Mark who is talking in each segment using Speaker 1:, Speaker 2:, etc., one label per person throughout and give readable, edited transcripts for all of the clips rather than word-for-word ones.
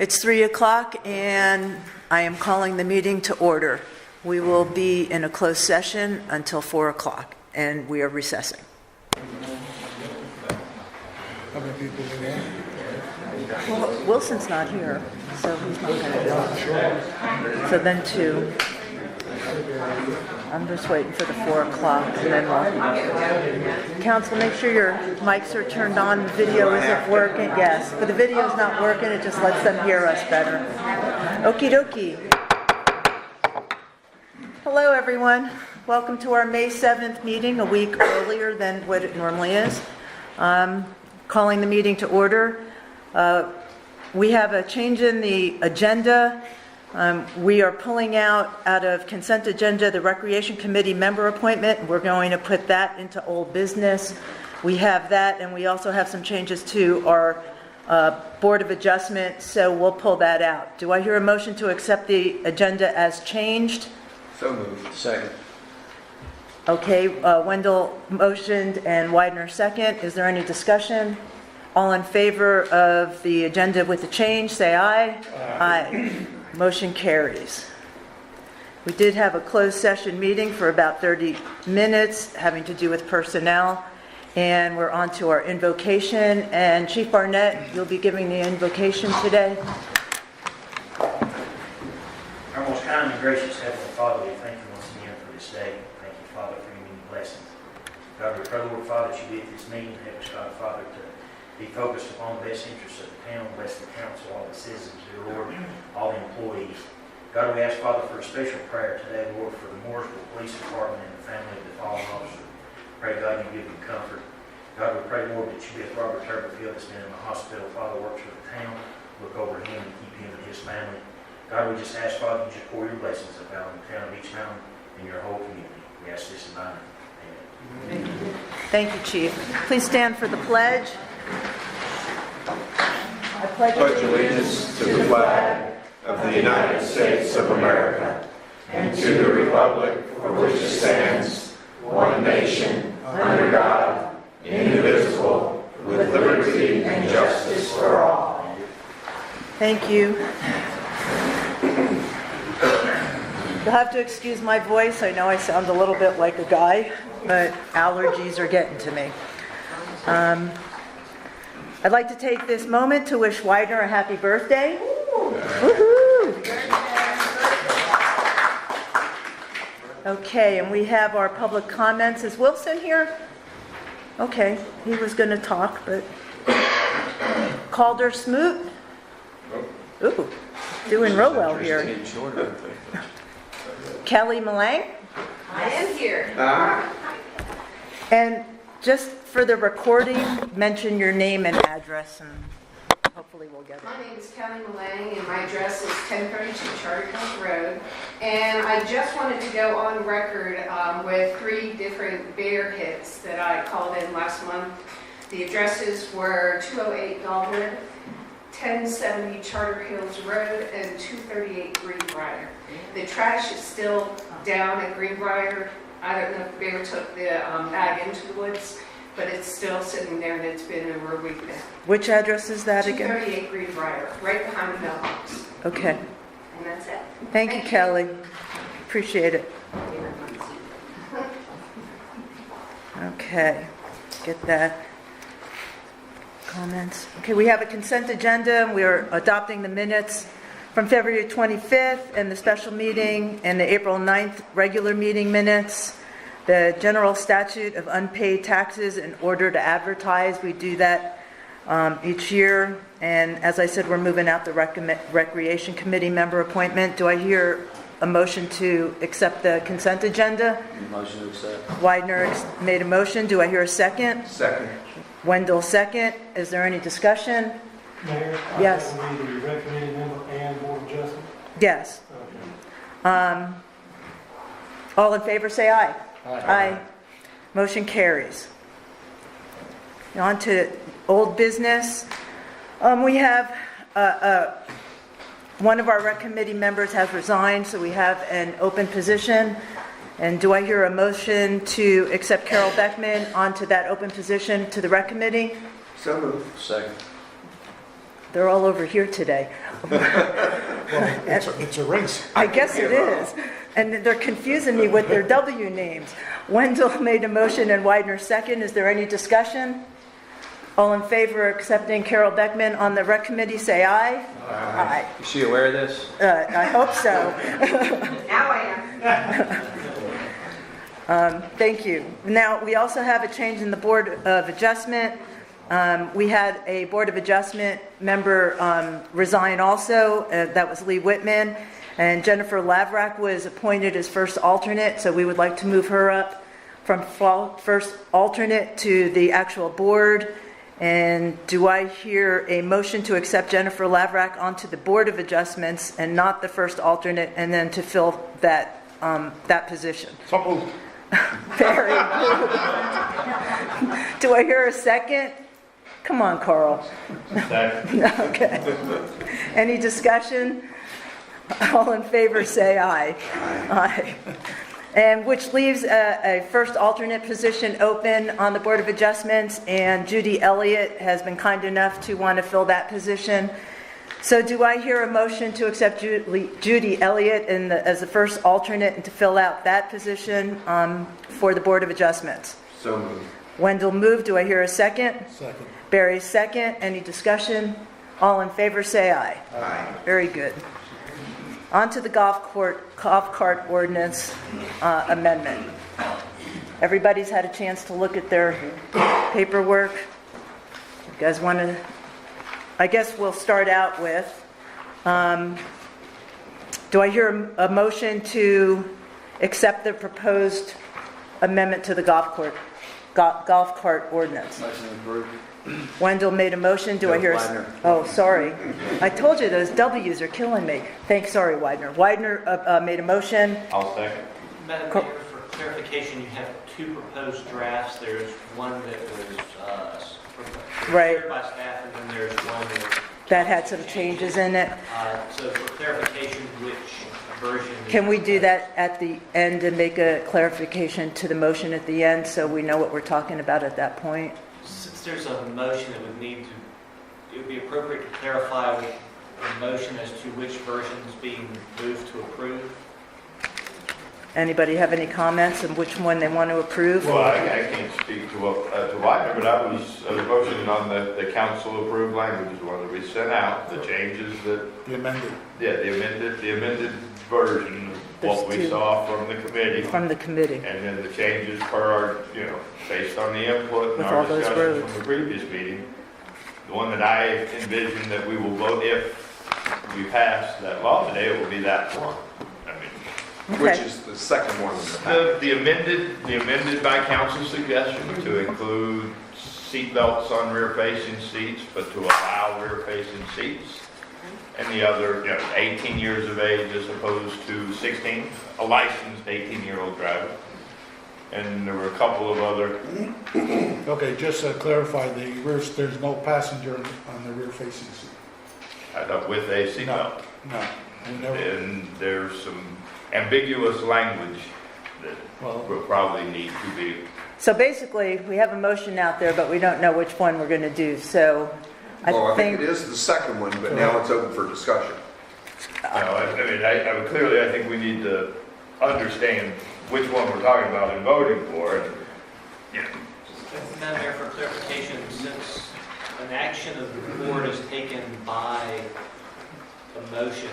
Speaker 1: It's 3 o'clock and I am calling the meeting to order. We will be in a closed session until 4 o'clock and we are recessing.
Speaker 2: How many people in there?
Speaker 1: Well, Wilson's not here, so he's not going to do it. So then 2. I'm just waiting for the 4 o'clock and then we'll... Council, make sure your mics are turned on. The video isn't working. Yes, but the video's not working. It just lets them hear us better. Okie dokie. Hello, everyone. Welcome to our May 7th meeting, a week earlier than what it normally is. Calling the meeting to order. We have a change in the agenda. We are pulling out of consent agenda the Recreation Committee member appointment. We're going to put that into old business. We have that, and we also have some changes to our Board of Adjustment, so we'll pull that out. Do I hear a motion to accept the agenda as changed?
Speaker 2: So moved. Second.
Speaker 1: Okay, Wendell motioned and Widener second. Is there any discussion? All in favor of the agenda with the change, say aye. Aye. Motion carries. We did have a closed session meeting for about 30 minutes having to do with personnel, and we're on to our invocation. And Chief Barnett, you'll be giving the invocation today.
Speaker 3: Our most kind and gracious Heavenly Father, we thank you once again for this day. Thank you, Father, for your many blessings. God, we pray, Lord, Father, that you be at this meeting. Help us, God, Father, to be focused upon the best interests of the town, bless the council, all the citizens, dear Lord, all the employees. God, we ask, Father, for a special prayer today, Lord, for the Mooresville Police Department and the family of the fallen officer. Pray, God, you give them comfort. God, we pray, Lord, that you be with Robert Turberfield that's been in the hospital. Father, works for the town. Look over him and keep him and his family. God, we just ask, Father, you just pour your blessings upon the town of Beech Mountain and your whole community. We ask this in thy name. Amen.
Speaker 1: Thank you, Chief. Please stand for the pledge. I
Speaker 4: pledge allegiance to the flag of the United States of America and to the republic for which it stands, one nation, under God, indivisible, with liberty and justice for all.
Speaker 1: Thank you. You'll have to excuse my voice. I know I sound a little bit like a guy, but allergies are getting to me. I'd like to take this moment to wish Widener a happy birthday. Woohoo! Okay, and we have our public comments. Is Wilson here? Okay, he was going to talk, but... Calder Smoot? Ooh, doing real well here. Kelly Malang?
Speaker 5: I am here.
Speaker 1: And just for the recording, mention your name and address, and hopefully we'll get it.
Speaker 5: My name is Kelly Malang, and my address is 1032 Charter Hills Road. And I just wanted to go on record with 3 different bear hits that I called in last month. The addresses were 208 Dogwood, 1070 Charter Hills Road, and 238 Greenbrier. The trash is still down at Greenbrier. I don't know if the bear took the bag into the woods, but it's still sitting there, and it's been over a week now.
Speaker 1: Which address is that again?
Speaker 5: 238 Greenbrier, right behind the mailbox.
Speaker 1: Okay.
Speaker 5: And that's it.
Speaker 1: Thank you, Kelly. Appreciate it. Okay. Get that. Comments. Okay, we have a consent agenda. We are adopting the minutes from February 25th and the special meeting and the April 9th regular meeting minutes. The general statute of unpaid taxes in order to advertise. We do that each year. And as I said, we're moving out the Recreation Committee member appointment. Do I hear a motion to accept the consent agenda?
Speaker 2: Motion to accept.
Speaker 1: Widener made a motion. Do I hear a second?
Speaker 4: Second.
Speaker 1: Wendell second. Is there any discussion?
Speaker 6: Mayor?
Speaker 1: Yes.
Speaker 6: I think we need the recommended member and board adjustment.
Speaker 1: Yes. All in favor say aye. Aye. Motion carries. Now on to old business. We have one of our rec committee members has resigned, so we have an open position. And do I hear a motion to accept Carol Beckman onto that open position to the rec committee?
Speaker 4: So moved.
Speaker 2: Second.
Speaker 1: They're all over here today.
Speaker 2: Well, it's a race.
Speaker 1: I guess it is. And they're confusing me with their W names. Wendell made a motion and Widener second. Is there any discussion? All in favor of accepting Carol Beckman on the rec committee, say aye. Aye.
Speaker 2: Is she aware of this?
Speaker 1: I hope so.
Speaker 5: Now I am.
Speaker 1: Thank you. Now, we also have a change in the Board of Adjustment. We had a Board of Adjustment member resign also. That was Lee Whitman. And Jennifer Lavrak was appointed as first alternate, so we would like to move her up from first alternate to the actual board. And do I hear a motion to accept Jennifer Lavrak onto the Board of Adjustments and not the first alternate, and then to fill that position?
Speaker 2: So moved.
Speaker 1: Very good. Do I hear a second? Come on, Carl. Okay. Any discussion? All in favor, say aye. Aye. And which leaves a first alternate position open on the Board of Adjustments, and Judy Elliott has been kind enough to want to fill that position. So do I hear a motion to accept Judy Elliott as the first alternate and to fill out that position for the Board of Adjustments?
Speaker 4: So moved.
Speaker 1: Wendell moved. Do I hear a second?
Speaker 2: Second.
Speaker 1: Barry second. Any discussion? All in favor, say aye.
Speaker 4: Aye.
Speaker 1: Very good. On to the golf cart ordinance amendment. Everybody's had a chance to look at their paperwork. You guys want to? I guess we'll start out with, do I hear a motion to accept the proposed amendment to the golf cart ordinance?
Speaker 2: Motion approved.
Speaker 1: Wendell made a motion. Do I hear?
Speaker 2: Widener.
Speaker 1: Oh, sorry. I told you those W's are killing me. Sorry, Widener. Widener made a motion.
Speaker 7: I'll second.
Speaker 3: Madam Mayor, for clarification, you have two proposed drafts. There's one that was
Speaker 1: Right.
Speaker 3: prepared by staff, and then there's one
Speaker 1: That had some changes in it.
Speaker 3: so for clarification, which version?
Speaker 1: Can we do that at the end and make a clarification to the motion at the end so we know what we're talking about at that point?
Speaker 3: Since there's a motion that it would be appropriate to clarify with the motion as to which version is being moved to approve.
Speaker 1: Anybody have any comments on which one they want to approve?
Speaker 4: Well, I can't speak to Widener, but I was motioning on the council approved language, the one that we sent out, the changes that,
Speaker 2: The amended.
Speaker 4: yeah, the amended version of what
Speaker 1: There's
Speaker 4: we
Speaker 1: two.
Speaker 4: saw from the committee.
Speaker 1: From the committee.
Speaker 4: And then the changes per our, based on the input
Speaker 1: With
Speaker 4: and
Speaker 1: all
Speaker 4: our
Speaker 1: those
Speaker 4: discussion
Speaker 1: roads.
Speaker 4: from the previous meeting. The one that I envision that we will vote if we pass that law today, it will be that one. I mean,
Speaker 1: Okay.
Speaker 8: Which is the second one in the packet.
Speaker 4: the amended by council suggestion to include seat belts on rear facing seats, but to allow rear facing seats. And the other, 18 years of age as opposed to 16, a licensed 18-year-old driver. And there were a couple of other,
Speaker 2: Okay, just to clarify, there's no passenger on the rear facing seat.
Speaker 4: I thought with a seat belt.
Speaker 2: No, we never,
Speaker 4: And there's some ambiguous language that
Speaker 2: well,
Speaker 4: will probably need to be.
Speaker 1: So basically, we have a motion out there, but we don't know which one we're going to do. So
Speaker 8: Well, I think it is the second one, but now it's open for discussion.
Speaker 4: I think we need to understand which one we're talking about and voting for. And,
Speaker 3: Madam Mayor, for clarification, since an action of the board is taken by the motion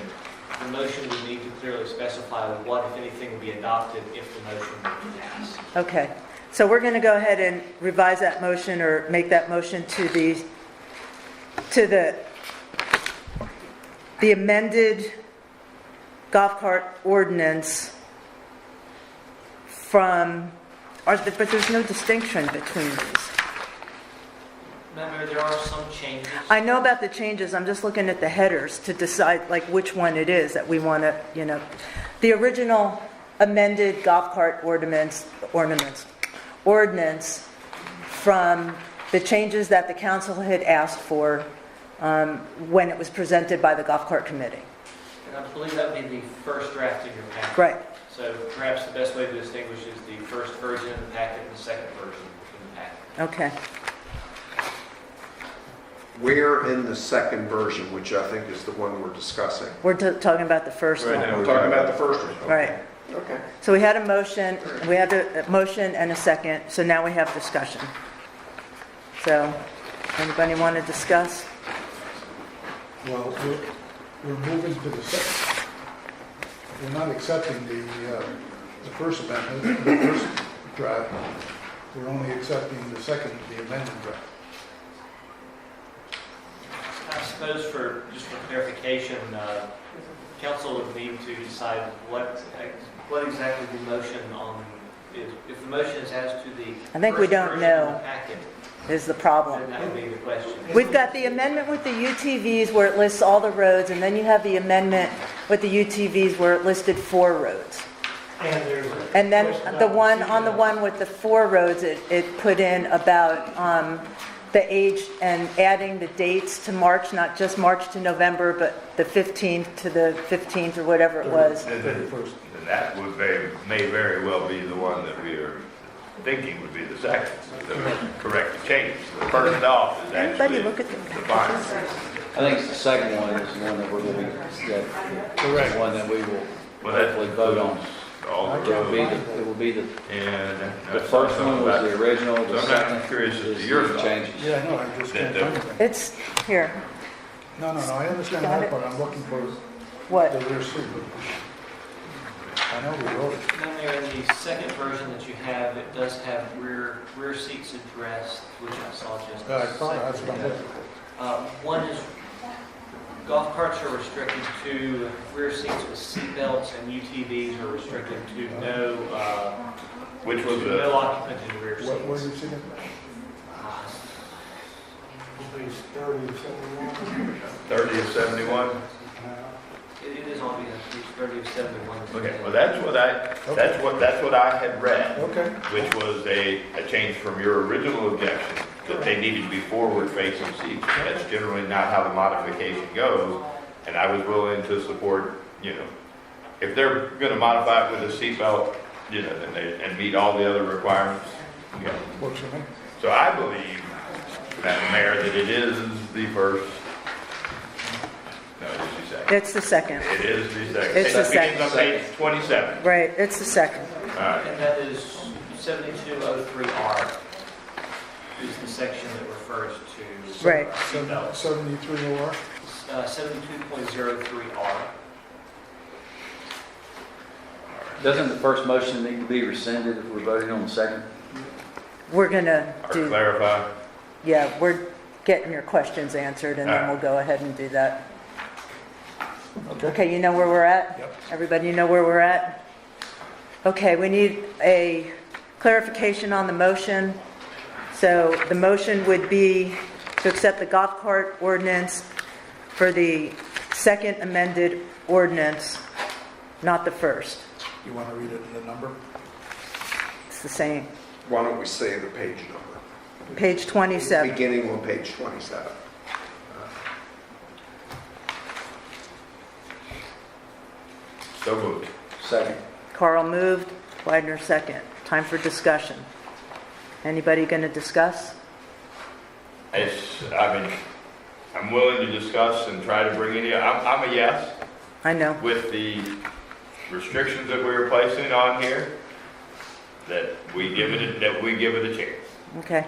Speaker 3: would need to clearly specify what, if anything, would be adopted if the motion were to pass.
Speaker 1: Okay, so we're going to go ahead and revise that motion or make that motion to the amended golf cart ordinance but there's no distinction between these.
Speaker 3: Madam Mayor, there are some changes.
Speaker 1: I know about the changes, I'm just looking at the headers to decide which one it is that we want to, The original amended golf cart ordinance from the changes that the council had asked for when it was presented by the golf cart committee.
Speaker 3: And I believe that would be the first draft in your packet.
Speaker 1: Right.
Speaker 3: So perhaps the best way to distinguish is the first version in the packet and the second version in the packet.
Speaker 1: Okay.
Speaker 8: Where in the second version, which I think is the one we're discussing?
Speaker 1: We're talking about the first
Speaker 4: Right
Speaker 1: one.
Speaker 4: now.
Speaker 8: We're talking about the first one.
Speaker 1: Right.
Speaker 8: Okay.
Speaker 1: So we had a motion, we had a motion and a second, so now we have discussion. So, anybody want to discuss?
Speaker 2: Well, we're moving to the second. We're not accepting the first amendment, the first draft. We're only accepting the second, the amended draft.
Speaker 7: I suppose just for clarification, council would need to decide what exactly the motion on is. If the motion is as to the
Speaker 1: I think we
Speaker 7: first
Speaker 1: don't
Speaker 7: version
Speaker 1: know.
Speaker 7: of the packet,
Speaker 1: Is the problem.
Speaker 7: then that would be the question.
Speaker 1: We've got the amendment with the UTVs where it lists all the roads, and then you have the amendment with the UTVs where it listed 4 roads.
Speaker 6: And there's a
Speaker 1: And then
Speaker 6: question
Speaker 1: the
Speaker 6: about
Speaker 1: one,
Speaker 6: seat
Speaker 1: on the
Speaker 6: belts.
Speaker 1: one with the 4 roads, it put in about the age and adding the dates to March, not just March to November, but the 15th to the 15th or whatever it was.
Speaker 4: And
Speaker 2: Thirty-first.
Speaker 4: that may very well be the one that we are thinking would be the second, the correct change. The first off is
Speaker 1: Everybody
Speaker 4: actually
Speaker 1: look at
Speaker 4: the
Speaker 1: them.
Speaker 4: final.
Speaker 9: I think it's the second one is the one that we're going to be,
Speaker 2: Correct.
Speaker 9: the one that we will
Speaker 4: Well, that-
Speaker 9: hopefully vote on.
Speaker 4: All
Speaker 9: It
Speaker 4: the
Speaker 9: will be,
Speaker 4: roads.
Speaker 9: it will be the
Speaker 4: And
Speaker 9: the first one was the original,
Speaker 4: So
Speaker 9: the
Speaker 4: I'm
Speaker 9: second
Speaker 4: not curious as to
Speaker 9: is
Speaker 4: your
Speaker 9: the
Speaker 4: thoughts.
Speaker 9: changes.
Speaker 2: Yeah, no, I just can't find anything.
Speaker 1: It's here.
Speaker 2: No, I understand
Speaker 1: Got
Speaker 2: that
Speaker 1: it?
Speaker 2: part. I'm looking for
Speaker 1: What?
Speaker 2: the rear seat. I know we wrote it.
Speaker 7: Then there in the second version that you have, it does have rear seats addressed, which I saw just.
Speaker 2: I thought that's what I'm looking for.
Speaker 7: One is golf carts are restricted to rear seats with seat belts, and UTVs are restricted to no
Speaker 4: Which was
Speaker 7: no
Speaker 4: the,
Speaker 7: occupant in rear
Speaker 2: What were
Speaker 7: seats.
Speaker 2: you seeing?
Speaker 6: Page 30 or something.
Speaker 4: 30 of 71?
Speaker 7: It is on page 30 of 71.
Speaker 4: Okay, well, that's what I had read,
Speaker 2: Okay.
Speaker 4: which was a change from your original objection, that they needed to be forward-facing seats. That's generally not how the modification goes, and I was willing to support, if they're gonna modify it with a seatbelt, then and meet all the other requirements.
Speaker 2: Works for me.
Speaker 4: So I believe, Madam Mayor, that it is the first, no, it is the second.
Speaker 1: It's the second.
Speaker 4: It is the second.
Speaker 1: It's the
Speaker 4: It begins on
Speaker 1: second.
Speaker 4: page 27.
Speaker 1: Right, it's the second.
Speaker 4: All right.
Speaker 7: And that is 7203R is the section that refers to
Speaker 1: Right.
Speaker 7: seatbelts.
Speaker 2: 73 OR?
Speaker 7: 72.03R.
Speaker 9: Doesn't the first motion need to be rescinded if we're voting on the second?
Speaker 1: We're gonna
Speaker 4: Or
Speaker 1: do,
Speaker 4: clarify.
Speaker 1: yeah, we're getting your questions answered, and then we'll go ahead and do that. Okay, you know where we're at?
Speaker 2: Yep.
Speaker 1: Everybody, you know where we're at? Okay, we need a clarification on the motion. So the motion would be to accept the golf cart ordinance for the second amended ordinance, not the first.
Speaker 2: You want to read it in the number?
Speaker 1: It's the same.
Speaker 8: Why don't we say the page number?
Speaker 1: Page 27.
Speaker 8: Beginning on page 27.
Speaker 4: So moved.
Speaker 9: Second.
Speaker 1: Carl moved, Widener second. Time for discussion. Anybody going to discuss?
Speaker 4: I'm willing to discuss and try to bring any, I'm a yes
Speaker 1: I know.
Speaker 4: with the restrictions that we're placing on here, that we give it a chance.
Speaker 1: Okay.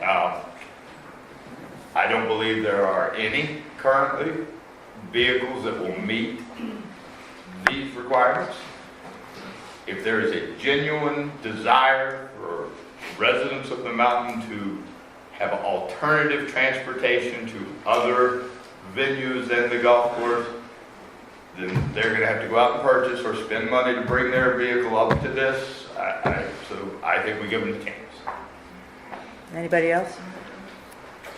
Speaker 4: I don't believe there are any currently vehicles that will meet these requirements. If there is a genuine desire for residents of the mountain to have alternative transportation to other venues than the golf course, then they're going to have to go out and purchase or spend money to bring their vehicle up to this. So I think we give them a chance.
Speaker 1: Anybody else?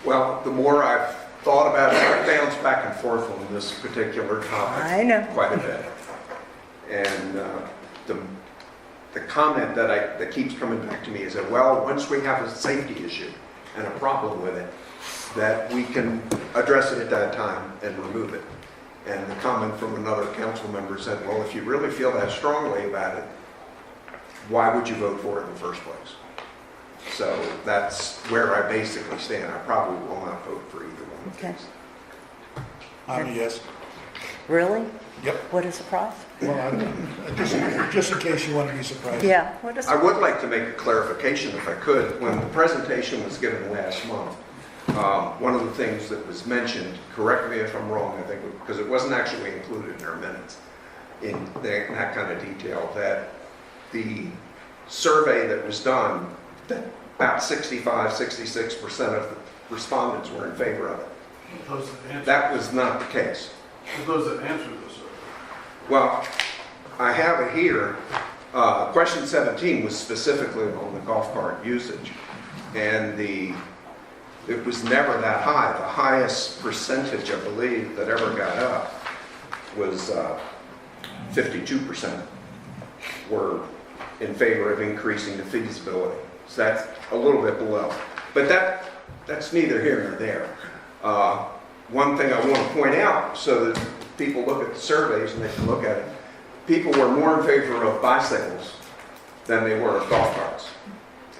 Speaker 8: Well, the more I've thought about it, I bounce back and forth on this particular topic.
Speaker 1: I know.
Speaker 8: Quite a bit. And the comment that keeps coming back to me is that, well, once we have a safety issue and a problem with it, that we can address it at that time and remove it. And the comment from another council member said, well, if you really feel that strongly about it, why would you vote for it in the first place? So that's where I basically stand. I probably will not vote for either one of
Speaker 1: Okay.
Speaker 8: these.
Speaker 2: I'm a yes.
Speaker 1: Really?
Speaker 2: Yep.
Speaker 1: What a surprise.
Speaker 2: Well, just in case you want to be surprised.
Speaker 1: Yeah, what a
Speaker 8: I
Speaker 1: surprise.
Speaker 8: would like to make a clarification if I could. When the presentation was given last month, one of the things that was mentioned, correct me if I'm wrong, I think, because it wasn't actually included in our minutes in that kind of detail, that the survey that was done, that about 66% of the respondents were in favor of it.
Speaker 10: Those that answer,
Speaker 8: That was not the case.
Speaker 10: those that answer the survey.
Speaker 8: Well, I have it here. Question 17 was specifically on the golf cart usage. And it was never that high. The highest percentage, I believe, that ever got up was 52% were in favor of increasing the feasibility. So that's a little bit below. But that's neither here nor there. One thing I want to point out so that people look at the surveys and they can look at it, people were more in favor of bicycles than they were of golf carts.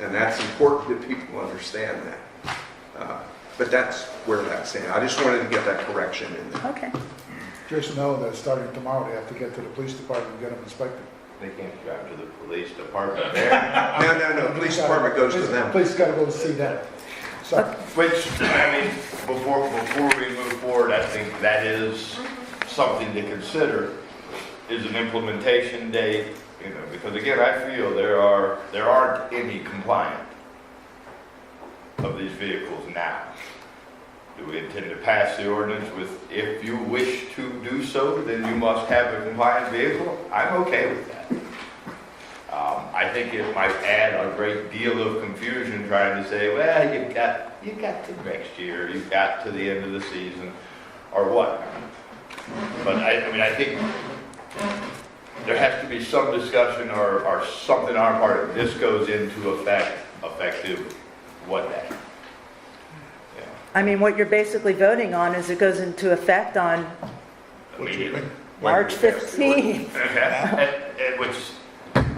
Speaker 8: And that's important that people understand that. But that's where that's at. I just wanted to get that correction in there.
Speaker 1: Okay.
Speaker 2: Just know that starting tomorrow, they have to get to the police department and get them inspected.
Speaker 4: They can't drive to the police department there.
Speaker 8: No, the police department goes to them.
Speaker 2: Police got to go see them. So,
Speaker 4: Which, I mean, before we move forward, I think that is something to consider, is an implementation date, because again, I feel there aren't any compliant of these vehicles now. Do we intend to pass the ordinance with, if you wish to do so, then you must have a compliant vehicle? I'm okay with that. I think it might add a great deal of confusion trying to say, well, you've got to next year, you've got to the end of the season, or what. But I think there has to be some discussion or something on our part. This goes into effect, effective what day? Yeah.
Speaker 1: I mean, what you're basically voting on is it goes into effect on
Speaker 4: Immediately.
Speaker 1: March 15th.
Speaker 4: Okay. Which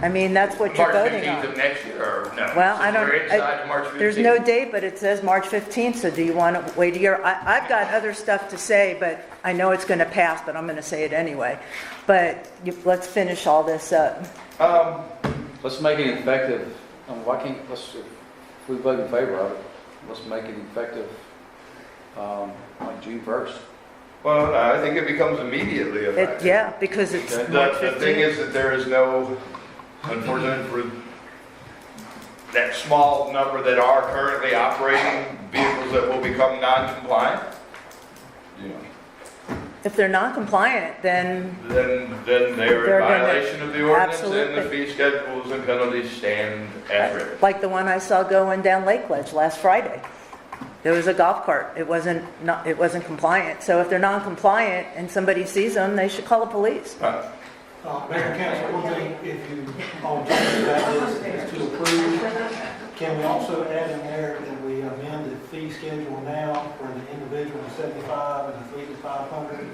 Speaker 1: I mean, that's what you're
Speaker 4: March
Speaker 1: voting
Speaker 4: 15th of
Speaker 1: on.
Speaker 4: next year, or no?
Speaker 1: Well, I don't,
Speaker 4: We're inside March 15th.
Speaker 1: there's no date, but it says March 15th, so do you want to wait a year? I've got other stuff to say, but I know it's going to pass, but I'm going to say it anyway. But let's finish all this up.
Speaker 9: Let's make it effective. Why can't, if we vote in favor of it, let's make it effective like June 1st.
Speaker 4: Well, I think it becomes immediately effective.
Speaker 1: Yeah, because it's March 15th.
Speaker 4: The thing is that there is no, unfortunately for that small number that are currently operating vehicles that will become non-compliant,
Speaker 1: If they're not compliant, then
Speaker 4: then they're
Speaker 1: They're
Speaker 4: in
Speaker 1: gonna-
Speaker 4: violation of the ordinance, and the
Speaker 1: Absolutely.
Speaker 4: fee schedules and penalties stand as written.
Speaker 1: like the one I saw going down Lake Ledge last Friday. There was a golf cart. It wasn't compliant. So if they're non-compliant and somebody sees them, they should call the police.
Speaker 6: Mayor and Council, one thing, if you, on that is to approve, can we also add in there that we amend the fee schedule now for the individual to 75 and the fleet to 500?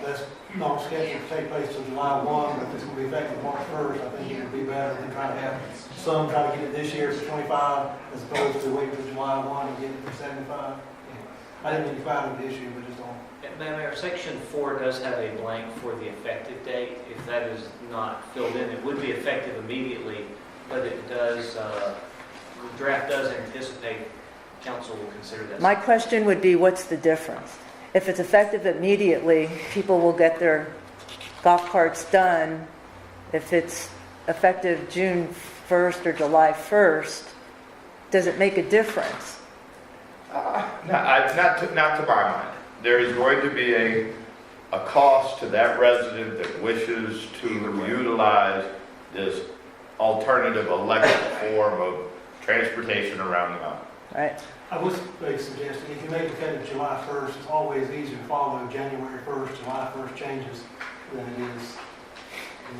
Speaker 6: That's not scheduled to take place till July 1, but if it's going to be effective March 1st, I think it would be better than trying to have some try to get it this year for 25 as opposed to waiting till July 1 and get it for 75. I didn't mean to find the issue, but just on.
Speaker 7: Madam Mayor, Section 4 does have a blank for the effective date. If that is not filled in, it would be effective immediately, but it does, the draft does anticipate council will consider that.
Speaker 1: My question would be, what's the difference? If it's effective immediately, people will get their golf carts done. If it's effective June 1st or July 1st, does it make a difference?
Speaker 4: Not to my mind. There is going to be a cost to that resident that wishes to utilize this alternative electric form of transportation around the mountain.
Speaker 1: Right?
Speaker 6: I would make a suggestion, if you make it effective July 1st, it's always easier to follow January 1st, July 1st changes than it is.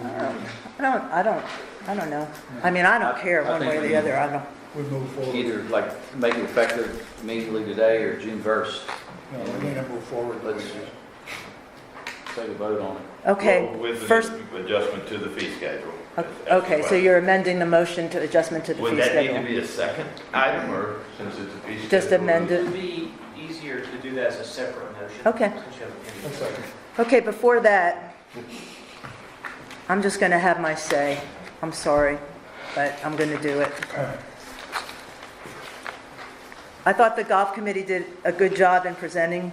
Speaker 1: I don't know. I mean, I don't care one way or the other. I don't.
Speaker 2: we move forward.
Speaker 9: Either like make it effective immediately today or June 1st.
Speaker 2: No, we need to move forward.
Speaker 9: Let's take a vote on it.
Speaker 1: Okay,
Speaker 4: Well, with
Speaker 1: first,
Speaker 4: the adjustment to the fee schedule.
Speaker 1: okay, so you're amending the motion to adjustment to the
Speaker 4: Would
Speaker 1: fee
Speaker 4: that need to
Speaker 1: schedule.
Speaker 4: be a second item, or since it's a fee schedule?
Speaker 1: Just amend
Speaker 7: It
Speaker 1: it.
Speaker 7: would be easier easier to do that as a separate motion.
Speaker 1: Okay.
Speaker 7: Since you have a
Speaker 2: One
Speaker 7: pending.
Speaker 2: second.
Speaker 1: Okay, before that, I'm just going to have my say. I'm sorry, but I'm going to do it. I thought the golf committee did a good job in presenting,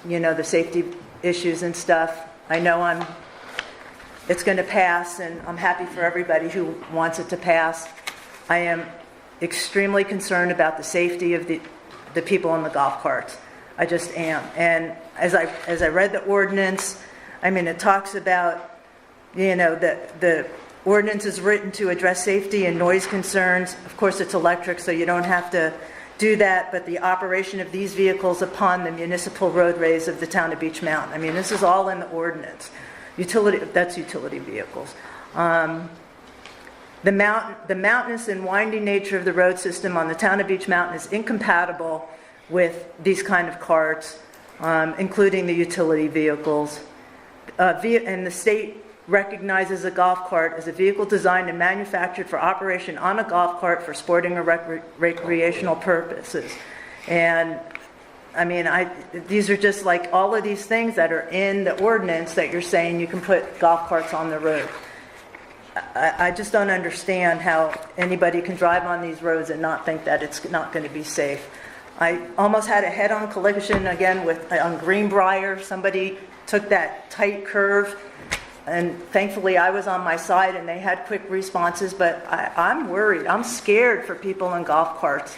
Speaker 1: the safety issues and stuff. I know it's going to pass, and I'm happy for everybody who wants it to pass. I am extremely concerned about the safety of the people on the golf carts. I just am. And as I read the ordinance, it talks about, the ordinance is written to address safety and noise concerns. Of course, it's electric, so you don't have to do that, but the operation of these vehicles upon the municipal roadways of the town of Beech Mountain. This is all in the ordinance. That's utility vehicles. The mountainous and winding nature of the road system on the town of Beech Mountain is incompatible with these kind of carts, including the utility vehicles. And the state recognizes a golf cart as a vehicle designed and manufactured for operation on a golf cart for sporting or recreational purposes. And these are just like all of these things that are in the ordinance that you're saying you can put golf carts on the road. I just don't understand how anybody can drive on these roads and not think that it's not going to be safe. I almost had a head-on collision again on Greenbrier. Somebody took that tight curve, and thankfully I was on my side and they had quick responses, but I'm worried. I'm scared for people in golf carts.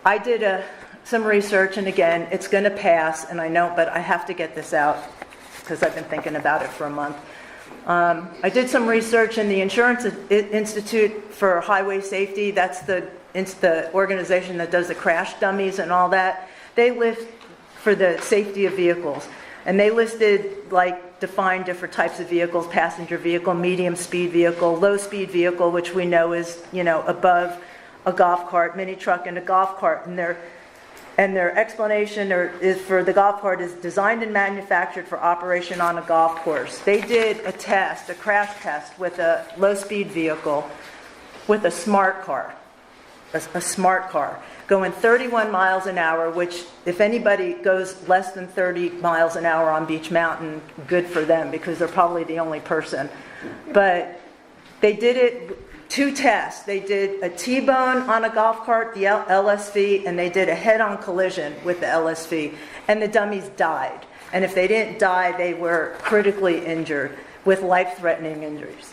Speaker 1: I did some research, and again, it's going to pass, and I know, but I have to get this out because I've been thinking about it for a month. I did some research in the Insurance Institute for Highway Safety. That's the organization that does the crash dummies and all that. They list for the safety of vehicles. And they listed, defined different types of vehicles: passenger vehicle, medium speed vehicle, low speed vehicle, which we know is, above a golf cart, mini truck and a golf cart. And their explanation is for the golf cart is designed and manufactured for operation on a golf course. They did a crash test with a low speed vehicle with a smart car, a smart car, going 31 miles an hour, which if anybody goes less than 30 miles an hour on Beech Mountain, good for them, because they're probably the only person. But they did it, 2 tests. They did a T-bone on a golf cart, the LSV, and they did a head-on collision with the LSV, and the dummies died. And if they didn't die, they were critically injured with life-threatening injuries.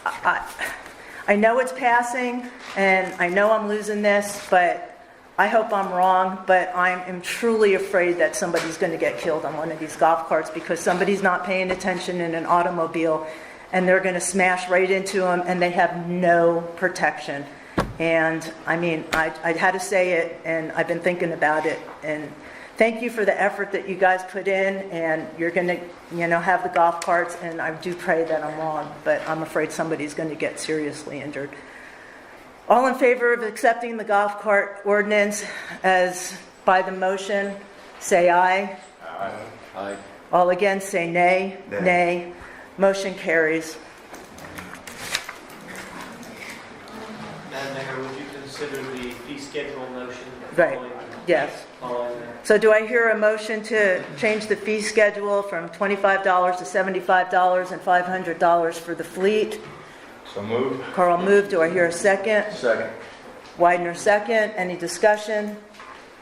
Speaker 1: I know it's passing, and I know I'm losing this, but I hope I'm wrong, but I am truly afraid that somebody's going to get killed on one of these golf carts because somebody's not paying attention in an automobile, and they're going to smash right into them, and they have no protection. And I had to say it, and I've been thinking about it, and thank you for the effort that you guys put in, and you're going to, have the golf carts, and I do pray that I'm wrong, but I'm afraid somebody's going to get seriously injured. All in favor of accepting the golf cart ordinance as by the motion, say aye.
Speaker 4: Aye.
Speaker 9: Aye.
Speaker 1: All against, say nay.
Speaker 8: Nay.
Speaker 1: Nay. Motion carries.
Speaker 7: Madam Mayor, would you consider the fee schedule motion?
Speaker 1: Right.
Speaker 7: following-
Speaker 1: Yes.
Speaker 7: Following that?
Speaker 1: So do I hear a motion to change the fee schedule from $25 to $75 and $500 for the fleet?
Speaker 4: So moved.
Speaker 1: Carl moved. Do I hear a second?
Speaker 9: Second.
Speaker 1: Widener second. Any discussion?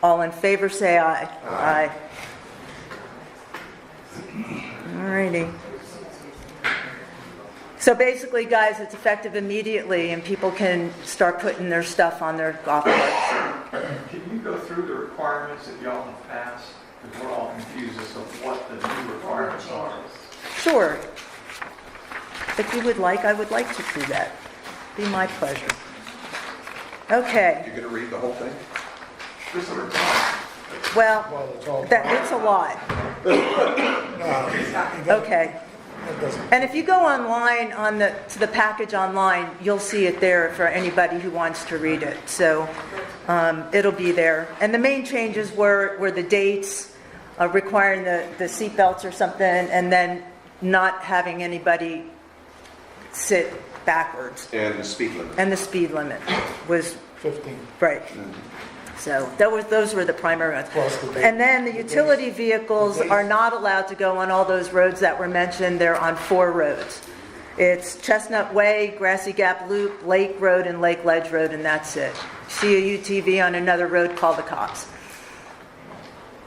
Speaker 1: All in favor say aye. Aye. All righty. So basically, guys, it's effective immediately, and people can start putting their stuff on their golf carts.
Speaker 11: Can you go through the requirements that y'all have passed? Because we're all confused as to what the new requirements are.
Speaker 1: Sure. If you would like, I would like to do that. Be my pleasure. Okay.
Speaker 8: You're going to read the whole thing?
Speaker 11: Just a requirement.
Speaker 1: Well,
Speaker 2: Well, it's all.
Speaker 1: it's a lot.
Speaker 2: No,
Speaker 1: Okay.
Speaker 2: it doesn't.
Speaker 1: And if you go online to the package online, you'll see it there for anybody who wants to read it. So it'll be there. And the main changes were the dates, requiring the seat belts or something, and then not having anybody sit backwards.
Speaker 8: And the speed limit.
Speaker 1: And the speed limit was
Speaker 2: 15.
Speaker 1: right. So those were the primary ones.
Speaker 2: Plus the.
Speaker 1: And then the utility vehicles are not allowed to go on all those roads that were mentioned. They're on 4 roads. It's Chestnut Way, Grassy Gap Loop, Lake Road, and Lake Ledge Road, and that's it. See a UTV on another road, call the cops.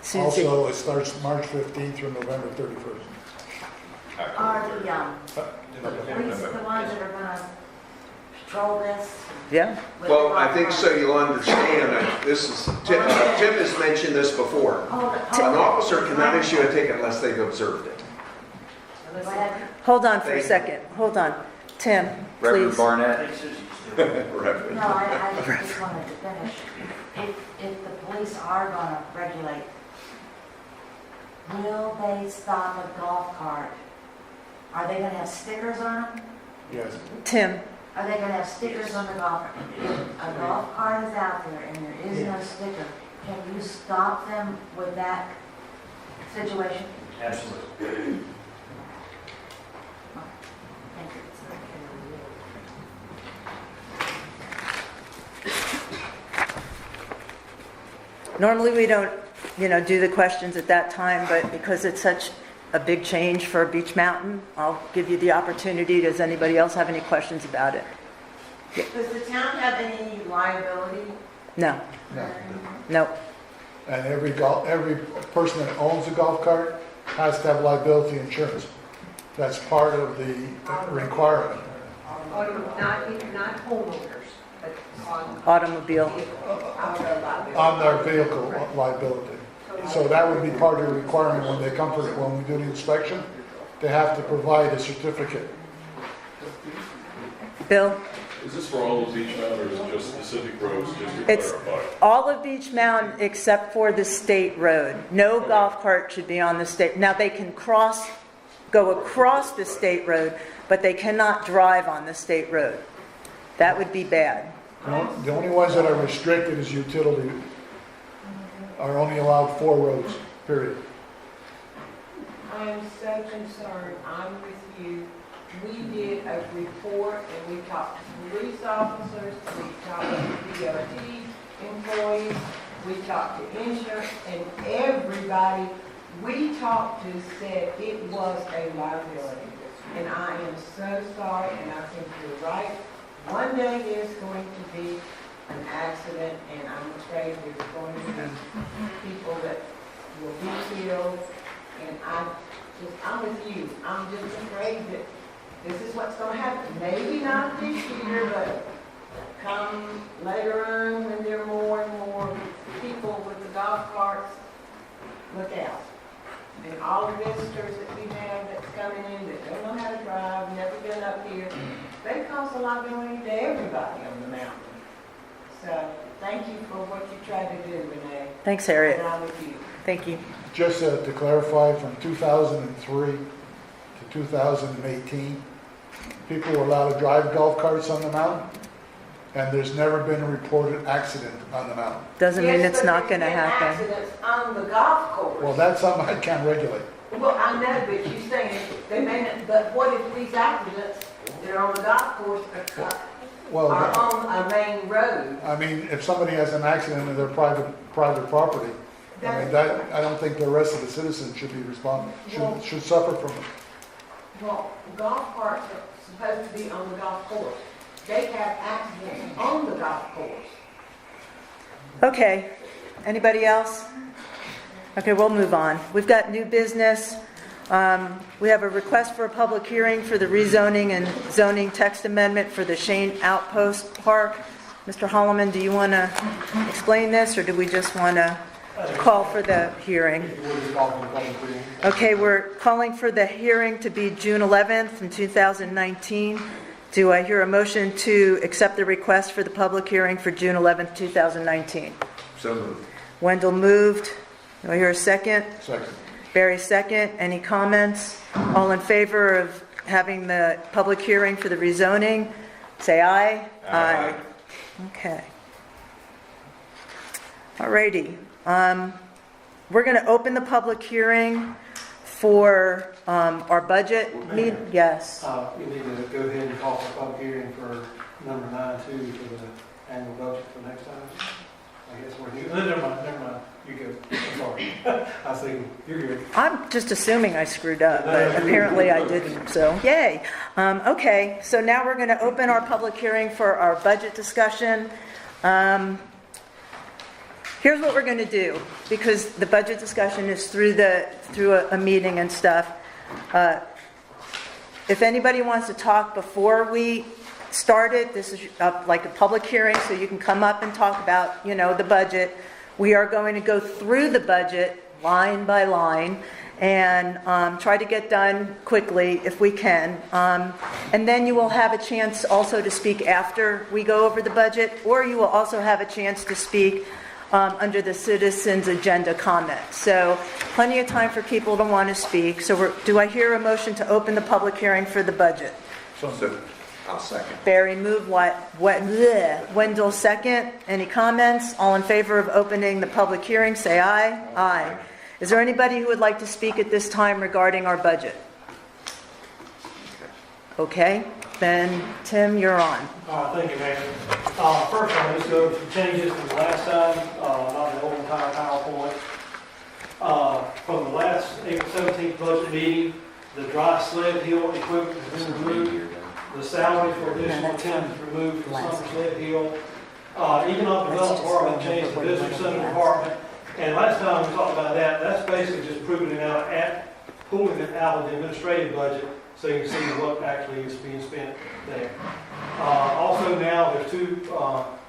Speaker 1: Susie?
Speaker 2: Also, it starts March 15th through November 31st.
Speaker 12: Are the police the ones that are gonna patrol this?
Speaker 1: Yeah?
Speaker 12: with
Speaker 8: Well,
Speaker 12: the
Speaker 8: I think so you'll understand, this is, Tim has mentioned this before. An officer cannot issue a ticket unless they've observed it.
Speaker 1: Hold on for a second. Hold on. Tim,
Speaker 9: Reverend
Speaker 1: please.
Speaker 9: Barnett.
Speaker 3: Thanks, Susie.
Speaker 8: Reverend.
Speaker 12: No, I just wanted to finish. If the police are gonna regulate, will they stop a golf cart? Are they gonna have stickers on them?
Speaker 2: Yes.
Speaker 1: Tim,
Speaker 12: Are they gonna have stickers on the golf cart? If a golf cart is out there and there is no sticker, can you stop them with that situation?
Speaker 3: Absolutely.
Speaker 12: Thank you.
Speaker 1: normally we don't, do the questions at that time, but because it's such a big change for Beech Mountain, I'll give you the opportunity. Does anybody else have any questions about it?
Speaker 13: Does the town have any liability?
Speaker 1: No,
Speaker 2: No.
Speaker 1: no.
Speaker 2: And every person that owns a golf cart has to have liability insurance. That's part of the requirement.
Speaker 13: Not homeowners, but on
Speaker 1: Automobile.
Speaker 13: auto liability.
Speaker 2: On their vehicle liability. So that would be part of the requirement when they come when we do the inspection. They have to provide a certificate.
Speaker 1: Bill?
Speaker 14: Is this for all of Beech Mountain, or is it just specific roads, just to
Speaker 1: It's
Speaker 14: clarify?
Speaker 1: all of Beech Mountain except for the state road. No golf cart should be on the state. Now, they can go across the state road, but they cannot drive on the state road. That would be bad.
Speaker 2: The only ones that are restricted is utility, are only allowed 4 roads, period.
Speaker 13: I am so concerned, I'm with you. We did a report and we talked to police officers, we talked to DOT employees, we talked to insurance, and everybody we talked to said it was a liability. And I am so sorry, and I think you're right. One day there's going to be an accident, and I'm afraid there's going to be people that will be killed. And I'm with you. I'm just afraid that this is what's going to happen. Maybe not this year, but come later on when there are more and more people with the golf carts, look out. And all the visitors that we have that's coming in that don't know how to drive, never been up here, they cause a liability to everybody on the mountain. So thank you for what you tried to do, Renee.
Speaker 1: Thanks, Harriet.
Speaker 13: And I'm with you.
Speaker 1: Thank you.
Speaker 2: Just to clarify, from 2003 to 2018, people were allowed to drive golf carts on the mountain, and there's never been a reported accident on the mountain.
Speaker 1: Doesn't mean
Speaker 13: Yes,
Speaker 1: it's
Speaker 13: but
Speaker 1: not going to
Speaker 13: there's been
Speaker 1: happen.
Speaker 13: accidents on the golf course.
Speaker 2: Well, that's something I can't regulate.
Speaker 13: Well, I know, but you're saying they may not, but what if these accidents that are on the golf course are
Speaker 2: Well,
Speaker 13: on a main road?
Speaker 2: I mean, if somebody has an accident in their private property, I mean, I don't think the rest of the citizens should be should suffer from it.
Speaker 13: Well, golf carts are supposed to be on the golf course. They have accidents on the golf course.
Speaker 1: Okay. Anybody else? Okay, we'll move on. We've got new business. We have a request for a public hearing for the rezoning and zoning text amendment for the Shane Outpost Park. Mr. Holloman, do you want to explain this, or do we just want to call for the hearing? Okay, we're calling for the hearing to be June 11th in 2019. Do I hear a motion to accept the request for the public hearing for June 11th, 2019?
Speaker 8: So moved.
Speaker 1: Wendell moved. Do I hear a second?
Speaker 2: Second.
Speaker 1: Barry second. Any comments? All in favor of having the public hearing for the rezoning? Say aye.
Speaker 8: Aye.
Speaker 1: Okay. All righty. We're going to open the public hearing for our budget meeting. Yes.
Speaker 6: We need to go ahead and call for a public hearing for number 9-2 for the annual budget for next time. I guess we're good. Never mind, you're good. I'm sorry. I was thinking, you're good.
Speaker 1: I'm just assuming I screwed up, but apparently I didn't, so yay. Okay, so now we're going to open our public hearing for our budget discussion. Here's what we're going to do, because the budget discussion is through a meeting and stuff. If anybody wants to talk before we start it, this is like a public hearing, so you can come up and talk about, the budget. We are going to go through the budget line by line and try to get done quickly if we can. And then you will have a chance also to speak after we go over the budget, or you will also have a chance to speak under the citizens' agenda comments. So plenty of time for people to want to speak. So do I hear a motion to open the public hearing for the budget?
Speaker 8: So, I'll second.
Speaker 1: Barry moved. Wendell second. Any comments? All in favor of opening the public hearing, say aye. Aye. Is there anybody who would like to speak at this time regarding our budget? Okay, then Tim, you're on.
Speaker 6: Thank you, Mayor. First, I'll just go over some changes from the last time, not the whole entire PowerPoint. From the last April 17th budget meeting, the dry sled hill equipment has been removed. The salary for additional attendants is removed from Summer Sled Hill. Economic Development Department changed the Visitor Center Department. And last time we talked about that, that's basically just pulling it out of the administrative budget so you can see what actually is being spent there. Also now there's two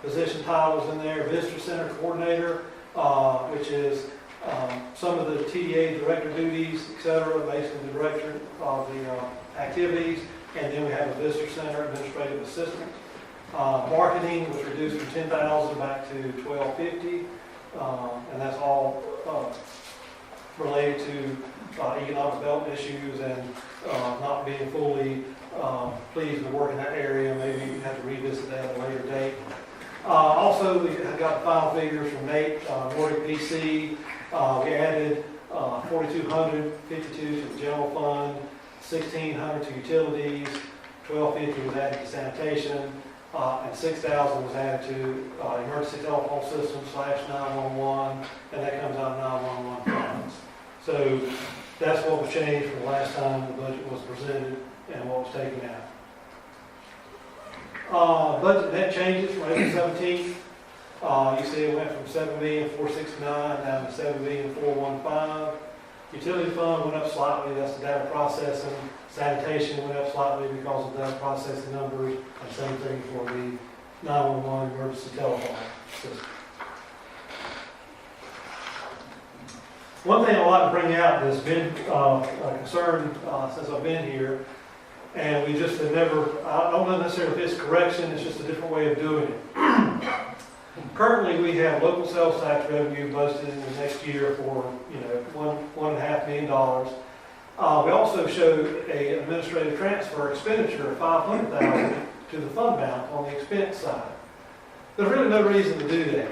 Speaker 6: position titles in there: Visitor Center Coordinator, which is some of the TDA director duties, etc., basically the director of the activities. And then we have a Visitor Center Administrative Assistant. Marketing was reduced from $10,000 back to $1,250, and that's all related to economic development issues and not being fully pleased with work in that area. Maybe we have to revisit that at a later date. Also, we got the final figures from Nate, Nordic PC. We added $4,252 to the general fund, $1,600 to utilities, $1,250 was added to sanitation, and $6,000 was added to emergency telephone system / 911, and that comes out of 911 funds. So that's what was changed from the last time the budget was presented and what was taken out. Budget net changes from April 17th. You see it went from $7,469,000 down to $7,415,000. Utility fund went up slightly, that's the data processing. Sanitation went up slightly because of data processing numbers, and same thing for the 911 emergency telephone system. One thing I'd like to bring out that's been a concern since I've been here, and we just have never, I don't know necessarily if it's correction, it's just a different way of doing it. Currently, we have local sales tax revenue budgeted in the next year for, $1.5 million. We also showed an administrative transfer expenditure of $500,000 to the fund balance on the expense side. There's really no reason to do that.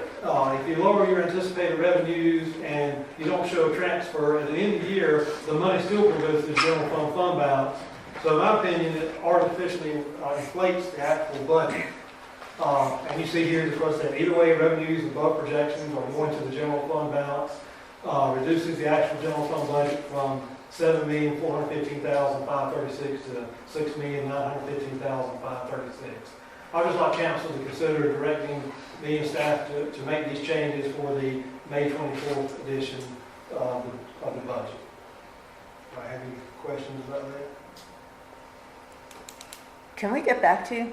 Speaker 6: If you lower your anticipated revenues and you don't show a transfer, at the end of the year, the money still will go through the general fund balance. So in my opinion, it artificially inflates the actual budget. And you see here, that either way, revenues above projections are going to the general fund balance, reduces the actual general fund budget from $7,415,536 to $6,915,536. I would just like council to consider directing me and staff to make these changes for the May 24th edition of the budget. Do I have any questions about that?
Speaker 1: Can we get back to you?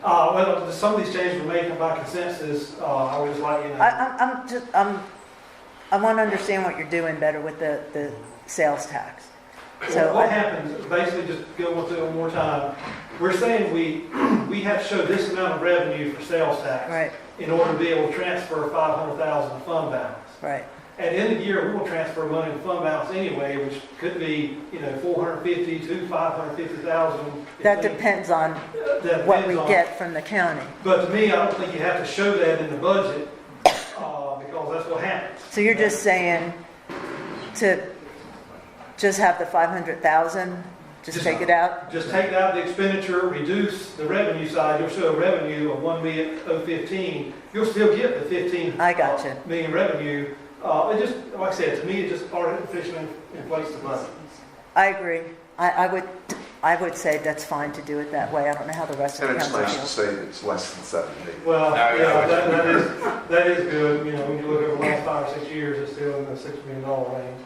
Speaker 6: Well, some of these changes were made by consensus. I would just like you to.
Speaker 1: I want to understand what you're doing better with the sales tax. So
Speaker 6: what happens? Basically, just go through it one more time. We're saying we have to show this amount of revenue for sales tax,
Speaker 1: right,
Speaker 6: in order to be able to transfer $500,000 to fund balance.
Speaker 1: Right.
Speaker 6: At the end of the year, we will transfer money to fund balance anyway, which could be, $450,000 to $550,000.
Speaker 1: That depends on what we get from the county.
Speaker 6: But to me, I don't think you have to show that in the budget because that's what happens.
Speaker 1: So you're just saying to just have the $500,000 Just take it out?
Speaker 6: Just take out the expenditure, reduce the revenue side, you'll show a revenue of 1,015,000. You'll still get the 15
Speaker 1: I got you.
Speaker 6: million revenue. It just, like I said, to me, it just artificially inflates the budget.
Speaker 1: I agree. I would say that's fine to do it that way. I don't know how the rest of
Speaker 8: And
Speaker 1: the
Speaker 8: it's
Speaker 1: council
Speaker 8: nice to
Speaker 1: feels.
Speaker 8: say that it's less than 7 million.
Speaker 6: Well,
Speaker 4: No,
Speaker 6: yeah, that is good. You know, when you look over the last 5 or 6 years, it's still in the $6 million range.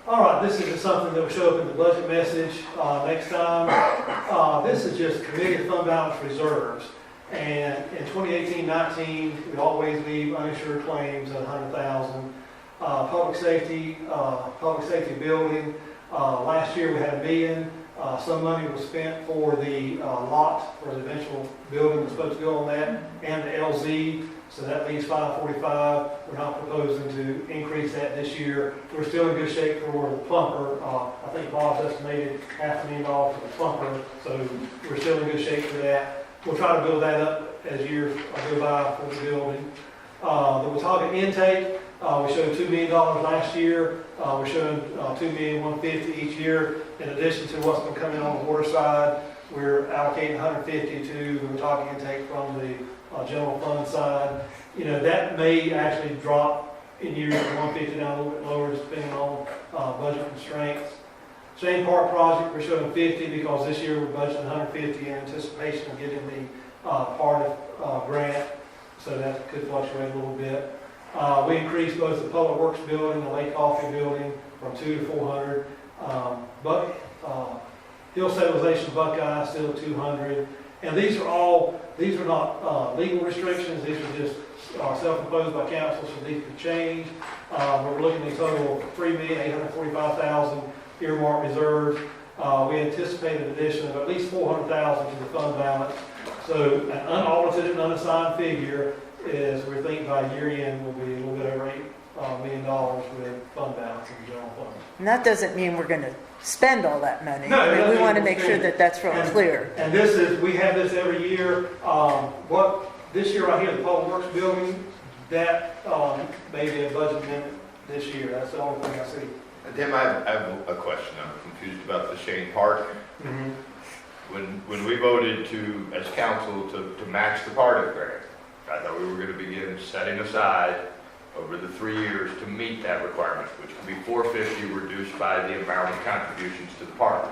Speaker 6: All right, this is just something that will show up in the budget message next time. This is just committed fund balance reserves. And in 2018-19, we always leave uninsured claims at 100,000. Public safety building, last year we had $1 million. Some money was spent for the lot for the eventual building that's supposed to go on that, and the LZ, so that leaves 545. We're not proposing to increase that this year. We're still in good shape for the plumper. I think Bob's estimated $500,000 for the plumper, so we're still in good shape for that. We'll try to build that up as years go by for the building. The Watauga intake, we showed $2 million last year. We're showing $2,150,000 each year. In addition to what's going to come in on the water side, we're allocating $150,000 to the Watauga intake from the general fund side. You know, that may actually drop in years from $150,000 down a little bit lower, depending on budget constraints. Shane Park project, we're showing $50,000 because this year we're budgeting $150,000 in anticipation of getting the part of grant, so that could fluctuate a little bit. We increased both the Public Works building, the Lake Coffee building from 200 to 400. Hill stabilization Buckeye still at 200. And these are not legal restrictions. These are just self-imposed by council, so these could change. We're looking at a total of $3,845,000 earmark reserves. We anticipate an addition of at least $400,000 to the fund balance. So an unaudited and unassigned figure is, we think by year end will be a little bit over $8 million with fund balance in the general fund.
Speaker 1: And that doesn't mean we're going to spend all that money.
Speaker 6: No,
Speaker 1: I mean,
Speaker 6: it
Speaker 1: we
Speaker 6: doesn't
Speaker 1: want to
Speaker 6: mean
Speaker 1: make
Speaker 6: we'll
Speaker 1: sure
Speaker 6: spend
Speaker 1: that that's real clear.
Speaker 6: And this is, we have this every year. This year right here, the Public Works building, that may be a budget amendment this year. That's the only thing I see.
Speaker 4: Tim, I have a question. I'm confused about the Shane Park. When we voted to, as council, to match the Cardiff grant, I thought we were going to begin setting aside over the 3 years to meet that requirement, which would be $450 reduced by the amount of contributions to the park.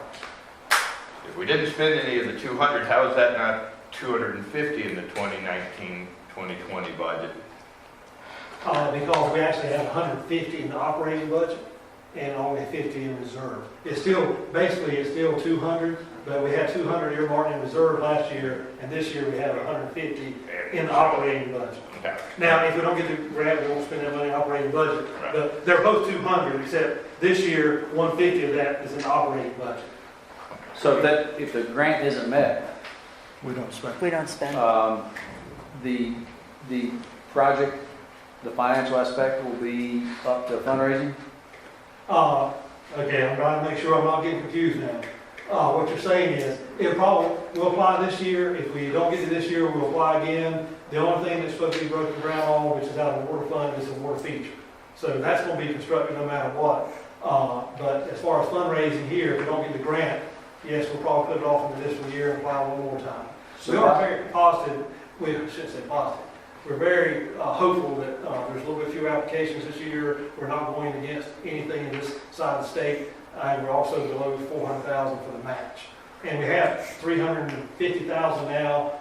Speaker 4: If we didn't spend any of the $200, how is that not $250 in the 2019-2020 budget?
Speaker 6: Because we actually have $150 in the operating budget and only $50 in reserve. It's still, basically, it's still $200, but we had $200 earmarked in reserve last year, and this year we have $150 in the operating budget.
Speaker 4: Okay.
Speaker 6: Now, if we don't get the grant, we won't spend that money in the operating budget.
Speaker 4: Right.
Speaker 6: But they're both $200, except this year, $150 of that is in the operating budget.
Speaker 9: So if the grant isn't met,
Speaker 2: We don't spend.
Speaker 1: We don't spend.
Speaker 9: the project, the financial aspect will be up to fundraising?
Speaker 6: Okay, I'm trying to make sure I'm not getting confused now. What you're saying is, we'll apply this year. If we don't get it this year, we'll apply again. The only thing that's supposed to be broken ground on, which is out of the water fund, is the water feature. So that's going to be constructed no matter what. But as far as fundraising here, if we don't get the grant, yes, we'll probably put it off in the additional year and apply one more time.
Speaker 9: So
Speaker 6: We are very positive, we shouldn't say positive. We're very hopeful that there's a little bit fewer applications this year. We're not going against anything in this side of the state. And we're also below $400,000 for the match. And we have $350,000 now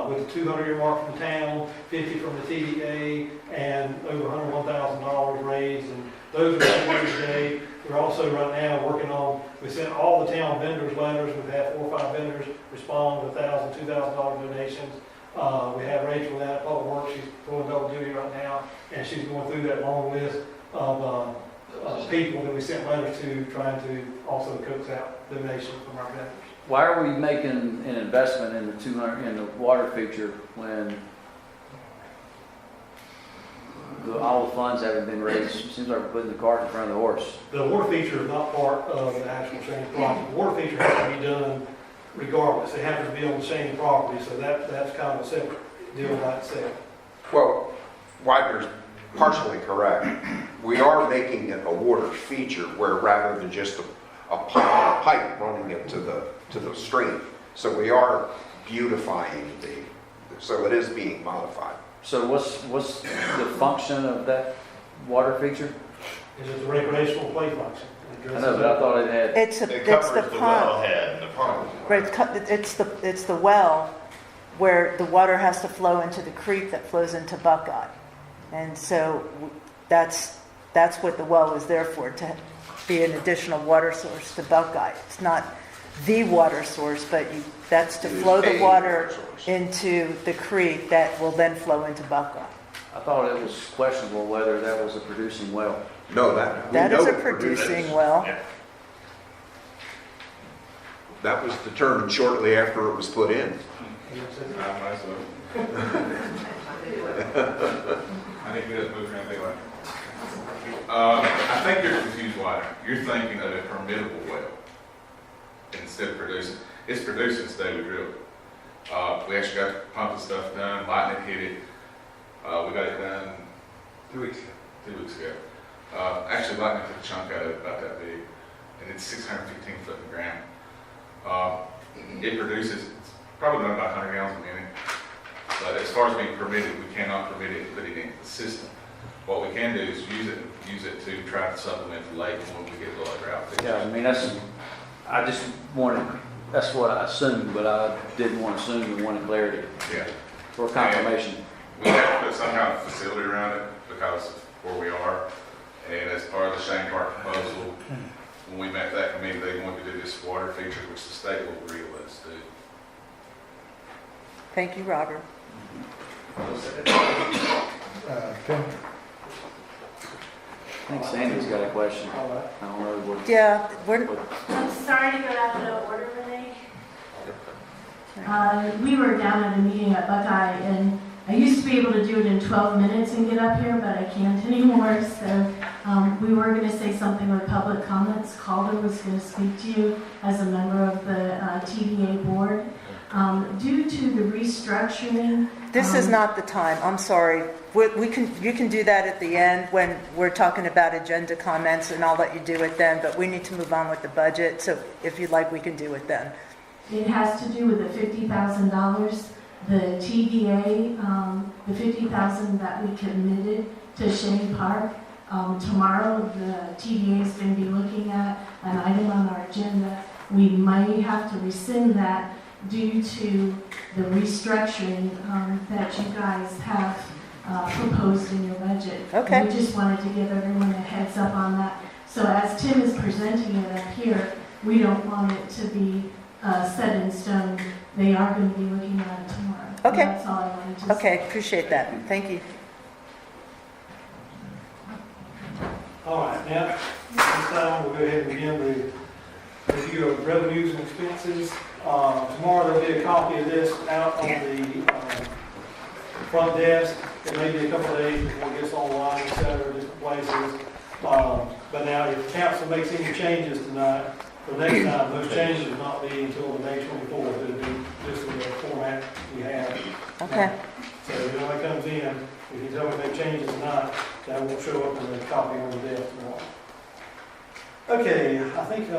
Speaker 6: with the 200 earmark from the town, 50 from the TDA, and over $101,000 raised. And those are the ones today. We're also right now working on, we sent all the town vendors letters. We've had 4 or 5 vendors respond with $1,000, $2,000 donations. We have Rachel down at Public Works. She's pulling double duty right now, and she's going through that long list of people that we sent letters to, trying to also coax out donations from our vendors.
Speaker 9: Why are we making an investment in the 200, in the water feature when all the funds haven't been raised? It seems like we're putting the cart in front of the horse.
Speaker 6: The water feature is not part of the actual Shane project. The water feature has to be done regardless. It happens to be on the Shane property, so that's kind of a separate deal by itself.
Speaker 8: Well, Widener's partially correct. We are making it a water feature where rather than just a pond pipe running into the stream. So we are beautifying so it is being modified.
Speaker 9: So what's the function of that water feature?
Speaker 6: Is it the recreational play function?
Speaker 9: I know, but I thought it had,
Speaker 1: It's
Speaker 4: It
Speaker 1: the
Speaker 4: covers the
Speaker 1: pond.
Speaker 4: wellhead and the pond.
Speaker 1: Right, it's the well where the water has to flow into the creek that flows into Buckeye. And so that's what the well is there for, to be an additional water source to Buckeye. It's not the water source, but that's to flow the water into the creek that will then flow into Buckeye.
Speaker 9: I thought it was questionable whether that was a producing well.
Speaker 8: No, that.
Speaker 1: That
Speaker 8: we
Speaker 1: is
Speaker 8: know
Speaker 1: a
Speaker 8: it
Speaker 1: producing well.
Speaker 4: Yeah.
Speaker 8: That was determined shortly after it was put in.
Speaker 14: Not myself. I think we just move around anyway. I think you're confused, Wider. You're thinking of a permittable well instead of producing. It's producing state we drilled. We actually got the pumping stuff done. Lightning hit it. We got it done 2 weeks ago. 2 weeks ago. Actually, lightning took a chunk out of it about that big, and it's 615 foot in the ground. It produces probably about 100 gallons a minute. But as far as being permitted, we cannot permit it and put it into the system. What we can do is use it to try to supplement the lake when we get low drought.
Speaker 9: Yeah, I mean, I just wanted, that's what I assumed, but I didn't want to assume and wanted clarity
Speaker 14: Yeah.
Speaker 9: for confirmation.
Speaker 14: We have to put some kind of facility around it because of where we are. And as part of the Shane Park proposal, when we met that committee, they wanted to do this water feature, which the state will agree with us to do.
Speaker 1: Thank you, Robert.
Speaker 2: Tim?
Speaker 9: I think Sandy's got a question.
Speaker 6: All right.
Speaker 9: I don't know what.
Speaker 1: Yeah,
Speaker 15: I'm sorry to go out of order, Renee. We were down at a meeting at Buckeye, and I used to be able to do it in 12 minutes and get up here, but I can't anymore. So we were going to say something with public comments. Calder was going to speak to you as a member of the TVA board. Due to the restructuring...
Speaker 1: this is not the time. I'm sorry. You can do that at the end when we're talking about agenda comments, and I'll let you do it then, but we need to move on with the budget. So if you'd like, we can do it then.
Speaker 15: It has to do with the $50,000, the TVA, the $50,000 that we committed to Shane Park. Tomorrow, the TVA is going to be looking at an item on our agenda. We might have to rescind that due to the restructuring that you guys have proposed in your budget.
Speaker 1: Okay.
Speaker 15: We just wanted to give everyone a heads up on that. So as Tim is presenting it up here, we don't want it to be set in stone. They are going to be looking at it tomorrow.
Speaker 1: Okay.
Speaker 15: That's all I wanted to say.
Speaker 1: Okay, appreciate that. Thank you.
Speaker 6: All right, now, this time we'll go ahead and begin the review of revenues and expenses. Tomorrow there'll be a copy of this out on the front desk. It may be a couple of days before it gets online, et cetera, different places. But now if council makes any changes tonight, for next time, those changes will not be until the May 24th. It'll be just in the format we have.
Speaker 1: Okay.
Speaker 6: now. So if it comes in, if you tell me make changes tonight, that won't show up in the copy on the desk tomorrow. Okay, I think, the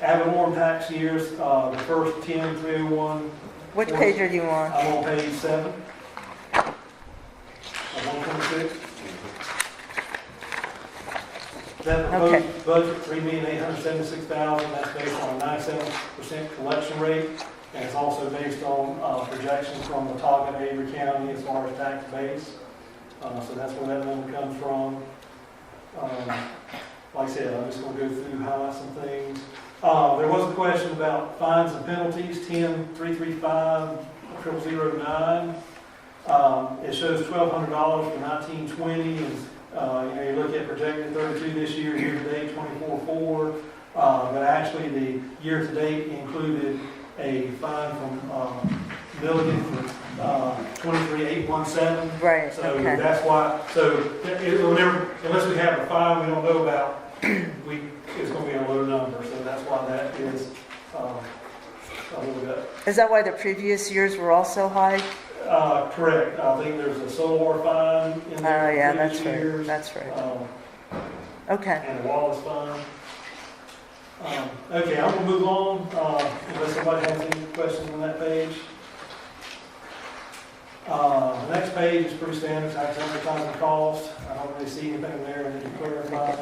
Speaker 6: ad valorem tax years, the first 10/301.
Speaker 1: Which page are you on?
Speaker 6: I'm on page 7. Of 126. That
Speaker 1: Okay.
Speaker 6: proposed budget, $3,876,000, that's based on a 97% collection rate, and it's also based on projections from the Watauga and Avery County as far as tax base. So that's where that number comes from. Like I said, I'm just going to go through, highlight some things. There was a question about fines and penalties, 10-335-0009. It shows $1,200 for 1920, and you look at projected 32 this year, year-to-date 24.4. But actually, the year-to-date included a fine from Milligan for 23,817.
Speaker 1: Right,
Speaker 6: So
Speaker 1: okay.
Speaker 6: that's why. So unless we have a fine we don't know about, it's going to be a low number. So that's why that is a little bit.
Speaker 1: Is that why the previous years were also high?
Speaker 6: Correct. I think there's a solar fine in
Speaker 1: Oh,
Speaker 6: there.
Speaker 1: yeah,
Speaker 6: for
Speaker 1: that's
Speaker 6: previous
Speaker 1: right.
Speaker 6: years,
Speaker 1: That's right. Okay.
Speaker 6: And a Wallace fine. Okay, I'm gonna move on, unless somebody has any questions on that page. The next page is pretty standard, tax advertising cost. I don't really see anything there I need to clarify.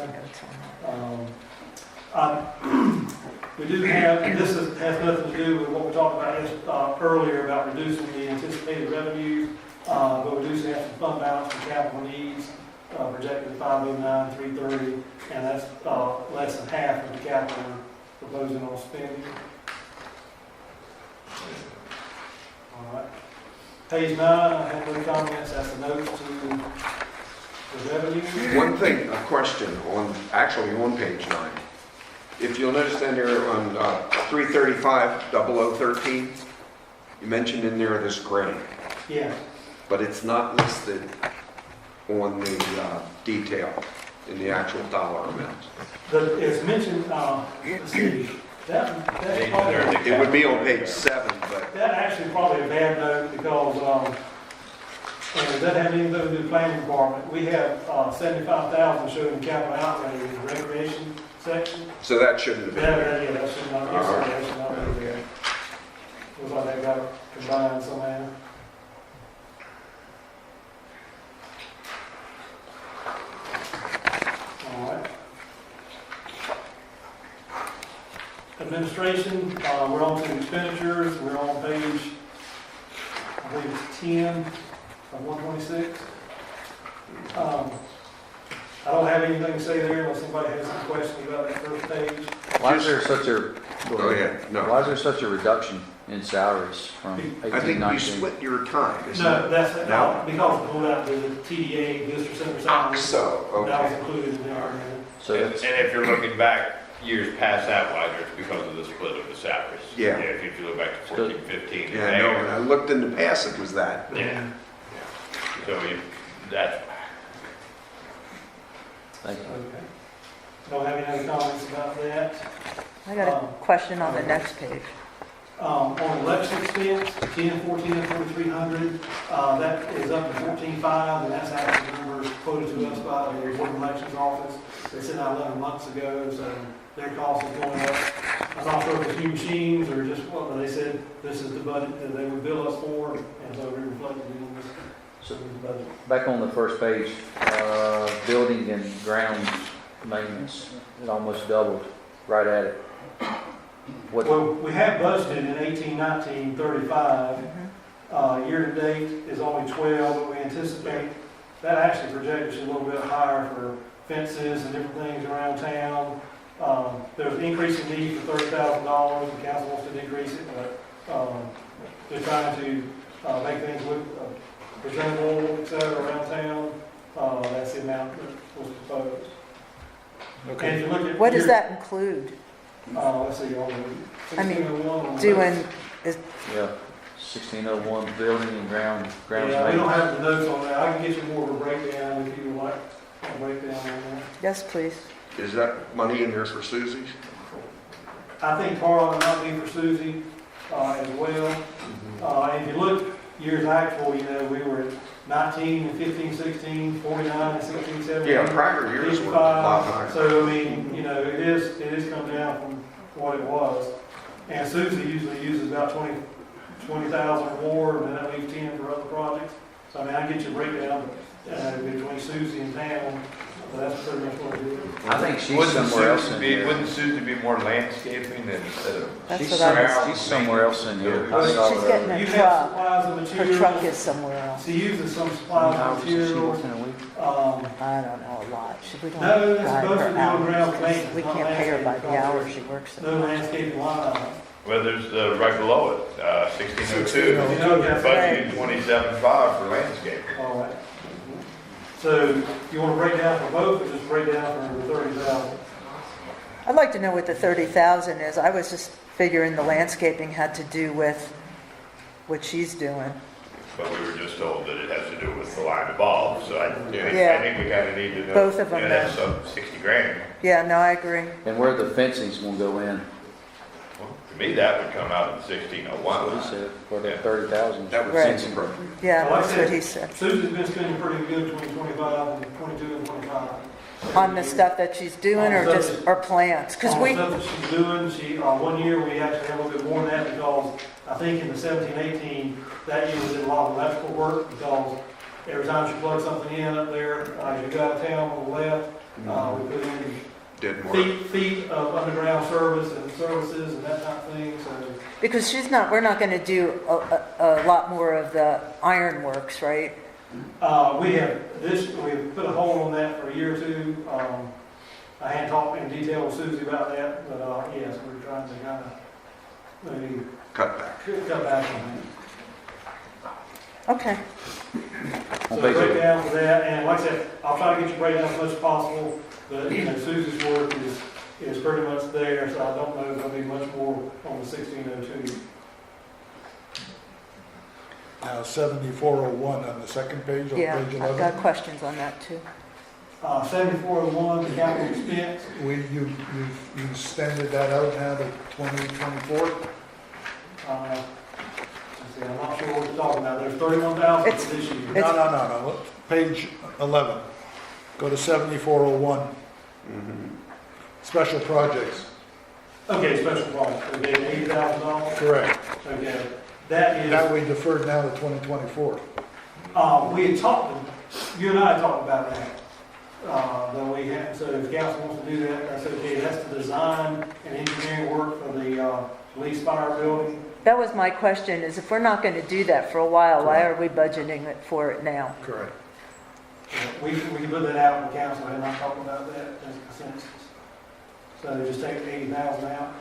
Speaker 6: We do have, and this has nothing to do with what we talked about earlier about reducing the anticipated revenue, but we do have some fund balance for capital needs, projected at $509,330, and that's less than half of the capital we're proposing on spending. All right. Page 9, I have no comments, that's the notes to the revenue.
Speaker 8: One thing, a question actually on page 9. If you'll notice down there on 335-0013, you mentioned in there this grant,
Speaker 6: Yeah.
Speaker 8: but it's not listed on the detail in the actual dollar amount.
Speaker 6: It's mentioned, let's see, that's probably,
Speaker 8: It would be on page 7, but
Speaker 6: that actually probably a bad note because, it doesn't have anything to do with the planning department. We have, 75,000 showing capital outlay in the recreation section.
Speaker 8: so that shouldn't have been there.
Speaker 6: Yeah, that should not, that should not be there. Looks like they got it combined somehow. All right. Administration, we're on to expenditures, we're on page, I believe it's 10 of 126. I don't have anything to say there unless somebody has some questions about that first page.
Speaker 9: Why is there such a,
Speaker 8: Go ahead. No.
Speaker 9: why is there such a reduction in salaries from 18,
Speaker 8: I think we
Speaker 9: 19?
Speaker 8: split your time, isn't
Speaker 6: No,
Speaker 8: it?
Speaker 6: that's,
Speaker 8: No?
Speaker 6: because we pulled out the TDA, visitor center salaries.
Speaker 8: So,
Speaker 6: That was
Speaker 8: okay.
Speaker 6: included in there.
Speaker 9: So
Speaker 4: And
Speaker 9: that's,
Speaker 4: if you're looking back years past that, why, it's because of the split of the salaries.
Speaker 8: Yeah.
Speaker 4: If you look back to 14, 15.
Speaker 8: Yeah, I know, when I looked in the past, it was that.
Speaker 4: Yeah. So that's,
Speaker 9: thank you.
Speaker 6: Okay. Don't have any other comments about that.
Speaker 1: I got a question on the next page.
Speaker 6: On election expense, 10, 14, and 4,300, that is up to 14.5, and that's actually the numbers quoted to us by the Board of Elections Office. They sent out 11 months ago, so their cost is going up. I'm not sure if it's new machines or just what, but they said this is the budget that they would bill us for, and so we're reflected in this budget.
Speaker 9: Back on the first page, building and ground maintenance, it almost doubled right at it. What,
Speaker 6: Well, we have budgeted in 18, 19, 35. Year to date is only 12, but we anticipate that actually projects a little bit higher for fences and different things around town. There's an increase in need for $30,000. The council wants to decrease it, but they're trying to make things look presentable, et cetera, around town. That's the amount that was proposed. Okay. And if you look at
Speaker 1: What does that include?
Speaker 6: Let's see, on the
Speaker 1: I mean,
Speaker 6: 1601.
Speaker 1: Doing, is,
Speaker 9: yeah, 1601 building and ground
Speaker 6: Yeah, we
Speaker 9: maintenance.
Speaker 6: don't have the notes on that. I can get you more of a breakdown if you would like a breakdown on that.
Speaker 1: yes, please.
Speaker 8: Is that money in there for Susie's?
Speaker 6: I think part of it might be for Susie as well. If you look years actual, we were at 19 and 15, 16, 49 and 16, 17.
Speaker 8: Yeah, prior years were a lot higher.
Speaker 6: So, I mean, it is come down from what it was. And Susie usually uses about 20,000 or more, and then that leaves 10 for other projects. So, I mean, I get you a breakdown between Susie and Pam, but that's pretty much what it is.
Speaker 9: I think she's somewhere else in here.
Speaker 4: Wouldn't Susan be more landscaping than instead of?
Speaker 1: That's
Speaker 9: She's
Speaker 1: what I was,
Speaker 9: she's somewhere else in here.
Speaker 1: she's getting a
Speaker 6: You have
Speaker 1: truck.
Speaker 6: supplies and
Speaker 1: Her
Speaker 6: materials.
Speaker 1: truck is somewhere else.
Speaker 6: She uses some supplies and materials.
Speaker 9: in a week?
Speaker 1: I don't know a lot. We don't
Speaker 6: No, it's
Speaker 1: drive
Speaker 6: supposed to
Speaker 1: her
Speaker 6: be on ground
Speaker 1: hours.
Speaker 6: maintenance,
Speaker 1: We
Speaker 6: not
Speaker 1: can't pay her by
Speaker 6: landscape
Speaker 1: the hour
Speaker 6: costs.
Speaker 1: she works
Speaker 6: No
Speaker 1: at.
Speaker 6: landscaping line item.
Speaker 4: Well, there's right below it, 1602,
Speaker 6: You know, that's
Speaker 4: budgeted 27.5 for landscaping.
Speaker 6: all right. So you want to break down for both or just break down for the 30,000?
Speaker 1: I'd like to know what the 30,000 is. I was just figuring the landscaping had to do with what she's doing.
Speaker 4: But we were just told that it has to do with the line above, so I think we kind of need to know.
Speaker 1: Both of them,
Speaker 4: Yeah, that's
Speaker 1: then.
Speaker 4: some 60 grand.
Speaker 1: Yeah, no, I agree.
Speaker 9: And where the fencing's gonna go in?
Speaker 4: Well, to me, that would come out in
Speaker 9: That's what he
Speaker 4: 1601.
Speaker 9: said, for the 30,000.
Speaker 8: That would
Speaker 1: Right.
Speaker 8: seem appropriate.
Speaker 1: Yeah,
Speaker 6: Like I
Speaker 1: that's what he said.
Speaker 6: Susan's been spending pretty good between 25 and 22 and 25.
Speaker 1: on the stuff that she's doing or just, or plans? Because
Speaker 6: All
Speaker 1: we,
Speaker 6: the stuff that she's doing, one year we actually had a little bit more than that because I think in the 17-18, that year we did a lot of electrical work because every time she plugged something in up there, as you go out of town on the left, we put in
Speaker 8: Did more.
Speaker 6: feet of underground service and services and that type of thing, so.
Speaker 1: because we're not going to do a lot more of the ironworks, right?
Speaker 6: We've put a hold on that for a year or two. I hadn't talked in detail with Susie about that, but yes, we're trying to kind of maybe
Speaker 8: Cut back.
Speaker 6: cut back on
Speaker 1: Okay.
Speaker 6: that. So breakdown for that, and like I said, I'll try to get you breakdown as much as possible, but Susie's work is pretty much there, so I don't know if there'll be much more on the 1602.
Speaker 2: Now, 7401 on the second page, on
Speaker 1: Yeah,
Speaker 2: page
Speaker 1: I've
Speaker 2: 11.
Speaker 1: got questions on that too.
Speaker 6: 7401, the capital expense.
Speaker 2: You extended that out now to 2024?
Speaker 6: Let's see, I'm not sure what you're talking about. There's 31,000 for this year.
Speaker 2: No. Page 11. Go to 7401. Special projects.
Speaker 6: Okay, special project. Okay, $80,000.
Speaker 2: Correct.
Speaker 6: Okay, that is.
Speaker 2: That we deferred now to 2024.
Speaker 6: We had talked, you and I had talked about that. That we had, so if council wants to do that, that's okay. That's the design and engineering work for the police fire building.
Speaker 1: That was my question, is if we're not going to do that for a while, why are we budgeting it for it now?
Speaker 2: Correct.
Speaker 6: We can put that out in the council, and not talk about that as a consensus. So just take the 80,000 out.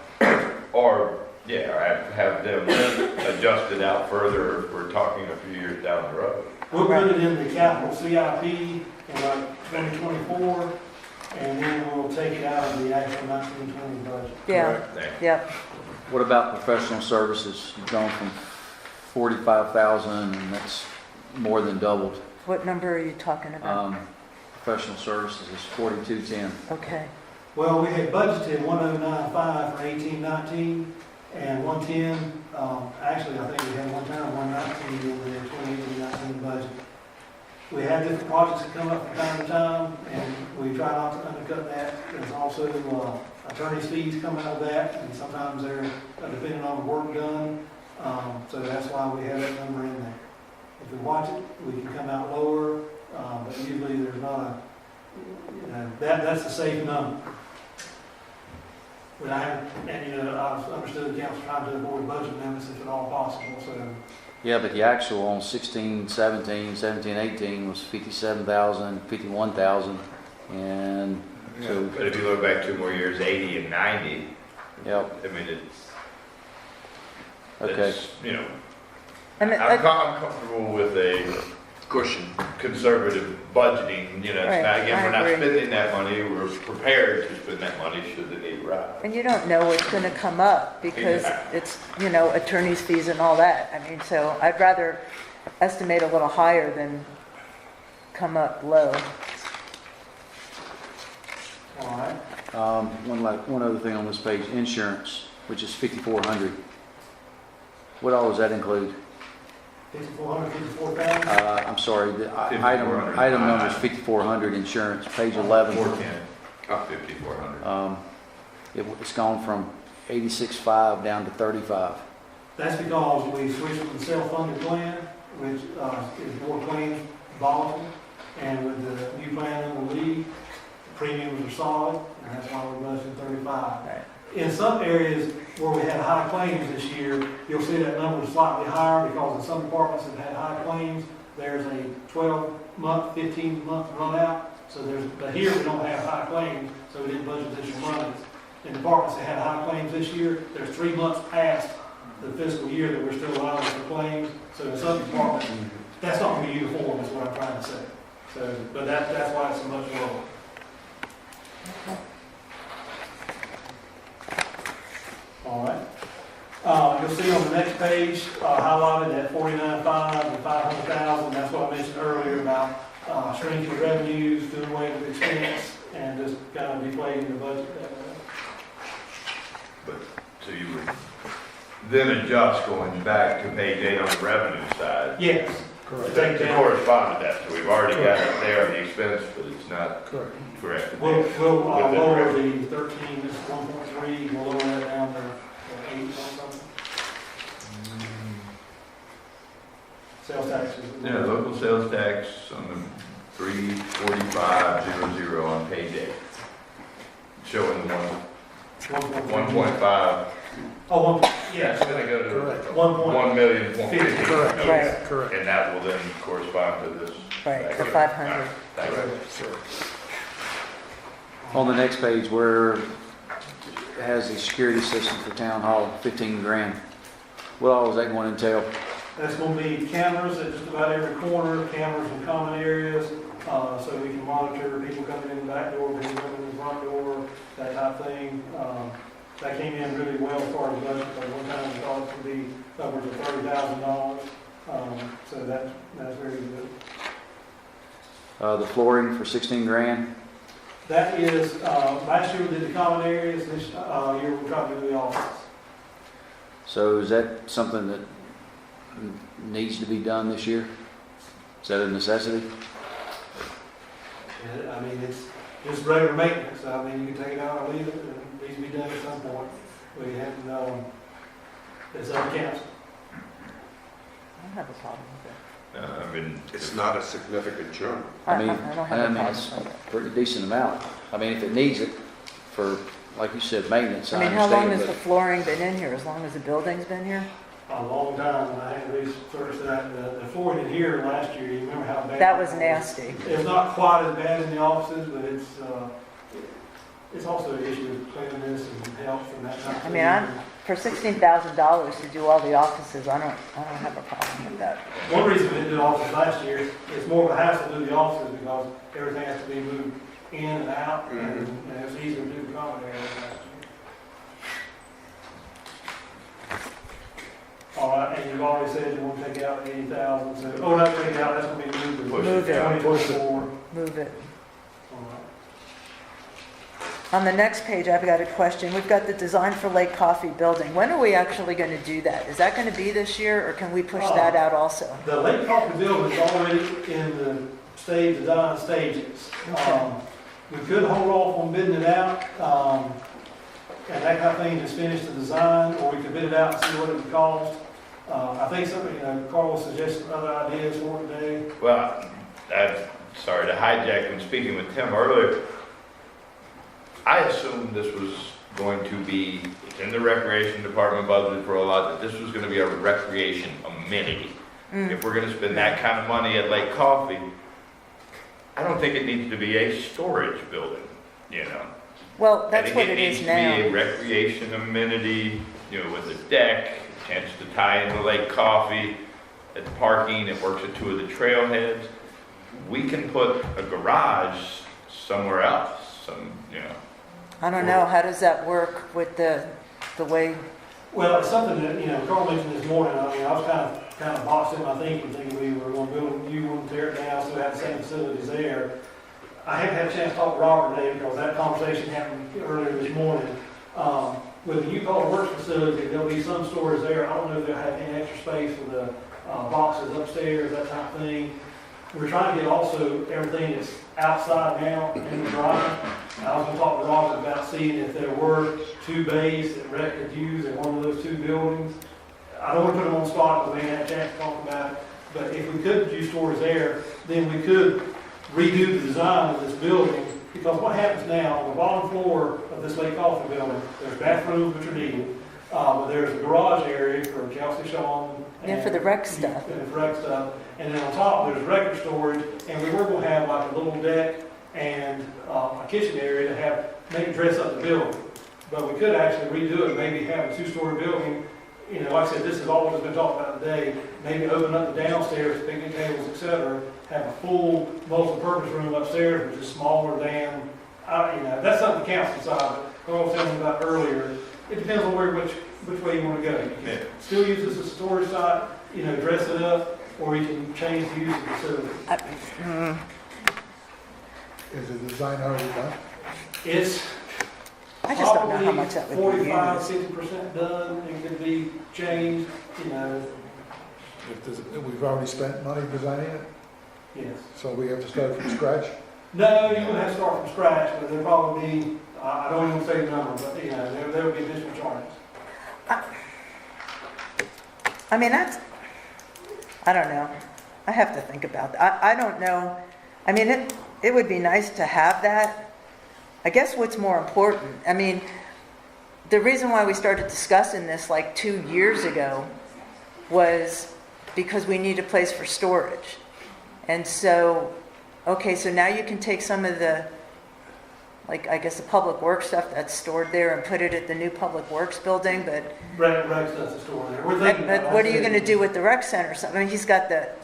Speaker 4: Or, have them adjust it out further if we're talking a few years down the road.
Speaker 6: We'll put it in the capital CIP in like 2024, and then we'll take it out of the actual 1920 budget.
Speaker 1: Yeah,
Speaker 4: Correct.
Speaker 1: yep.
Speaker 9: What about professional services? You've gone from 45,000 and that's more than doubled.
Speaker 1: What number are you talking about?
Speaker 9: Professional services is 4210.
Speaker 1: Okay,
Speaker 6: Well, we had budgeted 1095 for 18-19 and 110. Actually, I think we had 119 in the 2018-19 budget. We have different projects that come up from time to time, and we try not to undercut that. There's also attorney's fees come out of that, and sometimes they're depending on the work done. So that's why we have that number in there. If we watch it, we can come out lower, but usually there's not that's a safe number. But I've understood the council trying to avoid budget amendments if at all possible, so.
Speaker 9: Yeah, but the actual on 16, 17, 17, 18 was 57,000, 51,000, and so.
Speaker 4: But if you look back 2 more years, 80 and 90,
Speaker 9: Yep.
Speaker 4: I mean, it's,
Speaker 9: Okay.
Speaker 1: and
Speaker 4: I'm comfortable with a
Speaker 8: Cushion.
Speaker 4: conservative budgeting, it's
Speaker 1: Right,
Speaker 4: not, again,
Speaker 1: I
Speaker 4: we're not
Speaker 1: agree.
Speaker 4: spending that money, we're prepared to spend that money should the need arise.
Speaker 1: and you don't know what's going to come up because it's, attorney's fees and all that. I mean, so I'd rather estimate a little higher than come up low.
Speaker 6: All right.
Speaker 9: One other thing on this page, insurance, which is 5,400. What all does that include?
Speaker 6: 5,400, 54,000?
Speaker 9: I'm sorry, the item number is 5,400 insurance, page 11.
Speaker 4: 410, up 5,400.
Speaker 9: It's gone from 86.5 down to 35.
Speaker 6: That's because we switched from the self-funded plan, which is more claims volatile, and with the new plan in the league, premiums are solid, and that's why we're budgeting 35.
Speaker 1: Right.
Speaker 6: In some areas where we had high claims this year, you'll see that number is slightly higher because in some departments that had high claims, there's a 12-month, 15-month run out. But here we don't have high claims, so we didn't budget additional monies. In departments that had high claims this year, there's 3 months past the fiscal year that we're still allowing for claims. So in some departments, that's not going to be uniform, is what I'm trying to say. But that's why it's so much lower. All right. You'll see on the next page, highlighted at 49.5 and 500,000. That's what I mentioned earlier about shrinking revenues, doing away with expense, and just kind of deflating the budget that way.
Speaker 4: But, so you would then adjust going back to page 8 on the revenue side.
Speaker 6: Yes.
Speaker 2: Correct.
Speaker 6: Take
Speaker 4: To
Speaker 6: down.
Speaker 4: correspond to that, so we've already got it there on the expense, but it's not
Speaker 2: Correct.
Speaker 4: correct.
Speaker 6: We'll
Speaker 4: Within the
Speaker 6: lower
Speaker 4: revenue.
Speaker 6: the 13, this 1.3, we'll lower that down to 8 or something. Sales taxes.
Speaker 4: Yeah, local sales tax on the 34500 on pay day. Showing the 1.5.
Speaker 6: Oh,
Speaker 4: Yeah, it's gonna go to
Speaker 2: Correct.
Speaker 4: 1,150,000.
Speaker 2: Correct.
Speaker 1: Right.
Speaker 2: Correct.
Speaker 4: And that will then correspond to this.
Speaker 1: Right, the 500.
Speaker 4: Thank you.
Speaker 9: On the next page where it has the security system for town hall, 15 grand. What all is that going to entail?
Speaker 6: That's going to be cameras at just about every corner, cameras in common areas, so we can monitor people coming in the back door, people coming in the front door, that type of thing. That came in really well as far as budget, but one time we thought it would be upwards of $30,000. So that's very good.
Speaker 9: The flooring for 16 grand.
Speaker 6: That is, last year we did the common areas, this year we're trying to do the offices.
Speaker 9: So is that something that needs to be done this year? Is that a necessity?
Speaker 6: And, I mean, it's just regular maintenance. I mean, you can take it out or leave it, and it needs to be done at some point. We haven't, it's up to council.
Speaker 1: I don't have a problem with it.
Speaker 4: I mean,
Speaker 8: It's not a significant chunk.
Speaker 1: I don't have a problem
Speaker 9: it's
Speaker 1: with it.
Speaker 9: a pretty decent amount. I mean, if it needs it for, like you said, maintenance,
Speaker 1: I
Speaker 9: I
Speaker 1: mean, how long has
Speaker 9: understand,
Speaker 1: the flooring been in here? As long as the building's been here?
Speaker 6: A long time, and I had to research that. The flooring in here last year, you remember how bad?
Speaker 1: That was nasty.
Speaker 6: It's not quite as bad in the offices, but it's also an issue of cleanliness and health and that type of
Speaker 1: I
Speaker 6: thing.
Speaker 1: mean, for $16,000 to do all the offices, I don't have a problem with that.
Speaker 6: One reason we didn't do the offices last year, it's more of a hassle to do the offices because everything has to be moved in and out, and it's easier to do the common areas last year. All right, and you've already said you want to take out 80,000, so, not take it out, that's going to be moved to
Speaker 1: Move it.
Speaker 6: 2024.
Speaker 1: Move it.
Speaker 6: All right.
Speaker 1: On the next page, I've got a question. We've got the design for Lake Coffee building. When are we actually going to do that? Is that going to be this year, or can we push that out also?
Speaker 6: The Lake Coffee building is already in the design stages.
Speaker 1: Okay.
Speaker 6: We could hold off on bidding it out, and that kind of thing, just finish the design, or we could bid it out and see what it would cost. I think something, Carl suggested other ideas for it today.
Speaker 4: well, I'm sorry to hijack when speaking with Tim earlier. I assumed this was going to be, it's in the recreation department budget for a lot, that this was going to be a recreation amenity. If we're going to spend that kind of money at Lake Coffee, I don't think it needs to be a storage building,
Speaker 1: Well, that's what it is
Speaker 4: I think it needs to be a
Speaker 1: now.
Speaker 4: recreation amenity, with a deck, a chance to tie into Lake Coffee, it's parking, it works at two of the trailheads. We can put a garage somewhere else,
Speaker 1: I don't know. How does that work with the way?
Speaker 6: Well, it's something that, Carl mentioned this morning. I mean, I was kind of boxed in my thinking we were going to build a new one, tear it down, so we have the same facilities there. I haven't had a chance to talk to Robert today because that conversation happened earlier this morning. With the Utah Works facility, there'll be some storage there. I don't know if they'll have any extra space for the boxes upstairs, that type of thing. We're trying to get also everything that's outside now in the garage. I was going to talk to Robert about seeing if there were 2 bays that Rec could use in one of those 2 buildings. I don't want to put them on the spot because we ain't had a chance to talk about it. But if we could use storage there, then we could redo the design of this building. Because what happens now, on the bottom floor of this Lake Coffee building, there's bathrooms which are needed. But there's a garage area for Kelsey Shawn.
Speaker 1: Yeah, for the rec stuff.
Speaker 6: And the rec stuff. And then on top, there's record storage. And we were going to have like a little deck and a kitchen area to maybe dress up the building. But we could actually redo it, maybe have a 2-story building. Like I said, this is all that's been talked about today. Maybe open up the downstairs, picnic tables, etc. Have a full multi-purpose room upstairs, which is smaller than, that's something the council decide. But Carl was telling me about earlier. It depends on which way you want to go. You can still use this as a storage site, dress it up, or you can change the use of the facility.
Speaker 2: Is the design already done?
Speaker 6: It's
Speaker 1: I just don't know how much that would be
Speaker 6: 45,
Speaker 1: used.
Speaker 6: 50% done. It could be changed,
Speaker 2: We've already spent money designing it,
Speaker 6: Yes.
Speaker 2: so we have to start from scratch.
Speaker 6: No, you wouldn't have to start from scratch, but there'll probably be, I don't even say the number, but, there will be additional charges.
Speaker 1: I mean, I don't know. I have to think about that. I don't know. I mean, it would be nice to have that. I guess what's more important, I mean, the reason why we started discussing this like 2 years ago was because we need a place for storage. And so, okay, so now you can take some of the, like, I guess the public works stuff that's stored there and put it at the new public works building, but
Speaker 6: Rec stuff's stored there. We're thinking about
Speaker 1: but what are you going to do with the rec center? I mean,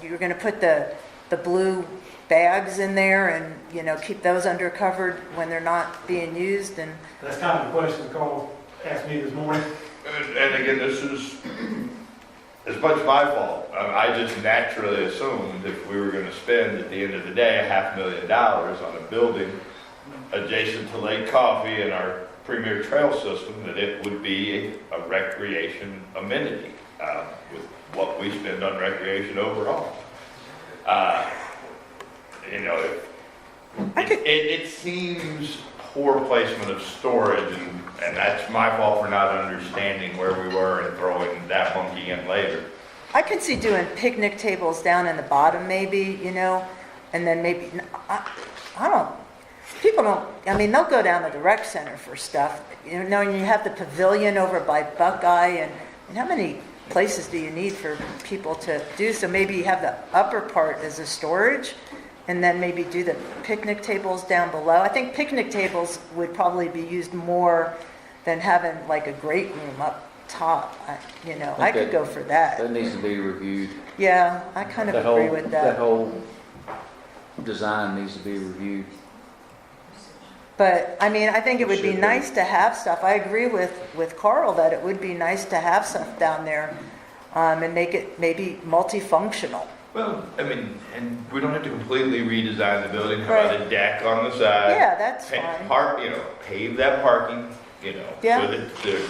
Speaker 1: you're going to put the blue bags in there and, keep those under covered when they're not being used and.
Speaker 6: That's kind of the question Carl asked me this morning.
Speaker 4: And again, this is as much my fault. I just naturally assumed if we were going to spend at the end of the day $500,000 on a building adjacent to Lake Coffee and our premier trail system, that it would be a recreation amenity with what we spend on recreation overall. It seems poor placement of storage, and that's my fault for not understanding where we were and throwing that monkey in later.
Speaker 1: I could see doing picnic tables down in the bottom maybe, and then maybe, people don't, I mean, they'll go down to the rec center for stuff. And you have the pavilion over by Buckeye, and how many places do you need for people to do? So maybe you have the upper part as a storage, and then maybe do the picnic tables down below. I think picnic tables would probably be used more than having like a great room up top. I could go for that.
Speaker 9: That needs to be reviewed.
Speaker 1: Yeah, I kind of agree with that.
Speaker 9: That whole design needs to be reviewed.
Speaker 1: But, I mean, I think it would be nice to have stuff. I agree with Carl that it would be nice to have stuff down there and make it maybe multifunctional.
Speaker 4: Well, I mean, and we don't have to completely redesign the building, have a deck on the side.
Speaker 1: Yeah, that's fine.
Speaker 4: Pave that parking,
Speaker 1: Yeah.
Speaker 4: so that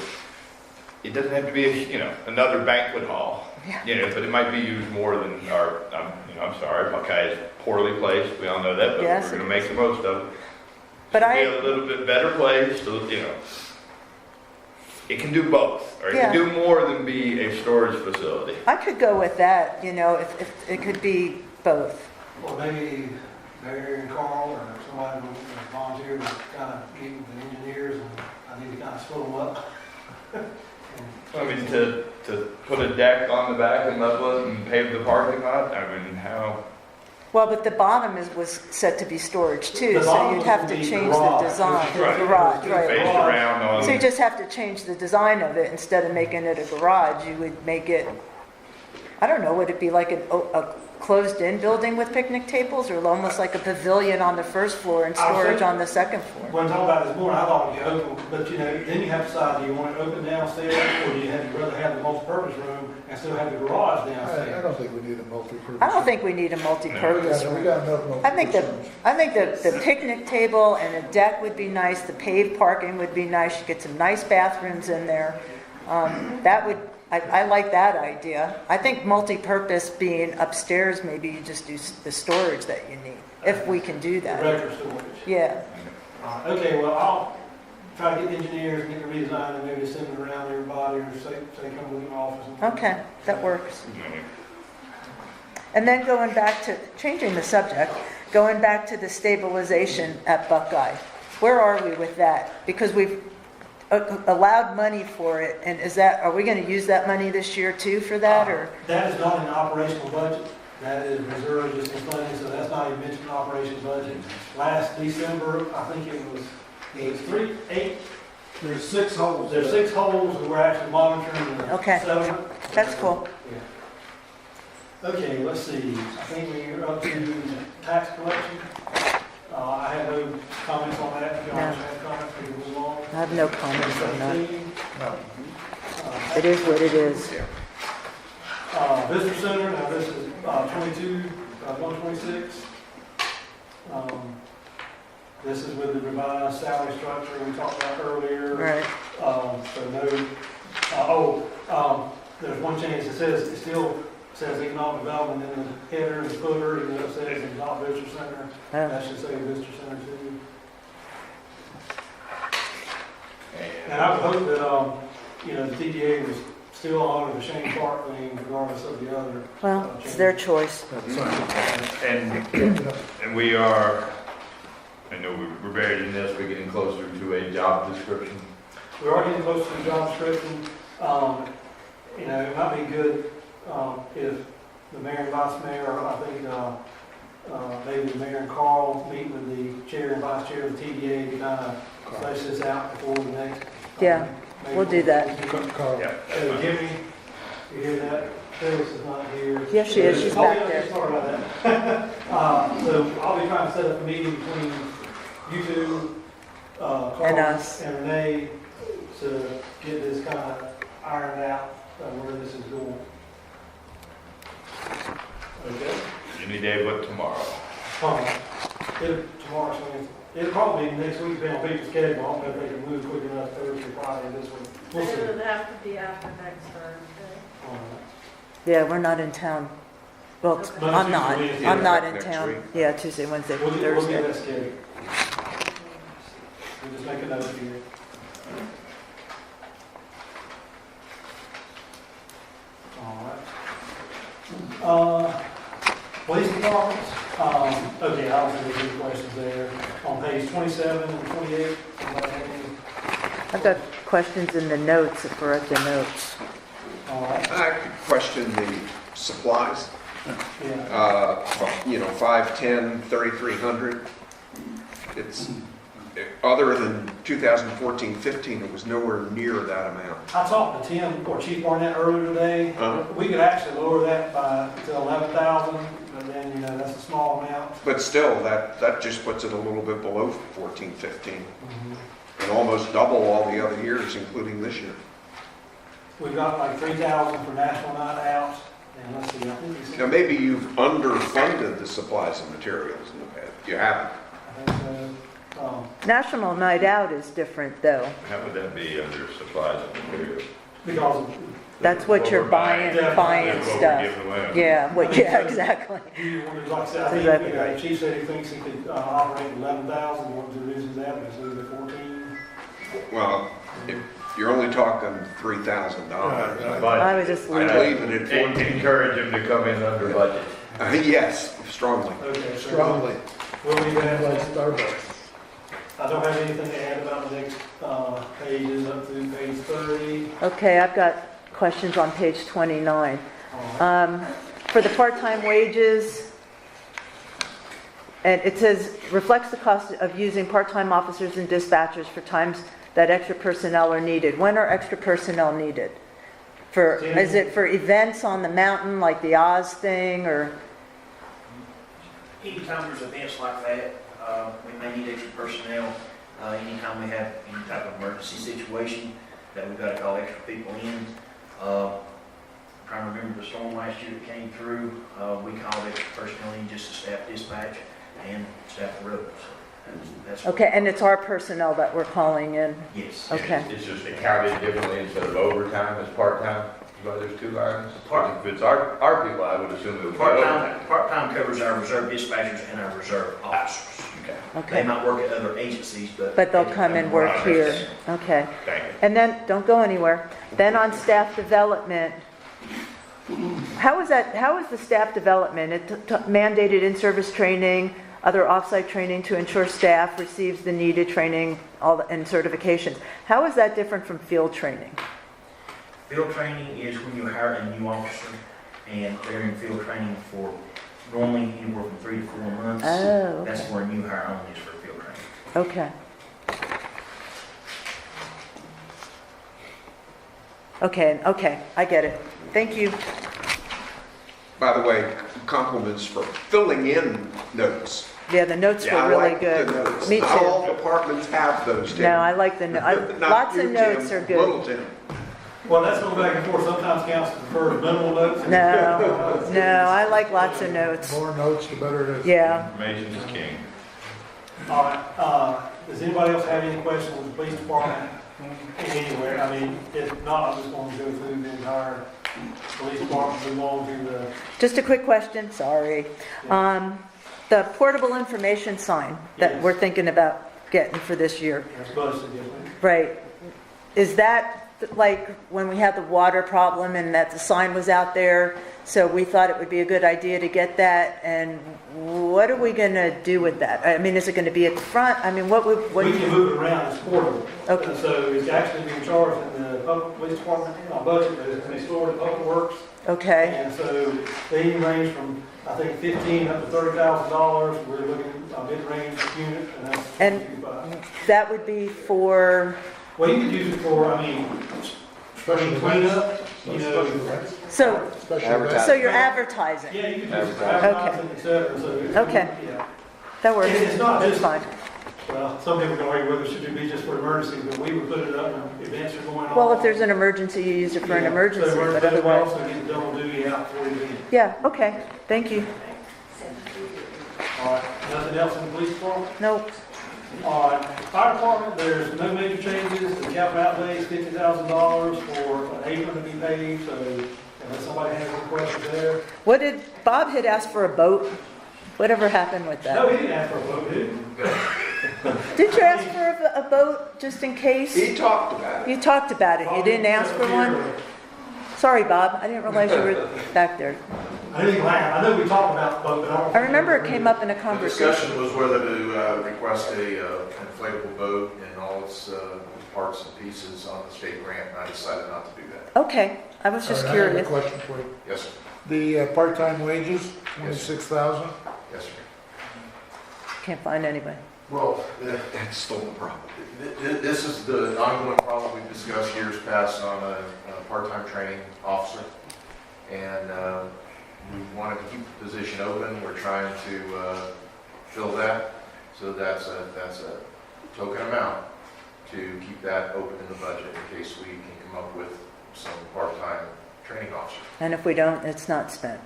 Speaker 4: it doesn't have to be another banquet hall.
Speaker 1: Yeah.
Speaker 4: But it might be used more than I'm sorry, Buckeye is poorly placed, we all know that, but
Speaker 1: Yes,
Speaker 4: we're gonna make the most of it.
Speaker 1: But
Speaker 4: Be a little bit better place, so, it can do both, or it can do more than be a storage facility.
Speaker 1: I could go with that, if it could be both.
Speaker 6: Or maybe Barry and Carl or somebody will volunteer to kind of meet with the engineers, and I need to kind of split them up.
Speaker 4: I mean, to put a deck on the back and level it and pave the parking lot, I mean, how?
Speaker 1: Well, but the bottom was set to be storage too,
Speaker 6: The
Speaker 1: so
Speaker 6: bottom
Speaker 1: you'd have to
Speaker 6: would be
Speaker 1: change
Speaker 6: garage.
Speaker 1: the design.
Speaker 4: Right.
Speaker 1: Garage,
Speaker 4: Face
Speaker 1: right.
Speaker 4: around on.
Speaker 1: So you just have to change the design of it. Instead of making it a garage, you would make it, I don't know, would it be like a closed-in building with picnic tables, or almost like a pavilion on the first floor and storage on the second floor?
Speaker 6: When I talked about this morning, I thought it'd be open, but then you have to decide, do you want it open downstairs, or do you rather have the multi-purpose room and still have the garage
Speaker 2: I
Speaker 6: downstairs?
Speaker 2: don't think we need a multi-purpose.
Speaker 1: I don't think we need a multi-purpose
Speaker 2: We
Speaker 1: room.
Speaker 2: got enough multi-purpose.
Speaker 1: I think the picnic table and a deck would be nice, the paved parking would be nice, you get some nice bathrooms in there. I like that idea. I think multi-purpose being upstairs, maybe you just do the storage that you need, if we can do
Speaker 6: The
Speaker 1: that.
Speaker 6: record storage.
Speaker 1: Yeah,
Speaker 6: Okay, well, I'll try to get engineers, get the redesign, and maybe send it around to everybody, or say come to the office.
Speaker 1: okay, that works. And then changing the subject, going back to the stabilization at Buckeye. Where are we with that? Because we've allowed money for it, and are we going to use that money this year too for that, or?
Speaker 6: That is not an operational budget. That is reserved just for funding, so that's not even mentioned in the operations budget. Last December, I think it was 8.
Speaker 10: There's 6 holes.
Speaker 6: There's 6 holes, and we're actually monitoring the
Speaker 1: Okay.
Speaker 6: 7.
Speaker 1: That's cool.
Speaker 6: Yeah. Okay, let's see. I think we're up to tax collection. I have no comments on that. If y'all have comments, we can move on.
Speaker 1: I have no comments on that.
Speaker 6: 17,
Speaker 1: It is what it is.
Speaker 6: Visitor Center, now this is 126. This is with the revised salary structure we talked about earlier.
Speaker 1: Right.
Speaker 6: So no, there's one change. It says it's still says economic development in the header and footer, even though it says not visitor center,
Speaker 1: Oh.
Speaker 6: that should say visitor center too. And I would hope that, the TDA was still on the Shane Park thing regardless of the other.
Speaker 1: Well, it's their choice.
Speaker 4: And we are, I know we're buried in this, we're getting closer to a job description.
Speaker 6: We're already getting close to the job description. It might be good if the mayor and vice mayor, I think maybe the mayor and Carl meet with the chair and vice chair of the TDA to kind of flesh this out before the next.
Speaker 1: Yeah, we'll do that.
Speaker 2: Carl.
Speaker 14: Yeah.
Speaker 6: Jimmy, you hear that? Phyllis is not here.
Speaker 1: Yes, she is. She's back
Speaker 6: Oh, yeah,
Speaker 1: there.
Speaker 6: sorry about that. So I'll be trying to set up a meeting between you two, Carl
Speaker 1: And us.
Speaker 6: and Renee to get this kind of ironed out where this is going. Okay?
Speaker 4: Any day but tomorrow.
Speaker 6: Tomorrow's Wednesday. It'll probably be next week, depending on people's schedule. I don't know if they can move quick enough Thursday, Friday this week. We'll see.
Speaker 13: It would have to be after next Thursday.
Speaker 6: All right.
Speaker 1: Yeah, we're not in town. Well,
Speaker 6: No,
Speaker 1: I'm not.
Speaker 6: Tuesday,
Speaker 1: I'm not in
Speaker 8: next
Speaker 1: town.
Speaker 8: week.
Speaker 1: Yeah, Tuesday, Wednesday,
Speaker 6: We'll get
Speaker 1: Thursday.
Speaker 6: that schedule. We'll just make a note here. All right. Police departments, okay, I was going to do questions there. On page 27 and 28, anybody have any?
Speaker 1: I've got questions in the notes, if we're at the notes.
Speaker 6: All right,
Speaker 8: I could question the supplies,
Speaker 6: yeah.
Speaker 8: 510, 3,300. It's, other than 2014-15, it was nowhere near that amount.
Speaker 6: I talked to Tim, or Chief Barnett earlier today. We could actually lower that to 11,000, but then, that's a small amount.
Speaker 8: But still, that just puts it a little bit below 14-15, and almost double all the other years, including this year.
Speaker 6: We've got like 3,000 for National Night Out, and let's see, I think he said.
Speaker 8: Now, maybe you've underfunded the supplies and materials in the past. You haven't.
Speaker 6: I think so.
Speaker 1: National Night Out is different, though.
Speaker 4: How would that be under supplies and materials?
Speaker 6: Because
Speaker 1: That's what you're buying
Speaker 6: Yeah.
Speaker 1: buying
Speaker 4: That's what we're
Speaker 1: stuff.
Speaker 4: giving away.
Speaker 1: Yeah, exactly.
Speaker 6: he wanted, like I said, I think,
Speaker 1: Exactly right.
Speaker 6: Chief said he thinks he could operate 11,000, he wanted to reduce that, but it's a little bit 14.
Speaker 8: Well, if you're only talking $3,000.
Speaker 14: But
Speaker 1: I was just
Speaker 8: I
Speaker 1: leaving.
Speaker 8: leave it at 14.
Speaker 14: encourage them to come in under budget.
Speaker 8: Yes, strongly.
Speaker 6: Okay, so
Speaker 2: Strongly,
Speaker 6: we'll leave that.
Speaker 2: like Starbucks.
Speaker 6: I don't have anything to add about the next pages up through page 30.
Speaker 1: Okay, I've got questions on page 29. For the part-time wages, and it says, reflects the cost of using part-time officers and dispatchers for times that extra personnel are needed. When are extra personnel needed? Is it for events on the mountain, like the Oz thing, or?
Speaker 3: Anytime there's events like that, we may need extra personnel. Anytime we have any type of emergency situation that we've got to call extra people in. I'm trying to remember the storm last year that came through. We called extra personnel in just to staff dispatch and staff the roads. That's
Speaker 1: Okay, and it's our personnel that we're calling in?
Speaker 3: Yes.
Speaker 1: Okay.
Speaker 4: It's just accounted differently instead of overtime as part-time. But there's two lines.
Speaker 3: Part-
Speaker 4: If it's our people, I would assume it would be overtime.
Speaker 3: Part-time covers our reserve dispatchers and our reserve officers.
Speaker 4: Okay.
Speaker 3: They
Speaker 1: Okay,
Speaker 3: might work at other agencies, but.
Speaker 1: but they'll come and work here. Okay.
Speaker 4: Thank you.
Speaker 1: And then, don't go anywhere. Then on staff development, how is the staff development? It mandated in-service training, other off-site training to ensure staff receives the needed training and certifications. How is that different from field training?
Speaker 3: Field training is when you hire a new officer and they're in field training for normally anywhere from 3 to 4 months.
Speaker 1: Oh,
Speaker 3: That's
Speaker 1: okay.
Speaker 3: where a new hire only is for field training.
Speaker 1: Okay. Okay, I get it. Thank you.
Speaker 8: By the way, compliments for filling in notes.
Speaker 1: Yeah, the notes
Speaker 8: Yeah, I
Speaker 1: were really
Speaker 8: like
Speaker 1: good.
Speaker 8: the notes.
Speaker 1: Me
Speaker 8: Not
Speaker 1: too.
Speaker 8: all departments have those, Tim.
Speaker 1: No, I like the,
Speaker 8: Not
Speaker 1: lots of
Speaker 8: you,
Speaker 1: notes
Speaker 8: Tim.
Speaker 1: are good.
Speaker 8: Little Tim.
Speaker 6: Well, that's going back and forth. Sometimes council prefer minimal notes.
Speaker 1: No, I like lots of notes.
Speaker 2: More notes, the better it is.
Speaker 1: Yeah.
Speaker 4: Information is king.
Speaker 6: All right, does anybody else have any questions with the police department anywhere? I mean, if not, I'm just going to go through the entire police department move on to the,
Speaker 1: Just a quick question, sorry. The portable information sign that
Speaker 6: Yes.
Speaker 1: we're thinking about getting for this year,
Speaker 6: that's budgeted, yes, ma'am.
Speaker 1: right? Is that like when we had the water problem and that the sign was out there? So we thought it would be a good idea to get that, and what are we gonna do with that? I mean, is it gonna be at the front? I mean, what would, what?
Speaker 6: We can move it around, it's portable.
Speaker 1: Okay.
Speaker 6: And so it's actually being charged in the public police department budget, but it's going to be stored at Public Works.
Speaker 1: Okay,
Speaker 6: And so they range from, I think, $15,000 up to $30,000. We're looking at a mid-range unit, and that's.
Speaker 1: And-
Speaker 6: what you buy.
Speaker 1: that would be for,
Speaker 6: Well, you could use it for, I mean,
Speaker 2: Special
Speaker 6: cleanup, you
Speaker 2: Special
Speaker 6: know.
Speaker 2: events?
Speaker 1: so,
Speaker 2: Special
Speaker 9: Advertise.
Speaker 2: events?
Speaker 1: so you're advertising?
Speaker 6: Yeah, you could use it for
Speaker 9: Advertising.
Speaker 6: advertising, et cetera, so.
Speaker 1: Okay.
Speaker 6: Yeah.
Speaker 1: That works,
Speaker 6: It's not
Speaker 1: that's
Speaker 6: just-
Speaker 1: fine.
Speaker 6: Well, some people can argue whether it should be just for emergencies, but we would put it up when events are going on.
Speaker 1: Well, if there's an emergency, you use it for an
Speaker 6: Yeah.
Speaker 1: emergency,
Speaker 6: So
Speaker 1: but
Speaker 6: we
Speaker 1: otherwise,
Speaker 6: also get the double duty out for the event.
Speaker 1: yeah, okay, thank you.
Speaker 6: All right, nothing else in the police department?
Speaker 1: Nope,
Speaker 6: All right, fire department, there's no major changes. The capital outlay is $50,000 for an apron to be paid, so unless somebody has any questions there.
Speaker 1: what did, Bob had asked for a boat, whatever happened with
Speaker 6: No,
Speaker 1: that?
Speaker 6: he didn't ask for a vote, did he?
Speaker 1: Did you ask for a boat, just in case?
Speaker 8: He talked about it.
Speaker 1: You talked about it, you didn't ask for one? Sorry, Bob, I didn't realize you were back there.
Speaker 6: I didn't laugh. I know we talked about the boat, but I don't.
Speaker 1: I remember it came up in a
Speaker 4: The
Speaker 1: conversation.
Speaker 4: discussion was whether to request a inflatable boat and all its parts and pieces on the state grant, and I decided not to do that.
Speaker 1: Okay, I was just
Speaker 2: All right, I have
Speaker 1: curious.
Speaker 2: a question for you.
Speaker 4: Yes, sir.
Speaker 2: The part-time wages, 26,000.
Speaker 4: Yes, sir.
Speaker 1: Can't find anybody.
Speaker 4: Well,
Speaker 8: That's still the problem.
Speaker 4: this is the ongoing problem we've discussed years past on a part-time training officer. And we wanted to keep the position open. We're trying to fill that. So that's a token amount to keep that open in the budget in case we can come up with some part-time training officers.
Speaker 1: And if we don't, it's not spent,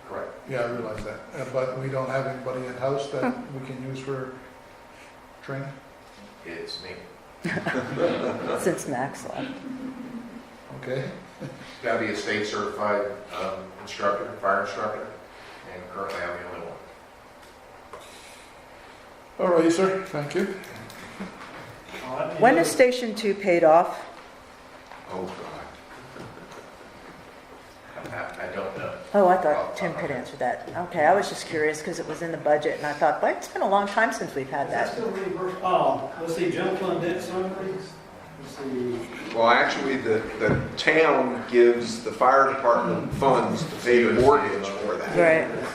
Speaker 4: Correct.
Speaker 2: Yeah, I realize that. But we don't have anybody in-house that we can use for training?
Speaker 4: It's me.
Speaker 1: since Max left.
Speaker 2: Okay.
Speaker 4: Got to be a state certified instructor, fire instructor, and currently I'm the only one.
Speaker 2: All righty, sir. Thank you.
Speaker 6: All right,
Speaker 1: When is Station 2 paid off?
Speaker 8: Oh, God.
Speaker 4: I don't know.
Speaker 1: Oh, I thought Tim could answer that. Okay, I was just curious because it was in the budget and I thought, well, it's been a long time since we've had
Speaker 6: Is that
Speaker 1: that.
Speaker 6: still reimbursed? Let's see, general fund debt summary. Let's see.
Speaker 8: Well, actually, the town gives the fire department funds to pay the mortgage for that.
Speaker 1: Right.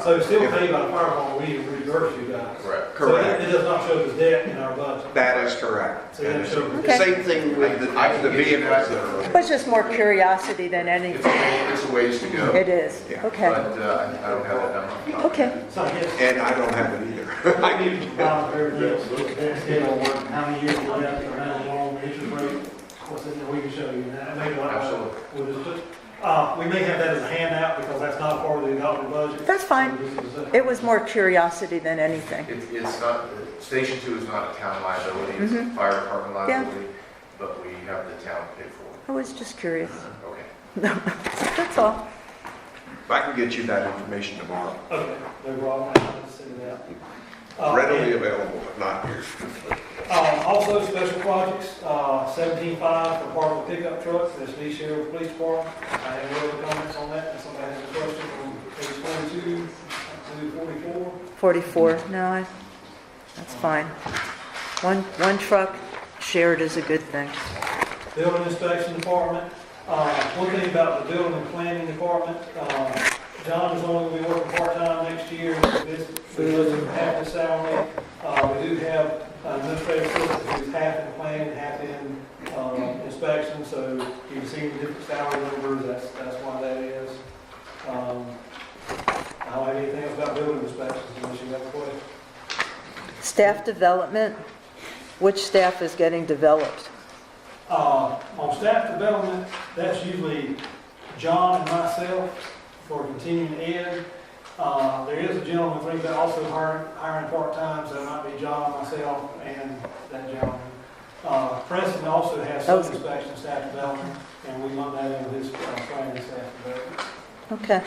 Speaker 6: So it's still paid by the fire department, we reimburse you guys.
Speaker 4: Correct.
Speaker 6: So it
Speaker 8: Correct.
Speaker 6: does not show as debt in our budget.
Speaker 8: That is correct.
Speaker 6: So it shows.
Speaker 1: Okay.
Speaker 8: Same thing with the vehicles that are.
Speaker 1: It was just more curiosity than
Speaker 4: It's
Speaker 1: anything.
Speaker 4: a ways to go,
Speaker 1: It is,
Speaker 8: Yeah.
Speaker 1: okay,
Speaker 4: but I don't have that number.
Speaker 1: okay.
Speaker 6: So I guess.
Speaker 8: And I don't have it either.
Speaker 6: I need to balance everything else, look at that scale, what, how many years you left, or how long, the interest rate, what's in there, we can show you that, maybe like,
Speaker 4: Absolutely.
Speaker 6: we'll just put, we may have that as a handout, because that's not part of the adopted budget.
Speaker 1: That's fine.
Speaker 6: So this is,
Speaker 1: It was more curiosity than anything.
Speaker 4: It's not, Station 2 is not a town liability, it's a fire department liability, but we have the town pay for
Speaker 1: I was just curious.
Speaker 4: it. Okay.
Speaker 1: That's all.
Speaker 8: I can get you that information tomorrow.
Speaker 6: Okay, no problem, I'll just send it out.
Speaker 8: Readily available, but not here.
Speaker 6: Also, special projects, 17.5 for part of the pickup truck, that's the sheriff police department. I have no other comments on that, if somebody has a question from page 22 to 44.
Speaker 1: 44, no, that's fine. One truck shared is a good thing.
Speaker 6: Building inspection department, one thing about the building and planning department, John is only going to be working part-time next year. We lose half his salary. We do have administrative assistant who's half in planning, half in inspection, so you can see the different salary numbers, that's why that is. I don't have anything else about building inspections unless you have a question.
Speaker 1: Staff development, which staff is getting developed?
Speaker 6: On staff development, that's usually John and myself for continuing ed. There is a gentleman thinking about also hiring part-time, so it might be John, myself, and that gentleman. Preston also has
Speaker 1: Oh.
Speaker 6: some inspection staff development, and we lump that in with his training staff development.
Speaker 1: Okay.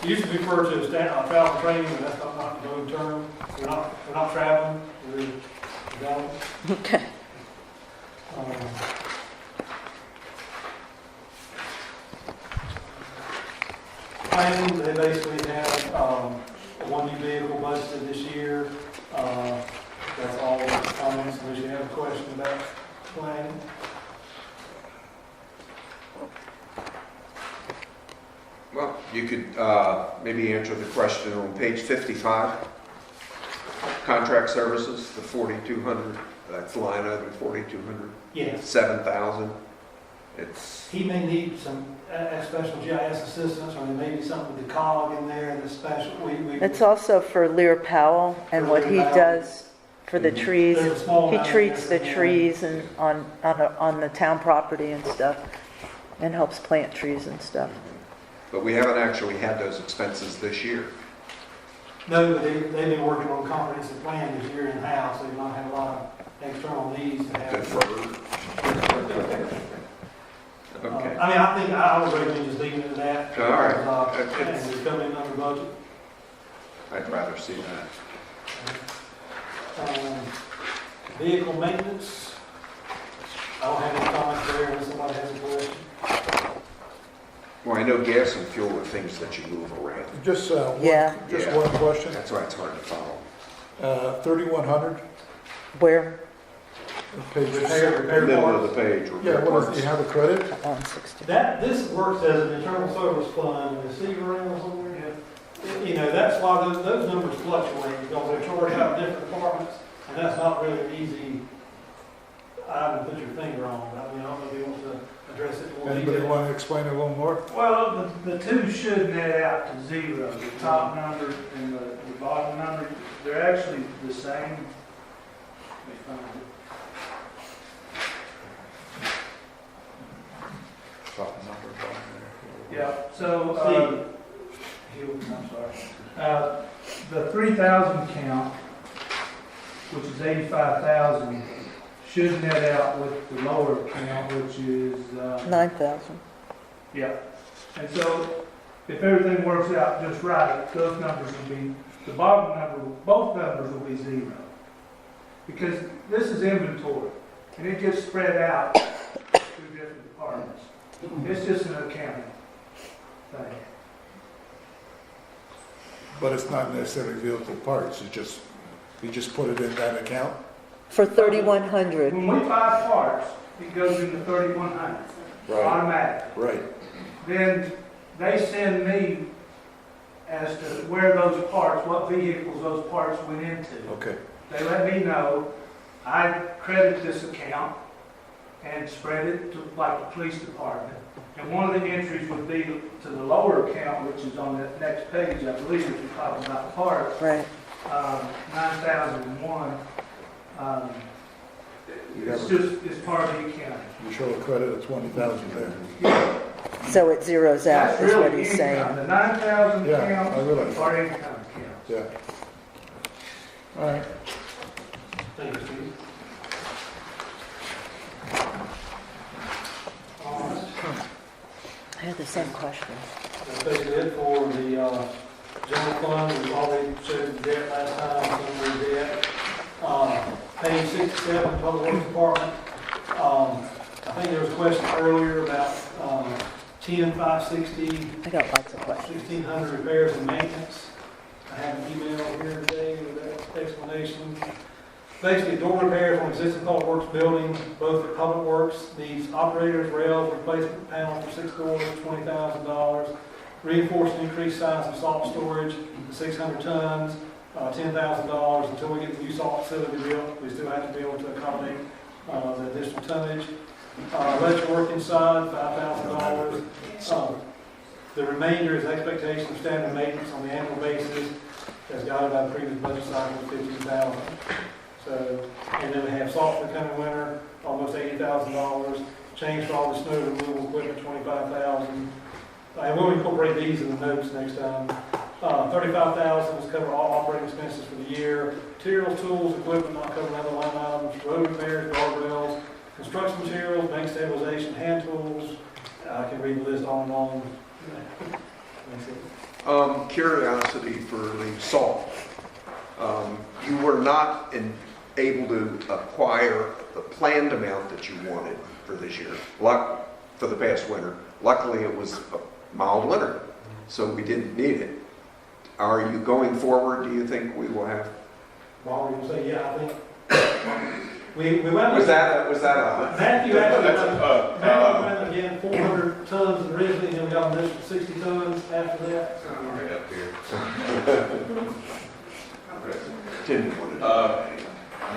Speaker 6: It used to be referred to as travel training, but that's not the new term. We're not traveling, we're developing.
Speaker 1: Okay.
Speaker 6: Planning, they basically have one new vehicle budgeted this year. That's all the comments, unless you have a question about planning.
Speaker 8: Well, you could maybe answer the question on page 55. Contract services, the 4,200, that's line item 4,200,
Speaker 6: Yes.
Speaker 8: 7,000. It's,
Speaker 6: He may need some special GIS assistance, or there may be something with the cog in there that's special.
Speaker 1: It's also for Lear Powell and what he does for the trees.
Speaker 6: There's a small
Speaker 1: He
Speaker 6: amount
Speaker 1: treats the
Speaker 6: there, yeah.
Speaker 1: trees and on the town property and stuff, and helps plant trees and stuff.
Speaker 8: but we haven't actually had those expenses this year.
Speaker 6: No, they've been working on comprehensive plan this year in-house. They've not had a lot of external needs to have.
Speaker 8: Deferred. Okay.
Speaker 6: I mean, I think I would recommend just leaving it at that.
Speaker 8: All right.
Speaker 6: And it's coming in under budget.
Speaker 8: I'd rather see that.
Speaker 6: Vehicle maintenance. I don't have any comments there unless somebody has a question.
Speaker 8: Well, I know gas and fuel are things that you move around.
Speaker 2: Just,
Speaker 1: Yeah.
Speaker 8: Yeah.
Speaker 2: one question.
Speaker 8: That's why it's hard to follow.
Speaker 2: 3,100,
Speaker 1: Where?
Speaker 2: page.
Speaker 6: Repair
Speaker 8: Middle
Speaker 6: parts.
Speaker 8: of the page.
Speaker 2: Yeah,
Speaker 8: repair
Speaker 2: what is,
Speaker 8: parts.
Speaker 2: do you have a credit?
Speaker 1: On 60.
Speaker 6: This works as an internal service fund, and see around somewhere. You know, that's why those numbers fluctuate, because they're charged out of different departments, and that's not really an easy item to put your finger on. I mean, I don't know if you want to address it in more
Speaker 2: Anybody
Speaker 6: detail.
Speaker 2: want to explain it a little more?
Speaker 10: Well, the two should net out to zero, the top number and the bottom number, they're actually the same. Let me find it. Yeah, so,
Speaker 6: I'm sorry.
Speaker 10: the 3,000 count, which is 85,000, should net out with the lower count, which is,
Speaker 1: 9,000.
Speaker 10: yeah. And so, if everything works out just right, those numbers will be, the bottom number, both numbers will be zero. Because this is inventory, and it gets spread out through different departments. It's just an accounting thing.
Speaker 2: But it's not necessarily vehicle parts, it's just, you just put it in that account?
Speaker 1: For 3,100.
Speaker 10: When we buy parts, it goes into 3,100, automatic.
Speaker 2: Right.
Speaker 10: Then they send me as to where those parts, what vehicles those parts went into.
Speaker 2: Okay.
Speaker 10: They let me know, I credit this account and spread it to, like, the police department. And one of the entries would be to the lower account, which is on the next page, I believe, if you're talking about parts,
Speaker 1: Right.
Speaker 10: 9,001. It's just, it's part of the accounting.
Speaker 2: You show a credit of 20,000 there.
Speaker 1: So it zeroes out,
Speaker 10: That's
Speaker 1: is what
Speaker 10: really
Speaker 1: he's
Speaker 10: income.
Speaker 1: saying.
Speaker 10: The 9,000
Speaker 2: Yeah, I
Speaker 10: counts
Speaker 2: realize.
Speaker 10: are income counts.
Speaker 2: Yeah. All right.
Speaker 6: Thank you, Steve.
Speaker 1: I had the same question.
Speaker 6: That's basically it for the general fund. We've already showed the debt last time, some of the debt. Page 67, Public Works Department. I think there was a question earlier about 10,560,
Speaker 1: I got lots of questions.
Speaker 6: 1,600 repairs and maintenance. I have an email here today with that explanation. Basically, door repairs on existing public works buildings, both at Public Works, needs operators, rails, replacement panels for 6 doors, $20,000. Reinforced increased size of salt storage to 600 tons, $10,000. Until we get the new salt facility built, we still have to be able to accommodate the additional tonnage. Electric work inside, $5,000. The remainder is expectation of standard maintenance on the annual basis, as guided by the previous budget cycle of $15,000. So, and then we have salt for the coming winter, almost $80,000. Change for all the snow removal equipment, $25,000. And we'll incorporate these in the notes next time. $35,000 is cover all operating expenses for the year. materials, tools, equipment not covered under line items, road repairs, guardrails, construction materials, bank stabilization, hand tools. I can read the list on and on. That's it.
Speaker 8: Curiosity for the salt. You were not able to acquire the planned amount that you wanted for this year, for the past winter. Luckily, it was a mild winter, so we didn't need it. Are you going forward, do you think we will have?
Speaker 6: Well, we can say, yeah, I think. We went
Speaker 8: Was
Speaker 6: with.
Speaker 8: that a?
Speaker 6: Matthew went again 400 tons originally, and then we got an additional 60 tons after that.
Speaker 14: Right up here.
Speaker 8: Didn't want to.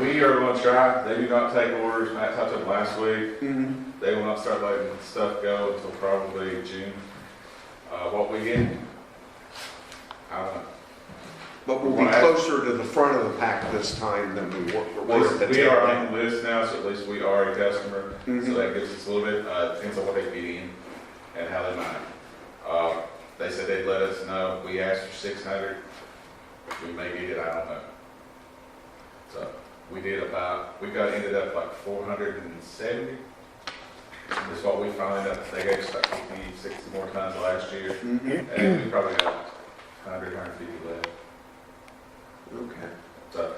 Speaker 14: We are going to try. They do not take orders. Matt talked to them last week.
Speaker 8: Mhm.
Speaker 14: They will not start letting stuff go until probably June. What we get, I don't know.
Speaker 8: But we'll be closer to the front of the pack this time than we were at the
Speaker 14: We
Speaker 8: tail
Speaker 14: are
Speaker 8: end.
Speaker 14: on the list now, so at least we are a customer.
Speaker 8: Mhm.
Speaker 14: So that gives us a little bit, depends on what they feed in and how they mine. They said they'd let us know. We asked for 600. We may get it, I don't know. So we ended up like 470. Is what we found out. They gave us like 50, 60 more tons last year.
Speaker 8: Mhm.
Speaker 14: And we probably got 100, 150 left.
Speaker 8: Okay.
Speaker 14: So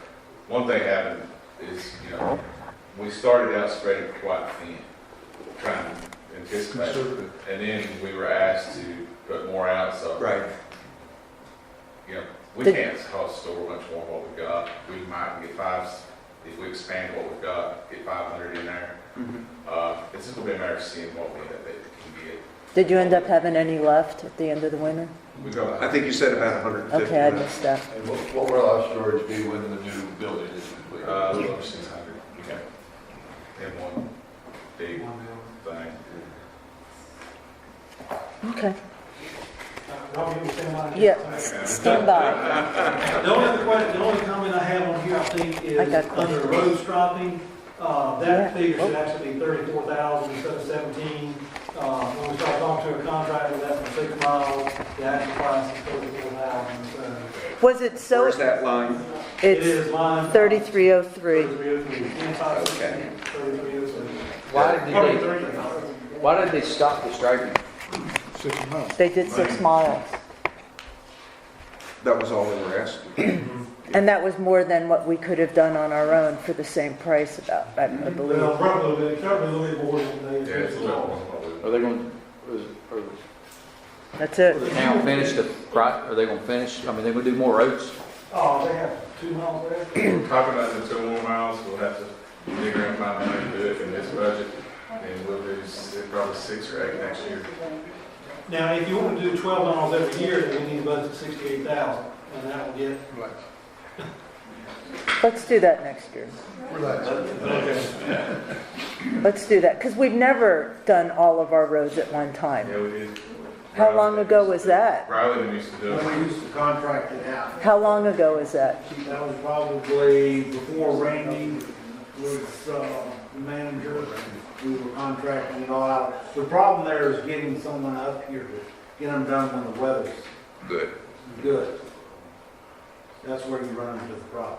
Speaker 14: one thing happened is, we started out spreading quite thin, trying to anticipate.
Speaker 2: Conservative.
Speaker 14: And then we were asked to put more out, so.
Speaker 8: Right.
Speaker 14: We can't store much more than what we've got. We might get if we expand what we've got, get 500 in there.
Speaker 8: Mhm.
Speaker 14: It's just gonna be a matter of seeing what we can get.
Speaker 1: Did you end up having any left at the end of the winter?
Speaker 14: We got,
Speaker 8: I think you said about 150.
Speaker 1: Okay, I missed that.
Speaker 4: And what will our storage be when the new building is complete?
Speaker 14: a little over 600. Okay. In one big thing.
Speaker 1: Okay.
Speaker 6: Rob, you understand my?
Speaker 1: Yeah, stand by.
Speaker 6: The only comment I have on here, I think,
Speaker 1: I
Speaker 6: is
Speaker 1: got questions.
Speaker 6: under road striping.
Speaker 1: Yeah.
Speaker 6: That figure should actually be 34,000 instead of 17. When we start talking to a contractor, that's for 6 miles, the actual price is 34,000. So
Speaker 1: Was it so?
Speaker 8: Where's that line?
Speaker 6: it
Speaker 1: It's
Speaker 6: is line
Speaker 1: 3303.
Speaker 6: 3303.
Speaker 8: Okay.
Speaker 6: 3303.
Speaker 9: Why did they stop the striping?
Speaker 2: 6 months.
Speaker 1: They did 6 miles.
Speaker 8: That was all they were asking.
Speaker 1: And that was more than what we could have done on our own for the same price about, I believe.
Speaker 6: Well, probably a little bit more than they.
Speaker 14: Yeah, it's a little more than what we.
Speaker 9: Are they going, or
Speaker 1: That's
Speaker 9: will the
Speaker 1: it.
Speaker 9: town finish are they going to finish, I mean, they going to do more roads?
Speaker 6: Oh, they have 2 miles there?
Speaker 14: We're talking about the 2 more miles. We'll have to figure out find a way to do it in this budget. And we'll do probably 6 or 8 next year.
Speaker 6: Now, if you want to do 12 miles every year, then we need a budget of 68,000, and that will get.
Speaker 2: Relax.
Speaker 1: Let's do that next year.
Speaker 2: Relax.
Speaker 1: Let's do that, because we've never done all of our roads at one time.
Speaker 14: Yeah, we did.
Speaker 1: How long ago was that?
Speaker 14: Riley used to do it.
Speaker 10: We used to contract it out.
Speaker 1: How long ago was that?
Speaker 10: That was probably before Randy was the manager. We were contracting it all out. The problem there is getting someone up here to get them done when the weather's
Speaker 8: Good.
Speaker 10: good. That's where you run into the problem.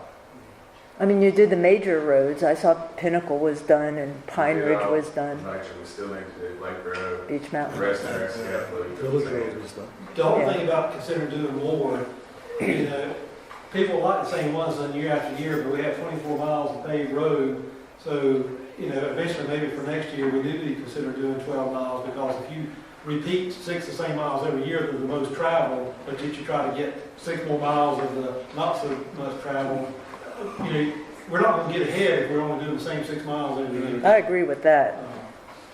Speaker 1: I mean, you did the major roads. I saw Pinnacle was done and Pine Ridge was done,
Speaker 14: Actually, we still need to do Lake Road,
Speaker 1: Beech
Speaker 14: the
Speaker 1: Mountain.
Speaker 14: rest of our stuff.
Speaker 6: The whole
Speaker 1: Yeah.
Speaker 6: thing about considering doing more, people like the same ones done year after year, but we have 24 miles of paved road. So, eventually maybe for next year, we do need to consider doing 12 miles because if you repeat 6 the same miles every year, they're the most traveled, but yet you try to get 6 more miles of the not so much traveled, we're not going to get ahead if we're only doing the same 6 miles every year.
Speaker 1: I agree with that.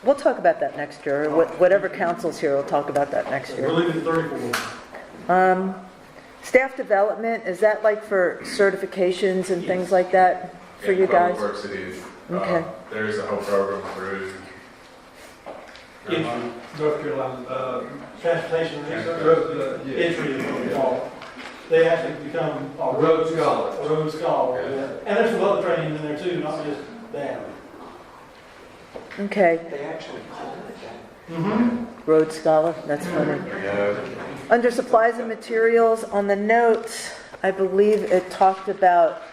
Speaker 1: We'll talk about that next year. Whatever council's here, we'll talk about that next
Speaker 6: We're
Speaker 1: year.
Speaker 6: leaving 34.
Speaker 1: Staff development, is that like for certifications and things like that for you
Speaker 14: Public
Speaker 1: guys?
Speaker 14: Works it is.
Speaker 1: Okay.
Speaker 14: There's a whole program through.
Speaker 6: North Carolina, transportation research, entry is what we call it. They actually become a road scholar. A road scholar, yeah. And there's some other training in there too, not just that.
Speaker 1: Okay.
Speaker 8: They actually called it that.
Speaker 6: Mm-hmm.
Speaker 1: Road scholar, that's funny. Under supplies and materials, on the notes, I believe it talked about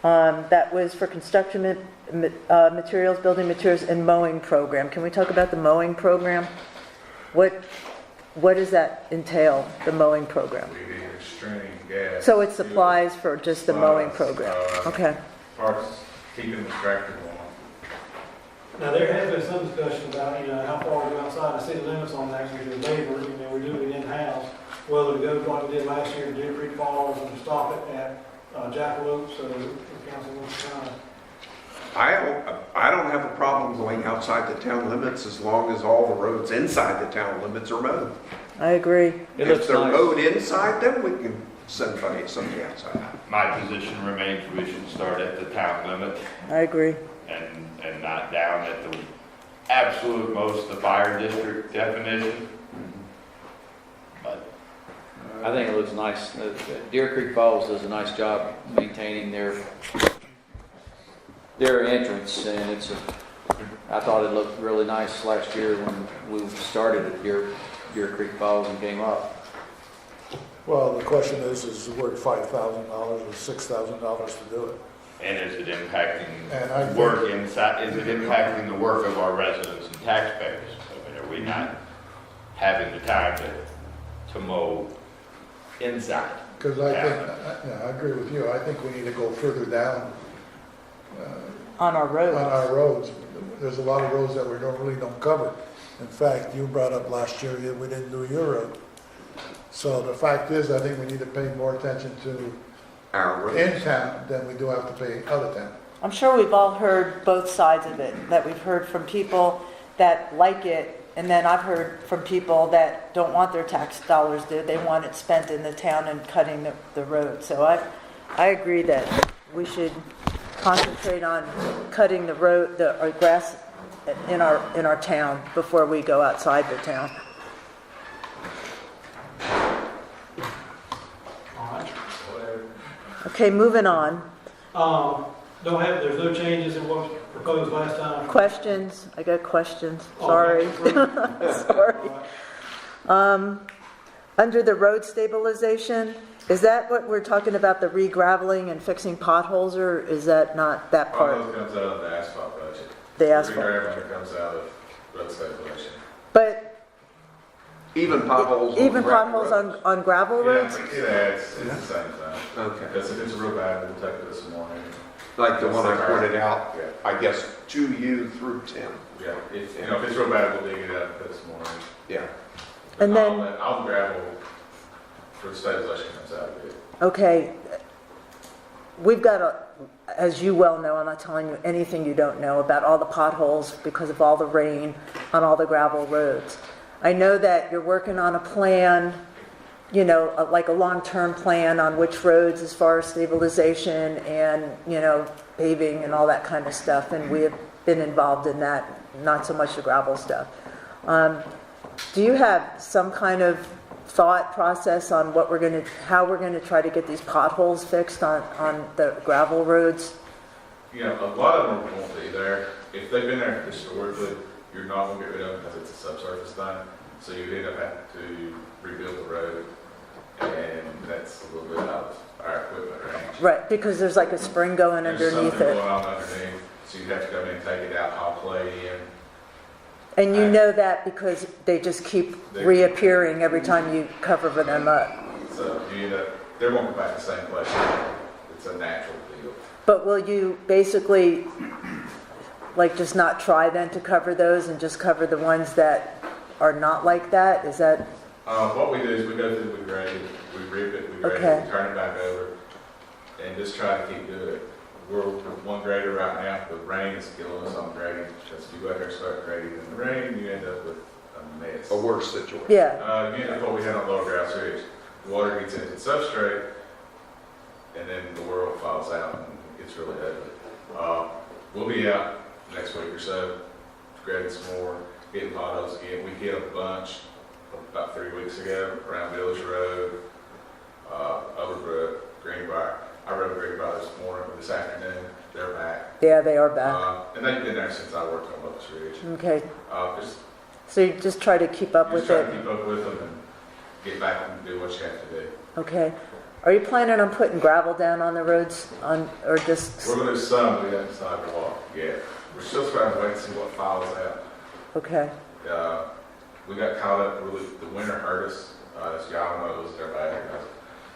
Speaker 1: That was for construction materials, building materials, and mowing program. Can we talk about the mowing program? What does that entail, the mowing program?
Speaker 14: We need extreme gas.
Speaker 1: So it supplies for just the mowing program? Okay.
Speaker 14: Parts, keeping the tractor going.
Speaker 6: Now, there has been some discussion about, how far we go outside the city limits on that, because of labor, we're doing it in-house. Whether to go like we did last year, Deer Creek Falls, and stop it at Jackalope, so the council wants to kind of.
Speaker 8: I don't have a problem going outside the town limits as long as all the roads inside the town limits are mowed.
Speaker 1: I agree.
Speaker 9: It
Speaker 8: If
Speaker 9: looks
Speaker 8: they're
Speaker 9: nice.
Speaker 8: mowed inside, then we can send somebody outside.
Speaker 4: My position remains we should start at the town limit
Speaker 1: I agree.
Speaker 4: and not down at the absolute most, the fire district definition. But
Speaker 9: I think it looks nice. Deer Creek Falls does a nice job maintaining their entrance, and I thought it looked really nice last year when we started at Deer Creek Falls and came up.
Speaker 2: Well, the question is it worth $5,000 or $6,000 to do it?
Speaker 4: and is it
Speaker 2: And I
Speaker 4: impacting
Speaker 2: think-
Speaker 4: work inside, is it impacting the work of our residents and taxpayers? I mean, are we not having the time to mow inside?
Speaker 2: Because I think, yeah, I agree with you. I think we need to go further down
Speaker 1: On our
Speaker 2: on
Speaker 1: road.
Speaker 2: our roads. There's a lot of roads that we really don't cover. In fact, you brought up last year that we didn't do your road. So the fact is, I think we need to pay more attention to
Speaker 8: Our roads.
Speaker 2: in town than we do have to pay out of town.
Speaker 1: I'm sure we've all heard both sides of it, that we've heard from people that like it, and then I've heard from people that don't want their tax dollars there. They want it spent in the town and cutting the road. So I agree that we should concentrate on cutting the road, our grass in our town before we go outside the town.
Speaker 6: All right.
Speaker 1: Okay, moving on.
Speaker 6: There's no changes in what was proposed last time.
Speaker 1: Questions? I got questions.
Speaker 6: Oh,
Speaker 1: Sorry.
Speaker 6: okay.
Speaker 1: Sorry.
Speaker 6: All right.
Speaker 1: Under the road stabilization, is that what we're talking about, the re-graveling and fixing potholes, or is that not that
Speaker 14: All
Speaker 1: part?
Speaker 14: those comes out of the asphalt budget.
Speaker 1: The asphalt.
Speaker 14: Regraveling comes out of road stabilization.
Speaker 1: But
Speaker 8: Even potholes.
Speaker 1: even
Speaker 8: gravel
Speaker 1: potholes
Speaker 8: roads.
Speaker 1: on gravel roads?
Speaker 14: Yeah, it adds, it's the same thing.
Speaker 8: Okay.
Speaker 14: Because if it's real bad, we'll take it this morning.
Speaker 8: Like the one I pointed out,
Speaker 14: Yeah.
Speaker 8: I guess, to you through Tim.
Speaker 14: Yeah, if it's real bad, we'll dig it up this morning.
Speaker 8: Yeah.
Speaker 1: And then-
Speaker 14: All the gravel for the stabilization comes out of it.
Speaker 1: Okay, we've got as you well know, I'm not telling you anything you don't know about all the potholes because of all the rain on all the gravel roads. I know that you're working on a plan, like a long-term plan on which roads as far as stabilization and, paving and all that kind of stuff, and we have been involved in that, not so much the gravel stuff. Do you have some kind of thought process on how we're gonna try to get these potholes fixed on the gravel roads?
Speaker 14: A lot of them won't be there. If they've been there historically, you're not gonna get rid of them because it's a subsurface thing. So you end up having to rebuild the road, and that's a little bit out of our equipment range.
Speaker 1: Right, because there's like a spring going
Speaker 14: There's
Speaker 1: underneath
Speaker 14: something
Speaker 1: it.
Speaker 14: going on underneath, so you have to come in and take it out, haul clay in.
Speaker 1: And you know that because they just keep reappearing every time you cover them up.
Speaker 14: So you end up, they won't go back to the same place. It's a natural deal.
Speaker 1: But will you basically, just not try then to cover those and just cover the ones that are not like that? Is that,
Speaker 14: What we do is we go through, we grade it, we rip it, we grade
Speaker 1: Okay.
Speaker 14: it, we turn it back over, and just try to keep doing it. We're with one grader right now, the rain is killing us on grading, because if you go out there and start grading in the rain, you end up with a mess.
Speaker 8: A worse situation.
Speaker 1: yeah,
Speaker 14: Again, that's what we had on Lower Grouse Ridge. The water gets into the substrate, and then the world falls out and it gets really ugly. We'll be out next week or so, grading some more, getting potholes again. We hit a bunch about 3 weeks ago around Village Road, Overbrook, Greenbrier. I rode Greenbrier this morning, but this afternoon, they're back.
Speaker 1: yeah, they are back.
Speaker 14: And they've been there since I worked on Locust Ridge.
Speaker 1: Okay,
Speaker 14: Just
Speaker 1: so you just try to keep up with
Speaker 14: try
Speaker 1: it.
Speaker 14: to keep up with them and get back and do what you have to do.
Speaker 1: Okay. Are you planning on putting gravel down on the roads or just,
Speaker 14: We're gonna do some, we haven't decided what yet. We're still trying to wait and see what files out.
Speaker 1: okay,
Speaker 14: We got caught up, really, the winter hurt us, as y'all know, it was their bad.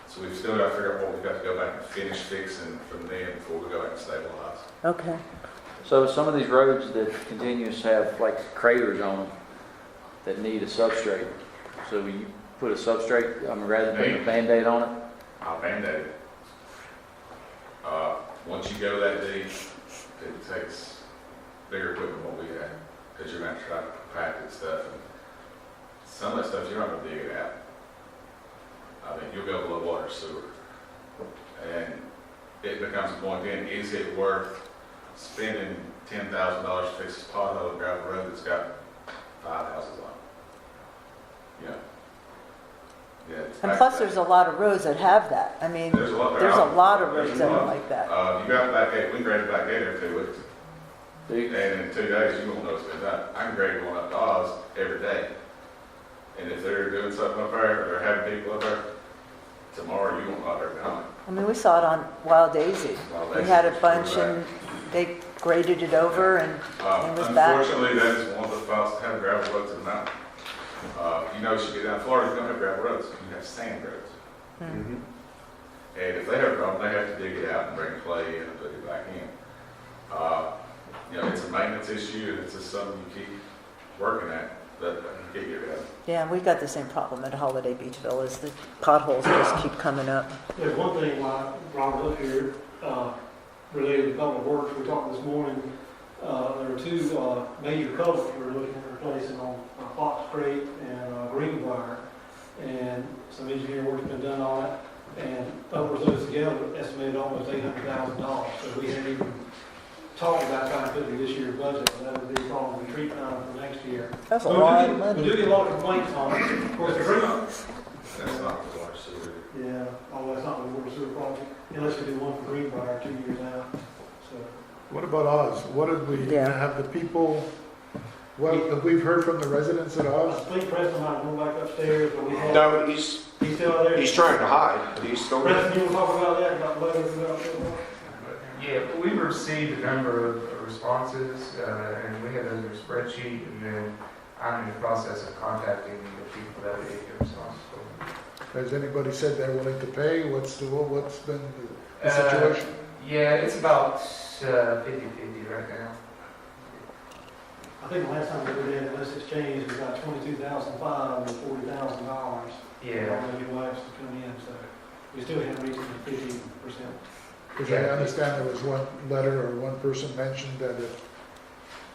Speaker 14: So we've still got to figure out what we've got to go back and finish fixing from then before we go back and stabilize.
Speaker 1: okay.
Speaker 9: So some of these roads that continuous have like craters on them that need a substrate. So you put a substrate, I mean, rather than putting a Band-Aid on it?
Speaker 14: I'll Band-Aid it. Once you go that deep, it takes bigger equipment than what we had, because you're going to try to compact it stuff. And some of that stuff, you're not going to dig it out. I mean, you'll go below water sewer. And it becomes a point then, is it worth spending $10,000 to fix this pothole gravel road that's got 5 houses on it? Yeah.
Speaker 1: And plus, there's a lot of roads that have that. I mean,
Speaker 14: There's a lot
Speaker 1: of roads that are like that.
Speaker 14: You got the back gate, we grade the back gate every 2 weeks.
Speaker 9: Do you?
Speaker 14: And in 2 days, you won't know it's been done. I can grade one up to Oz every day. And if they're doing something up there, or they're having people up there, tomorrow you won't know they're gone.
Speaker 1: I mean, we saw it on Wild Daisy. We had a bunch and they graded it over and it was bad.
Speaker 14: Unfortunately, that is one of the spots that have gravel roads in the mountain. You know, as you get down to Florida, you don't have gravel roads, you have sand roads.
Speaker 1: Hmm.
Speaker 14: And if they have a problem, they have to dig it out and bring clay in and put it back in. You know, it's a maintenance issue, and it's just something you keep working at, but you can't get rid of.
Speaker 1: Yeah, we've got the same problem at Holiday Beach Villas. The potholes just keep coming up.
Speaker 6: There's one thing while Ron's up here, related to public works, we talked this morning, there are 2 major culverts we're looking at replacing on Fox Creek and Greenbrier. And some engineering work's been done on it, and over those together, estimated almost $800,000. So we haven't even talked about trying to put it in this year's budget, and that would be probably the treatment on for next year.
Speaker 1: That's a
Speaker 6: So
Speaker 1: lot of money.
Speaker 6: we do get a lot of complaints on it. Of course, the treatment.
Speaker 14: That's not the water sewer.
Speaker 6: Yeah, although it's not the water sewer project, unless we do one for Greenbrier 2 years out. So,
Speaker 2: What about Oz? What did we
Speaker 1: Yeah.
Speaker 2: have the people, what, we've heard from the residents at
Speaker 6: I
Speaker 2: Oz?
Speaker 6: think Preston might go back upstairs, but we have.
Speaker 8: No,
Speaker 6: He's still there.
Speaker 8: he's trying to hide. He's still there.
Speaker 6: Preston, you want to talk about that, about letters about that?
Speaker 16: Yeah, we've received a number of responses, and we have those in a spreadsheet, and then I'm in the process of contacting the people that we get the responses from.
Speaker 2: Has anybody said they're willing to pay? What's been the situation?
Speaker 16: Yeah, it's about 50-50 right now.
Speaker 6: I think the last time we did it, unless it's changed, we got $22,500 and $40,000.
Speaker 16: Yeah.
Speaker 6: On the new lives to come in, so we still haven't reached the 50%.
Speaker 2: Because I understand there was one letter or one person mentioned that if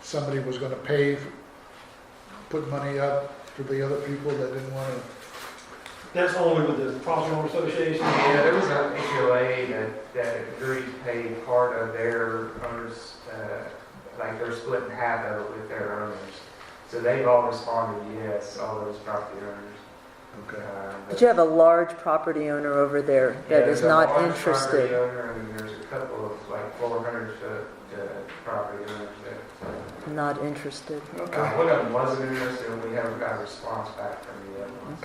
Speaker 2: somebody was going to pay, put money up for the other people that didn't want to.
Speaker 6: That's only with the Property Owner Association.
Speaker 16: Yeah, there was an HOA that agreed to pay part of their owners, like they're splitting half of it with their owners. So they've all responded yes, all those property owners.
Speaker 2: Okay.
Speaker 1: But you have a large property owner over there that is not interested.
Speaker 16: Property owner, and there's a couple of like 400 property owners that.
Speaker 1: Not interested.
Speaker 2: Okay.
Speaker 16: One of them wasn't interested, and we haven't got a response back from the other ones.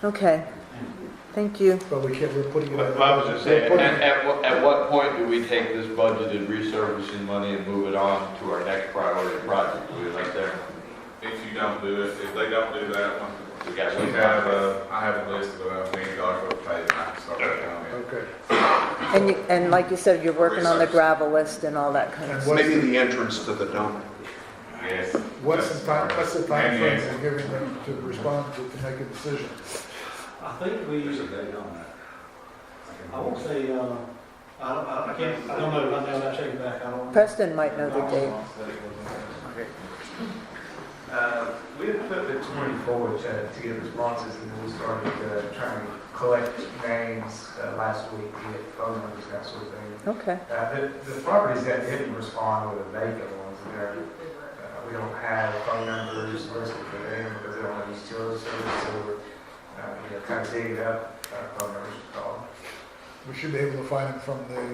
Speaker 1: Okay. Thank you.
Speaker 2: But we're putting it.
Speaker 4: I was just saying, at what point do we take this budgeted resurfacing money and move it on to our next priority project? We right there.
Speaker 14: If you don't do it, if they don't do that one,
Speaker 4: We got
Speaker 14: we
Speaker 4: some.
Speaker 14: have I have a list of $1 million worth of pay, and I can start working on it.
Speaker 2: Okay.
Speaker 1: And like you said, you're working on the gravel list and all that kind of
Speaker 2: And
Speaker 1: stuff.
Speaker 8: Maybe the entrance to the dome.
Speaker 14: Yes.
Speaker 2: What's the time frame
Speaker 14: Yes.
Speaker 2: for giving them to respond to make a decision?
Speaker 6: I think we,
Speaker 14: There's a date on that.
Speaker 6: I won't say, I don't know, right now, I'm not checking back, I don't.
Speaker 1: Preston might know the date.
Speaker 16: We had put the 24 to get responses, and then we started trying to collect names last week, to get phone numbers, that sort of thing.
Speaker 1: Okay.
Speaker 16: The properties that didn't respond were the vacant ones. We don't have phone numbers listed for them because they don't have utility service, so we're kind of digging up phone numbers to call.
Speaker 2: We should be able to find them from their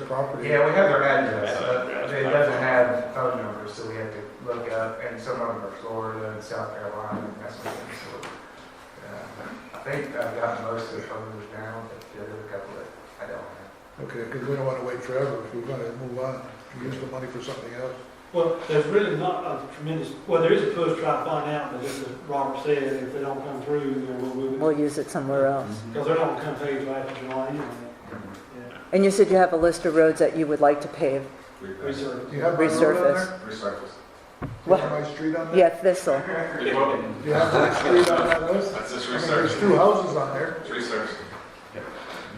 Speaker 2: property.
Speaker 16: Yeah, we have their address, but it doesn't have phone numbers, so we have to look up, and some of them are Florida and South Carolina and that sort of thing. So think I've got most of the phone numbers down, but the other couple that I don't have.
Speaker 2: Okay, because we don't want to wait forever if we're going to move on, use the money for something else.
Speaker 6: Well, there's really not a tremendous, well, there is a push to try to find out, but just as Robert said, if they don't come through, then we'll move it.
Speaker 1: We'll use it somewhere else.
Speaker 6: Because they're not going to come pay till after July anyway. Yeah.
Speaker 1: And you said you have a list of roads that you would like to pave,
Speaker 6: Research.
Speaker 2: Do you have my road on there?
Speaker 14: Resurface.
Speaker 2: Do you have my street on there?
Speaker 1: yeah, Thistle.
Speaker 2: Do you have my street on that list?
Speaker 14: That's just
Speaker 2: I mean,
Speaker 14: research.
Speaker 2: there's 2 houses on there.
Speaker 14: It's research.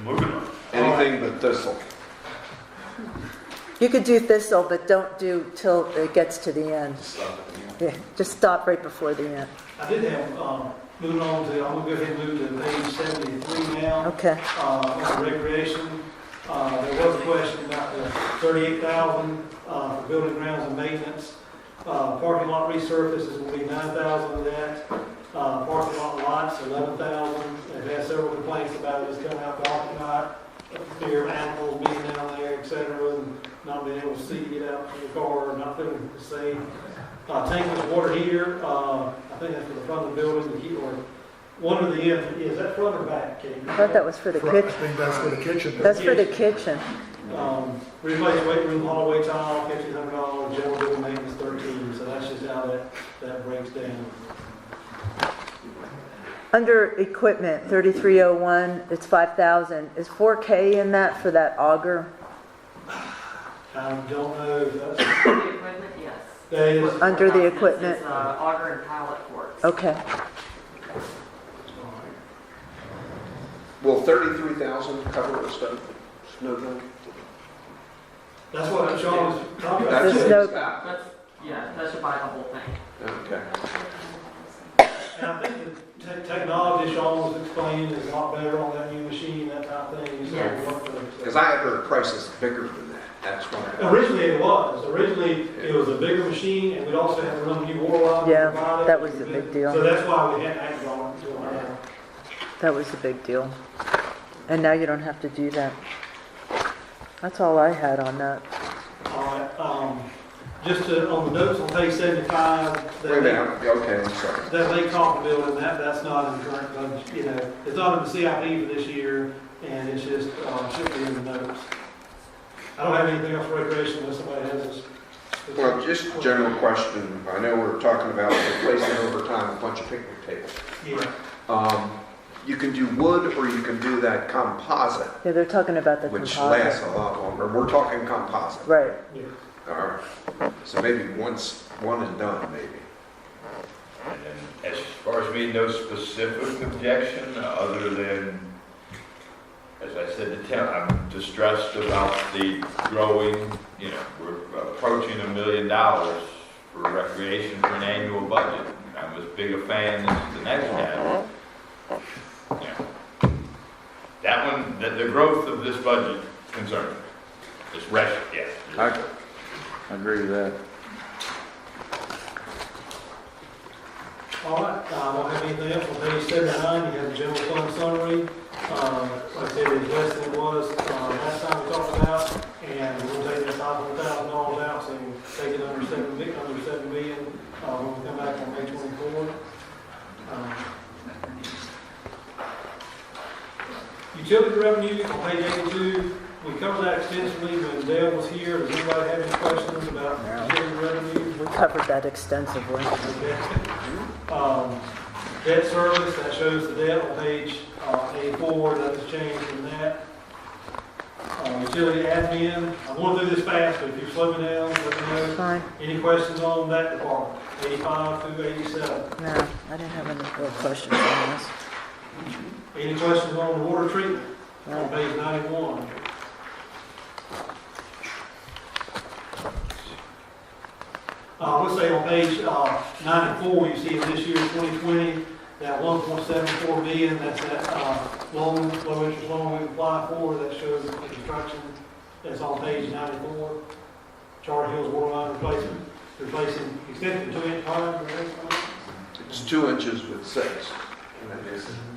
Speaker 14: Moving on.
Speaker 8: Anything but thistle.
Speaker 1: You could do Thistle, but don't do till it gets to the end. Yeah, just stop right before the end.
Speaker 6: I did have, moving on to, I'm going to go ahead and move to page 73 now.
Speaker 1: Okay.
Speaker 6: On recreation, there was a question about the 38,000 for building grounds and maintenance. Parking lot resurface is going to be 9,000 of that. Parking lot lights, 11,000. They've had several complaints about this coming out dark at night, fear of animals being down there, etc., and not being able to see, get out from the car, not feeling safe. Tankless water heater, I think that's for the front of the building to keep, or one of the ends, is that front or back, Katie?
Speaker 1: I thought that was for the
Speaker 2: I
Speaker 1: kitchen.
Speaker 2: think that's for the kitchen.
Speaker 1: That's for the kitchen.
Speaker 6: Replace weight room, hallway tile, $1,500, general building maintenance, 13, so that's just how that breaks down.
Speaker 1: Under equipment, 3301, it's 5,000. Is 4K in that for that auger?
Speaker 6: I don't know if that's,
Speaker 17: The equipment, yes.
Speaker 6: that is,
Speaker 1: Under the equipment?
Speaker 17: It's auger and pallet forks.
Speaker 1: Okay.
Speaker 8: Will 33,000 cover the snow zone?
Speaker 6: that's what Sean was talking about.
Speaker 1: There's no-
Speaker 17: That's, yeah, that should buy the whole thing.
Speaker 8: Okay.
Speaker 6: And I think the technology Sean was explaining is a lot better on that new machine, that type of thing. So
Speaker 17: Yes.
Speaker 8: Because I had heard prices bigger than that. That's why.
Speaker 6: Originally it was. Originally it was a bigger machine, and we'd also have to run new water lines.
Speaker 1: Yeah,
Speaker 6: to provide it.
Speaker 1: that was the big deal.
Speaker 6: So that's why we hadn't acted on it until now.
Speaker 1: That was the big deal. And now you don't have to do that. That's all I had on that.
Speaker 6: All right, just on the notes on page 75,
Speaker 8: Wait a minute. Okay, I'm sorry.
Speaker 6: that Lake Coffin building, that's not in the current budget, you know, it's not in the CIP for this year, and it's just, should be in the notes. I don't have anything else for recreation unless somebody has this.
Speaker 8: Well, just a general question. I know we're talking about replacing over time a bunch of picnic tables.
Speaker 6: Yeah,
Speaker 8: You can do wood or you can do that composite,
Speaker 1: Yeah, they're talking about the
Speaker 8: which lasts
Speaker 1: composite.
Speaker 8: a lot longer. We're talking composite.
Speaker 1: Right.
Speaker 6: yeah.
Speaker 8: All right. So maybe once one is done, maybe.
Speaker 4: And then, as far as me, no specific objection, other than, as I said to Tim, I'm distressed about the growing, we're approaching $1 million for recreation for an annual budget. I'm as big a fan as the next guy. That one, the growth of this budget concerns me. It's rest, yeah.
Speaker 9: I agree with that.
Speaker 6: All right, I don't have anything else on page 79, you have the general fund summary. Like I said, it's less than it was last time we talked about, and we'll take that $500,000 out, so we'll take it under 7 million when we come back on May 24th. Utility revenue on page 82, we covered that extensively when Dale was here. Does anybody have any questions about utility revenue?
Speaker 1: We covered that extensively.
Speaker 6: Debt service, that shows the debt on page 84, that has changed from that. Utility admin, I'm going to do this fast, but if you slow me down, let me know.
Speaker 1: Fine.
Speaker 6: Any questions on that department? 85 through 87.
Speaker 1: No, I didn't have any real questions on this.
Speaker 6: Any questions on the water treatment? On page 91. Let's say on page 94, you see in this year, 2020, that 1.74 million, that's that low interest loan we apply for, that shows the construction that's on page 94. Charter Hills water line replacing extended 2-inch lines.
Speaker 8: It's 2 inches with 6.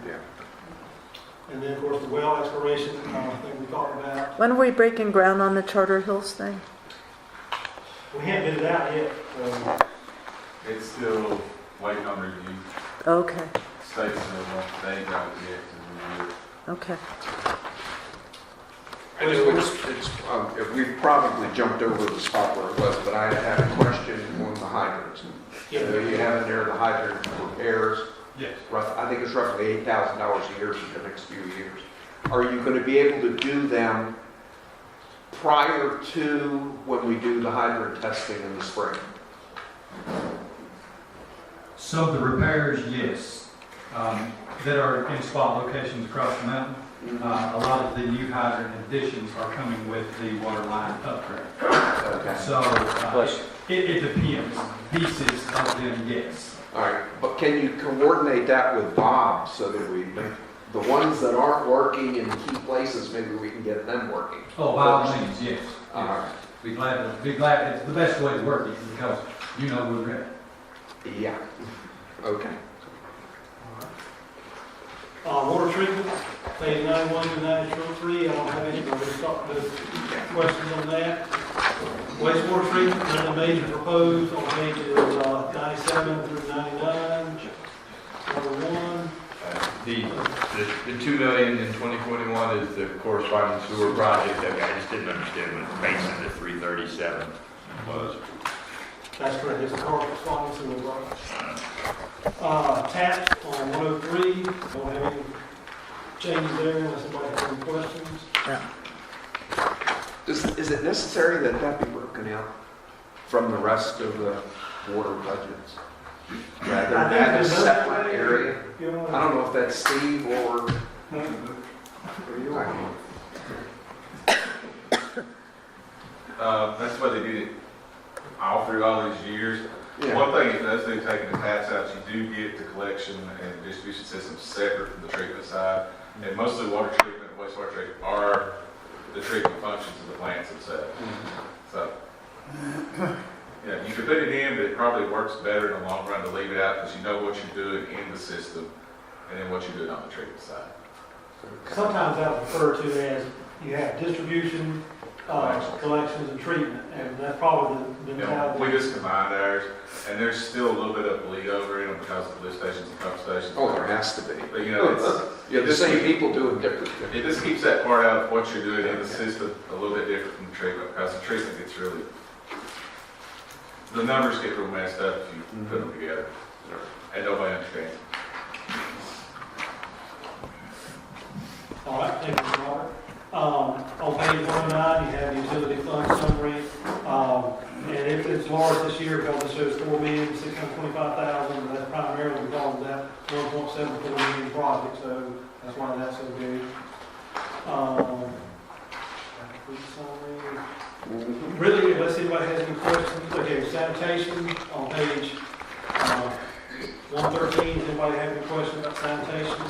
Speaker 8: Yeah.
Speaker 6: And then, of course, the well exploration thing we talked about.
Speaker 1: When are we breaking ground on the Charter Hills thing?
Speaker 6: We haven't bid it out yet.
Speaker 14: It's still waiting on review.
Speaker 1: Okay.
Speaker 14: states in the, they ain't got it yet, to review it.
Speaker 1: Okay.
Speaker 8: We've probably jumped over the spot where it was, but I had a question on the hydrants. You have in there the hydrant repairs.
Speaker 14: Yes.
Speaker 8: I think it's roughly $8,000 a year for the next few years. Are you going to be able to do them prior to when we do the hydrant testing in the spring?
Speaker 18: So the repairs, yes, that are in spot locations across the mountain. A lot of the new hydrant additions are coming with the water line upgrade.
Speaker 8: Okay.
Speaker 18: So it depends. Pieces of them, yes.
Speaker 8: All right, but can you coordinate that with Bob so that the ones that aren't working in key places, maybe we can get them working?
Speaker 18: Oh, by all means, yes. Be glad. It's the best way to work it because you know we're ready.
Speaker 8: Yeah. Okay.
Speaker 6: Water treatment, page 91 to 93, I don't have any questions on that. Wastewater treatment, nothing major proposed on pages 97 through 99. Number one.
Speaker 4: The $2 million in 2021 is the corresponding sewer project that I just didn't understand what Mason to 337 was.
Speaker 6: That's correct, it's a correspondence in the branch. TAP on 103, don't have any changes there unless somebody has any questions.
Speaker 1: Yeah.
Speaker 8: Is it necessary that that be broken out from the rest of the water budgets? Rather than a separate area? I don't know if that's Steve or you.
Speaker 14: That's why they did it all through all these years.
Speaker 8: Yeah.
Speaker 14: One thing it does do, taking the taps out, you do get the collection and distribution system separate from the treatment side. And mostly water treatment and wastewater treatment are the treatment functions of the plants themselves. So, yeah, you could put it in, but it probably works better in the long run to leave it out because you know what you're doing in the system and then what you're doing on the treatment side.
Speaker 6: Sometimes I refer to as you have distribution, collections and treatment, and that's probably the mentality.
Speaker 14: We just combined ours, and there's still a little bit of bleed over in them because of the lift stations and pump stations.
Speaker 8: Oh, there has to be.
Speaker 14: But you know,
Speaker 8: the same people doing different things.
Speaker 14: It just keeps that part out of what you're doing in the system a little bit different from the treatment because the treatment gets really, the numbers get real messed up if you put them together, and nobody understands.
Speaker 6: All right, thank you, Mr. Robert. On page 109, you have the utility fund summary. And if it's large this year, because it shows $4,625,000, and that's primarily because of that $1.74 million project, so that's why that's so big. Really, unless anybody has any questions, okay, sanitation on page 113. Does anybody have any questions about sanitation?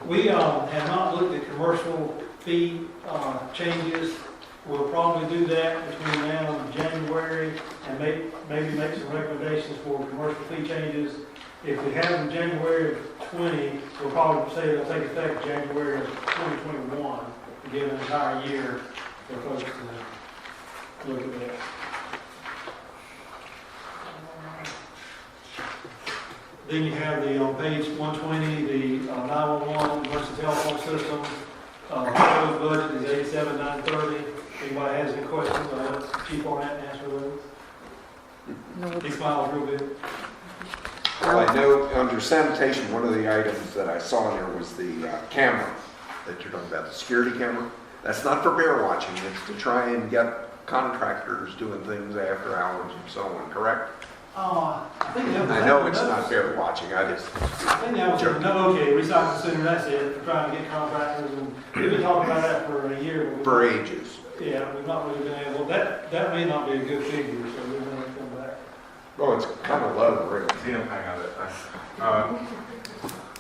Speaker 6: We have not looked at commercial fee changes. We'll probably do that between now and January and maybe make some recommendations for commercial fee changes. If we have them January of 20, we'll probably say they'll take effect January of 2021 to give an entire year for folks to look at that. Then you have the, on page 120, the 911 emergency telephone system. Proposed budget is $87,930. Anybody has any questions, I'll let Chief on that and answer those. He smiles real good.
Speaker 8: Well, I know under sanitation, one of the items that I saw in there was the camera that you're talking about, the security camera. That's not for bear watching, it's to try and get contractors doing things after hours and so on, correct?
Speaker 6: I
Speaker 8: know it's not bear watching, I
Speaker 6: think that was, okay, recycling center, that's it, we're trying to get contractors, and we've been talking about that for a year.
Speaker 8: For ages.
Speaker 6: Yeah, we've not really been able, that may not be a good figure, so we're going to come back.
Speaker 8: Oh, it's kind of low, really.
Speaker 14: Tim, hang on that thing.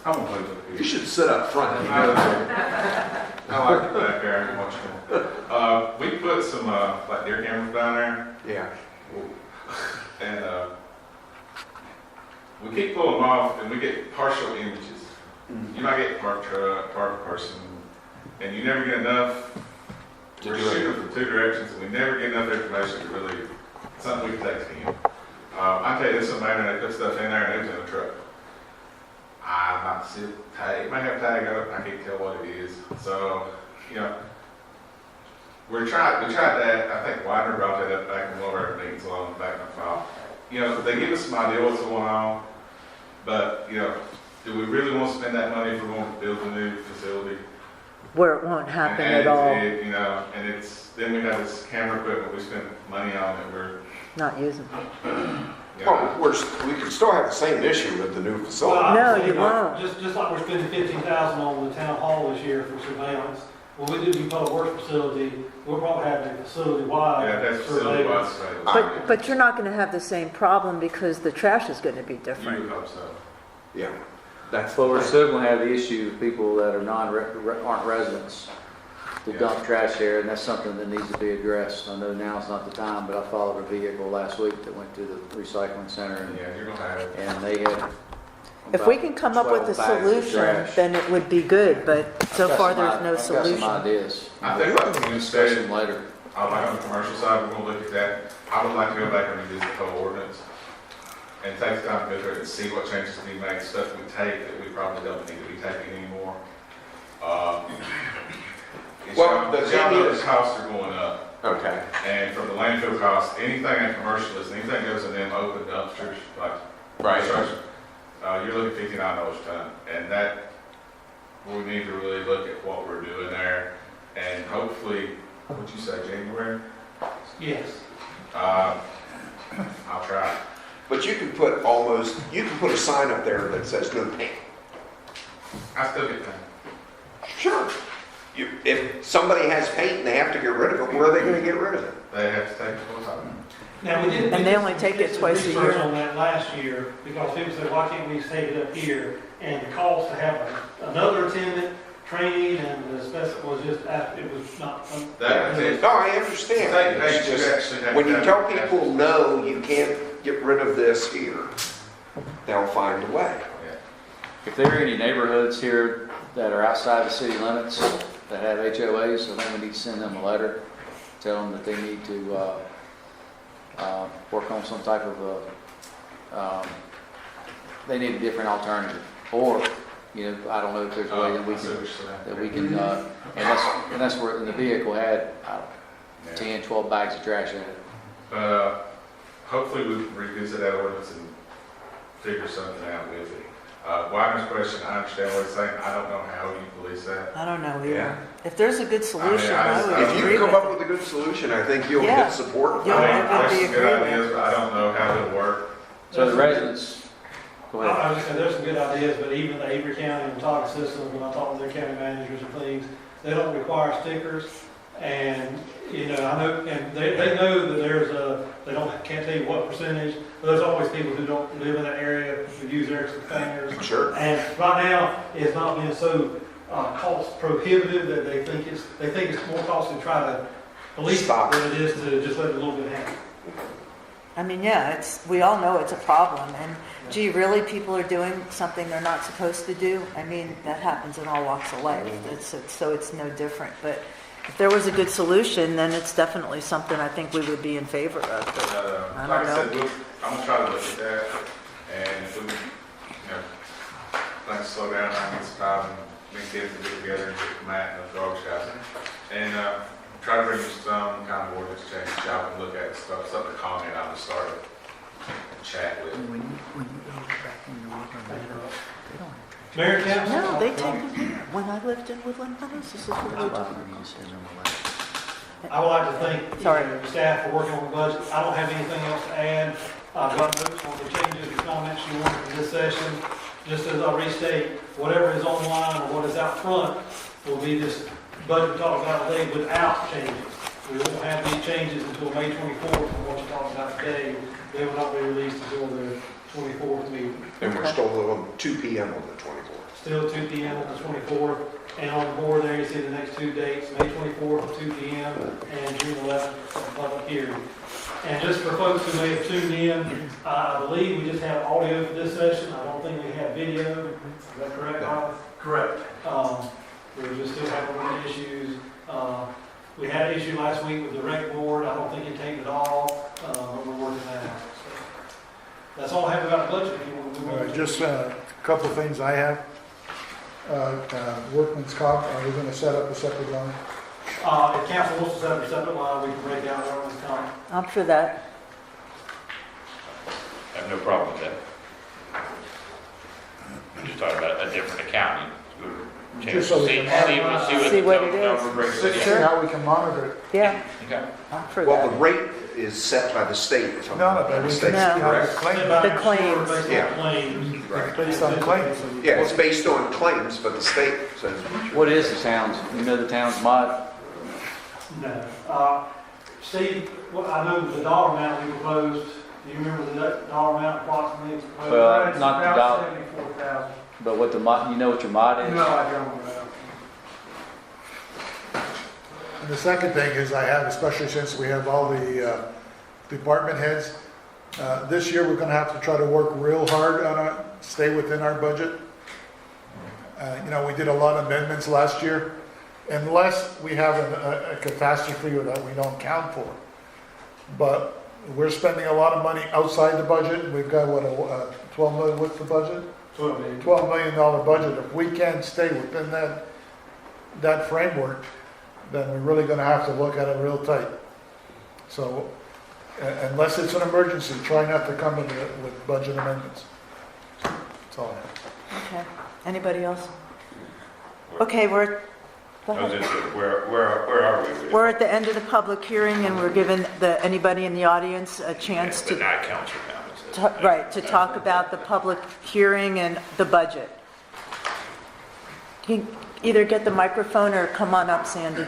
Speaker 14: I'm gonna move up here.
Speaker 8: You should sit up front. You know that.
Speaker 14: I like it back there and watch them. We put some like deer cameras down there.
Speaker 8: Yeah.
Speaker 14: And we keep pulling them off, and we get partial images. You might get parked truck, parked person, and you never get enough. We're shooting from two directions, and we never get enough information to really something we can take to him. I tell you, this is a man that put stuff in there and it was in the truck. I'm not see the tag. It might have tag on it. I can't tell what it is. So, you know, we tried that. I think Widener brought that up back in one of our meetings along the back of the file. You know, they give us some idea what's going on, but, you know, do we really want to spend that money if we're going to build a new facility?
Speaker 1: Where it won't happen
Speaker 14: And
Speaker 1: at all,
Speaker 14: you know, and then we have this camera equipment we spend money on that we're,
Speaker 1: not using.
Speaker 14: you know,
Speaker 8: Well, we can still have the same issue with the new facility.
Speaker 1: No, you won't.
Speaker 6: Just like we're spending $15,000 on the town hall this year for surveillance. When we do the public works facility, we'll probably have a facility-wide
Speaker 14: yeah, that's
Speaker 6: surveillance.
Speaker 14: facility-wide.
Speaker 1: But you're not going to have the same problem because the trash is going to be
Speaker 14: You
Speaker 1: different.
Speaker 14: would hope so.
Speaker 8: Yeah, that's.
Speaker 9: But we're still gonna have the issue of people that are aren't residents to dump trash there, and that's something that needs to be addressed. I know now's not the time, but I followed a vehicle last week that went to the recycling center,
Speaker 14: Yeah, you're gonna have it.
Speaker 9: and they had.
Speaker 1: If we can come up with a
Speaker 9: 12 bags of
Speaker 1: solution,
Speaker 9: trash.
Speaker 1: then it would be good, but so
Speaker 9: I've got
Speaker 1: far
Speaker 9: some
Speaker 1: there's no
Speaker 9: I've got some
Speaker 1: solution.
Speaker 9: ideas.
Speaker 14: I think like when you
Speaker 9: Discuss
Speaker 14: said,
Speaker 9: them later.
Speaker 14: like on the commercial side, we're gonna look at that. I would like to go back and revisit the whole ordinance and take the time to go through it and see what changes we make, stuff we take that we probably don't need to be taking anymore.
Speaker 8: Well, the
Speaker 14: y'all
Speaker 8: thing
Speaker 14: know
Speaker 8: is-
Speaker 14: the costs are going up,
Speaker 8: Okay.
Speaker 14: and from the landfill costs, anything in commercial, anything goes in them open dumpsters, like
Speaker 8: Right.
Speaker 14: construction, you're looking at $59 a ton, and that, we need to really look at what we're doing there, and hopefully, what'd you say, January?
Speaker 6: Yes.
Speaker 14: I'll try.
Speaker 8: But you can put a sign up there that says no paint.
Speaker 14: I still get that.
Speaker 8: Sure. If somebody has paint and they have to get rid of it, where are they gonna get rid of it?
Speaker 14: They have to take it full time.
Speaker 6: Now, we did.
Speaker 1: And they only take it twice a
Speaker 6: Research
Speaker 1: year.
Speaker 6: on that last year, because people said, why can't we just take it up here? And the cost to have another attendant, training, and the spec was just, it was not.
Speaker 14: That is it.
Speaker 8: No, I understand. It's just, when you tell people, no, you can't get rid of this here, they'll find a way.
Speaker 9: If there are any neighborhoods here that are outside the city limits that have HOAs, I think we need to send them a letter, tell them that they need to work on some type of they need a different alternative. Or, you know, I don't know if there's a way that we can, and that's where the vehicle had 10, 12 bags of trash in it.
Speaker 14: Hopefully we revisit that ordinance and figure something out with it. Wagner's question, I understand what he's saying. I don't know how you police that.
Speaker 1: I don't know either.
Speaker 14: Yeah.
Speaker 1: If there's a good solution, I would
Speaker 8: If you
Speaker 1: agree
Speaker 8: come
Speaker 1: with
Speaker 8: up
Speaker 1: it.
Speaker 8: with a good solution, I think you'll
Speaker 1: Yeah.
Speaker 8: get support.
Speaker 1: Yeah.
Speaker 14: I mean,
Speaker 1: I would
Speaker 14: there's
Speaker 1: be
Speaker 14: some good
Speaker 1: agreeing.
Speaker 14: ideas, but I don't know how it'll work.
Speaker 9: So the residents, go ahead.
Speaker 6: I was just saying, there's some good ideas, but even the Avery County and Watauga system, when I talk to their county managers and things, they don't require stickers. And, you know, I know, and they know that can't tell you what percentage, but there's always people who don't live in that area who use their containers.
Speaker 8: Sure.
Speaker 6: And right now, it's not being so cost prohibitive that they think it's more costly to try to police it than it is to just let it a little bit happen.
Speaker 1: I mean, yeah, we all know it's a problem, and gee, really, people are doing something they're not supposed to do? I mean, that happens in all walks of life, so it's no different, but if there was a good solution, then it's definitely something I think we would be in favor of, but I
Speaker 14: Like I
Speaker 1: don't
Speaker 14: said,
Speaker 1: know.
Speaker 14: I'm gonna try to look at that, and if we, things slow down, I get some time, and we can get together and get Matt and the garbage guys, and try to bring you some kind of ordinance change, y'all can look at stuff, something to comment on to start a chat with.
Speaker 1: When you go back in the Woodland Meadows, they don't have
Speaker 6: Mayor Council?
Speaker 1: No, they take them here. When I lived in Woodland Meadows, this is what we did.
Speaker 6: I would like to thank
Speaker 1: Sorry.
Speaker 6: the staff for working on the budget. I don't have anything else to add. I've got notes on the changes and comments you wanted for this session. Just as I restate, whatever is online or what is out front will be this budget talked about today without changes. We won't have these changes until May 24th, and what you're talking about today, they will not be released until the 24th meeting.
Speaker 8: And we're still on 2 p.m. on the 24th.
Speaker 6: Still 2 p.m. on the 24th. And on the board there, you see the next two dates, May 24th at 2 p.m. and June 11th for the public hearing. And just for folks who may have tuned in, I believe we just have audio for this session. I don't think we have video. Is that correct, Bob? Correct. We're just still having one issues. We had an issue last week with the rec board. I don't think it came at all, but we're working that out. That's all I have about the budget. If you want to move on to-
Speaker 2: Just a couple of things I have. Workman's comp, are we gonna set up a separate line?
Speaker 6: If council wants to set up a separate line, we can break down everyone's comment.
Speaker 1: I'm for that.
Speaker 4: I have no problem with that. I'm just talking about a different accounting.
Speaker 2: Just so we can
Speaker 1: See what it is.
Speaker 4: number brings in.
Speaker 2: See how we can monitor it.
Speaker 1: Yeah,
Speaker 4: Okay.
Speaker 1: I'm for
Speaker 8: Well, the
Speaker 1: that.
Speaker 8: rate is set by the state. if I'm
Speaker 2: No,
Speaker 8: not
Speaker 2: but we
Speaker 8: mistaken.
Speaker 2: can see how the
Speaker 1: The claims.
Speaker 6: Based
Speaker 8: Yeah.
Speaker 6: on claims.
Speaker 8: Right.
Speaker 2: based on claims.
Speaker 8: Yeah, it's based on claims, but the state says.
Speaker 9: What is the town's, you know the town's mod?
Speaker 6: No. Steve, well, I know the dollar amount we proposed, do you remember the dollar amount approximately? it's proposed?
Speaker 9: Well,
Speaker 10: It's
Speaker 9: not the
Speaker 10: about
Speaker 9: dollar,
Speaker 10: 74,000.
Speaker 9: but what the mod, you know what your mod is?
Speaker 10: No, I don't know.
Speaker 2: And the second thing is I have, especially since we have all the department heads, this year we're gonna have to try to work real hard on it, stay within our budget. You know, we did a lot of amendments last year, unless we have a catastrophe that we don't count for. But we're spending a lot of money outside the budget. We've got, what, a 12 million, what's the budget? $12 million budget. If we can't stay within that framework, then we're really gonna have to look at it real tight. So, unless it's an emergency, try not to come with budget amendments. That's all I have.
Speaker 1: Okay. Anybody else? Okay, go ahead.
Speaker 4: Where are we?
Speaker 1: We're at the end of the public hearing, and we're giving anybody in the audience a chance
Speaker 4: But
Speaker 1: to,
Speaker 4: not council comments.
Speaker 1: right, to talk about the public hearing and the budget. You can either get the microphone or come on up, Sandy.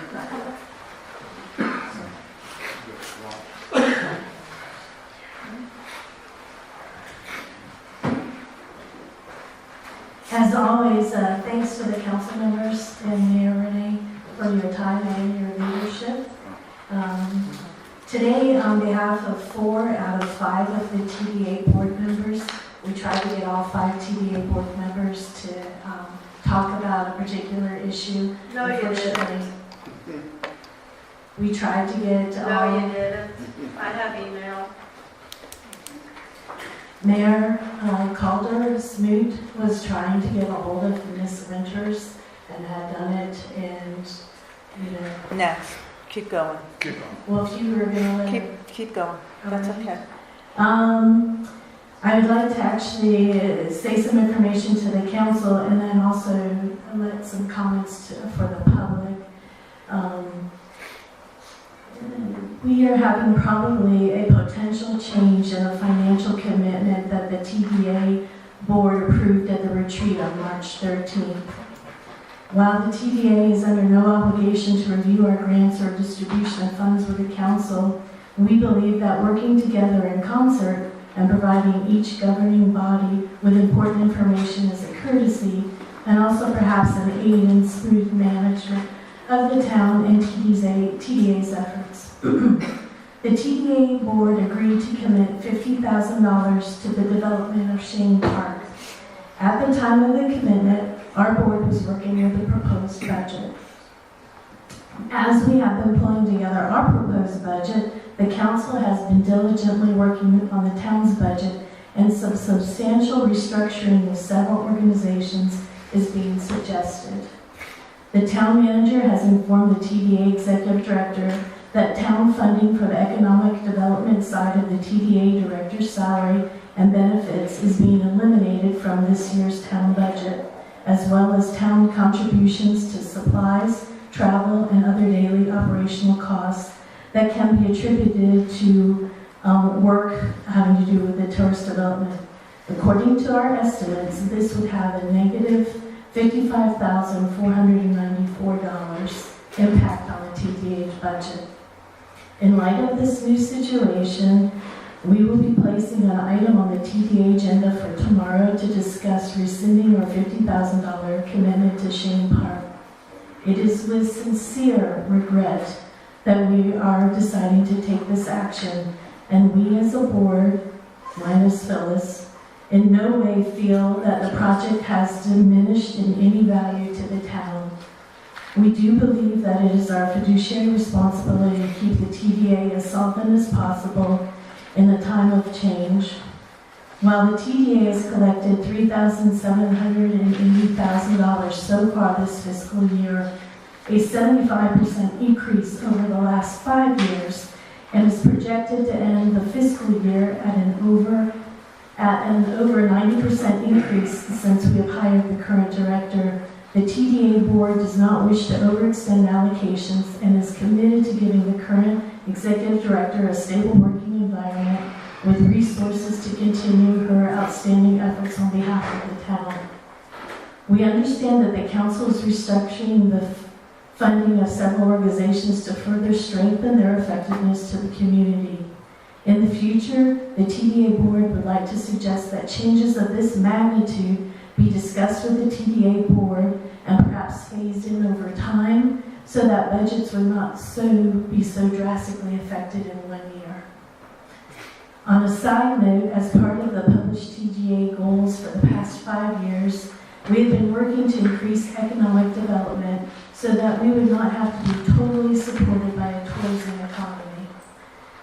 Speaker 15: As always, thanks to the council members and Mayor Renee for your time and your leadership. Today, on behalf of 4 out of 5 of the TDA board members, we tried to get all 5 TDA board members to talk about a particular issue.
Speaker 12: No, you didn't.
Speaker 15: Unfortunately, we tried to get all...
Speaker 12: No, you didn't. I have email.
Speaker 15: Mayor Calder Smoot was trying to get a hold of Ms. Winters and had done it, and, you know,
Speaker 1: Next, keep going.
Speaker 2: Keep on.
Speaker 15: well, if you were gonna let her...
Speaker 1: Keep going. That's okay.
Speaker 15: I would like to actually say some information to the council and then also let some comments for the public. We are having probably a potential change in a financial commitment that the TDA board approved at the retreat on March 13th. While the TDA is under no obligation to review our grants or distribution of funds with the council, we believe that working together in concert and providing each governing body with important information is a courtesy and also perhaps an aid in smooth management of the town and TDA's efforts. The TDA board agreed to commit $50,000 to the development of Shane Park. At the time of the commitment, our board was working with the proposed budget. As we have been pulling together our proposed budget, the council has been diligently working on the town's budget, and some substantial restructuring of several organizations is being suggested. The town manager has informed the TDA executive director that town funding for the economic development side of the TDA director's salary and benefits is being eliminated from this year's town budget, as well as town contributions to supplies, travel, and other daily operational costs that can be attributed to work having to do with the tourist development. According to our estimates, this would have a negative $55,494 impact on the TDA's budget. In light of this new situation, we will be placing an item on the TDA agenda for tomorrow to discuss rescinding our $50,000 commitment to Shane Park. It is with sincere regret that we are deciding to take this action, and we as a board, minus Phyllis, in no way feel that the project has diminished in any value to the town. We do believe that it is our fiduciary responsibility to keep the TDA as solvent as possible in a time of change. While the TDA has collected $3,780,000 so far this fiscal year, a 75% increase over the last 5 years, and is projected to end the fiscal year at an over 90% increase since we have hired the current director. The TDA board does not wish to overextend allocations and is committed to giving the current executive director a stable working environment with resources to continue her outstanding efforts on behalf of the town. We understand that the council is restructuring the funding of several organizations to further strengthen their effectiveness to the community. In the future, the TDA board would like to suggest that changes of this magnitude be discussed with the TDA board and perhaps phased in over time so that budgets would not be so drastically affected in 1 year. On a side note, as part of the published TDA goals for the past 5 years, we have been working to increase economic development so that we would not have to be totally supported by a tourism economy.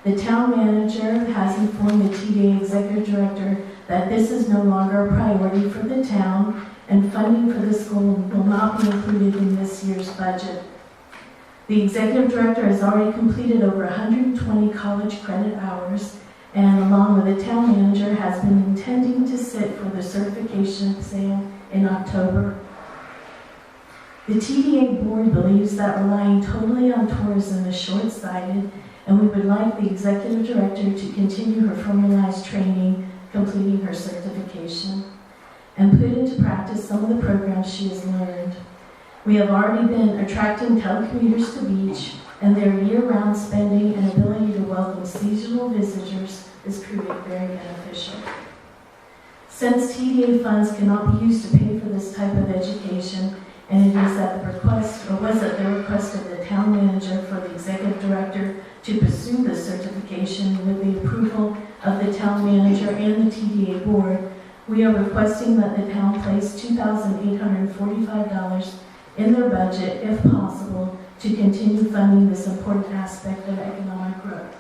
Speaker 15: The town manager has informed the TDA executive director that this is no longer a priority for the town, and funding for this goal will not be included in this year's budget. The executive director has already completed over 120 college credit hours, and along with the town manager has been intending to sit for the certification exam in October. The TDA board believes that relying totally on tourism is short-sighted, and we would like the executive director to continue her formalized training, completing her certification, and put into practice some of the programs she has learned. We have already been attracting telecommuters to Beech, and their year-round spending and ability to welcome seasonal visitors is proving very beneficial. Since TDA funds cannot be used to pay for this type of education, and it is at the request, or was at the request of the town manager for the executive director to pursue the certification with the approval of the town manager and the TDA board, we are requesting that the town place $2,845 in their budget, if possible, to continue funding this important aspect of economic growth.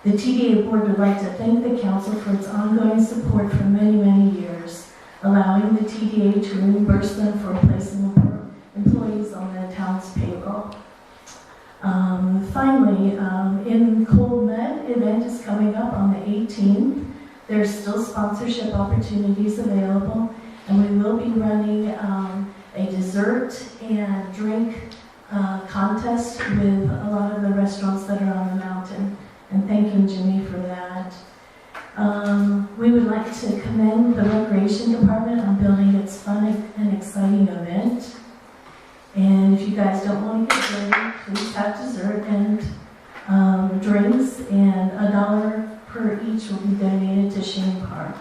Speaker 15: The TDA board would like to thank the council for its ongoing support for many, many years, allowing the TDA to reimburse them for placing employees on the town's payroll. Finally, in Cold Med event is coming up on the 18th. There's still sponsorship opportunities available, and we will be running a dessert and drink contest with a lot of the restaurants that are on the mountain, and thanking Jimmy for that. We would like to commend the Recreation Department on building its fun and exciting event. And if you guys don't want to get ready, please have dessert and drinks, and $1 per each will be donated to Shane Park.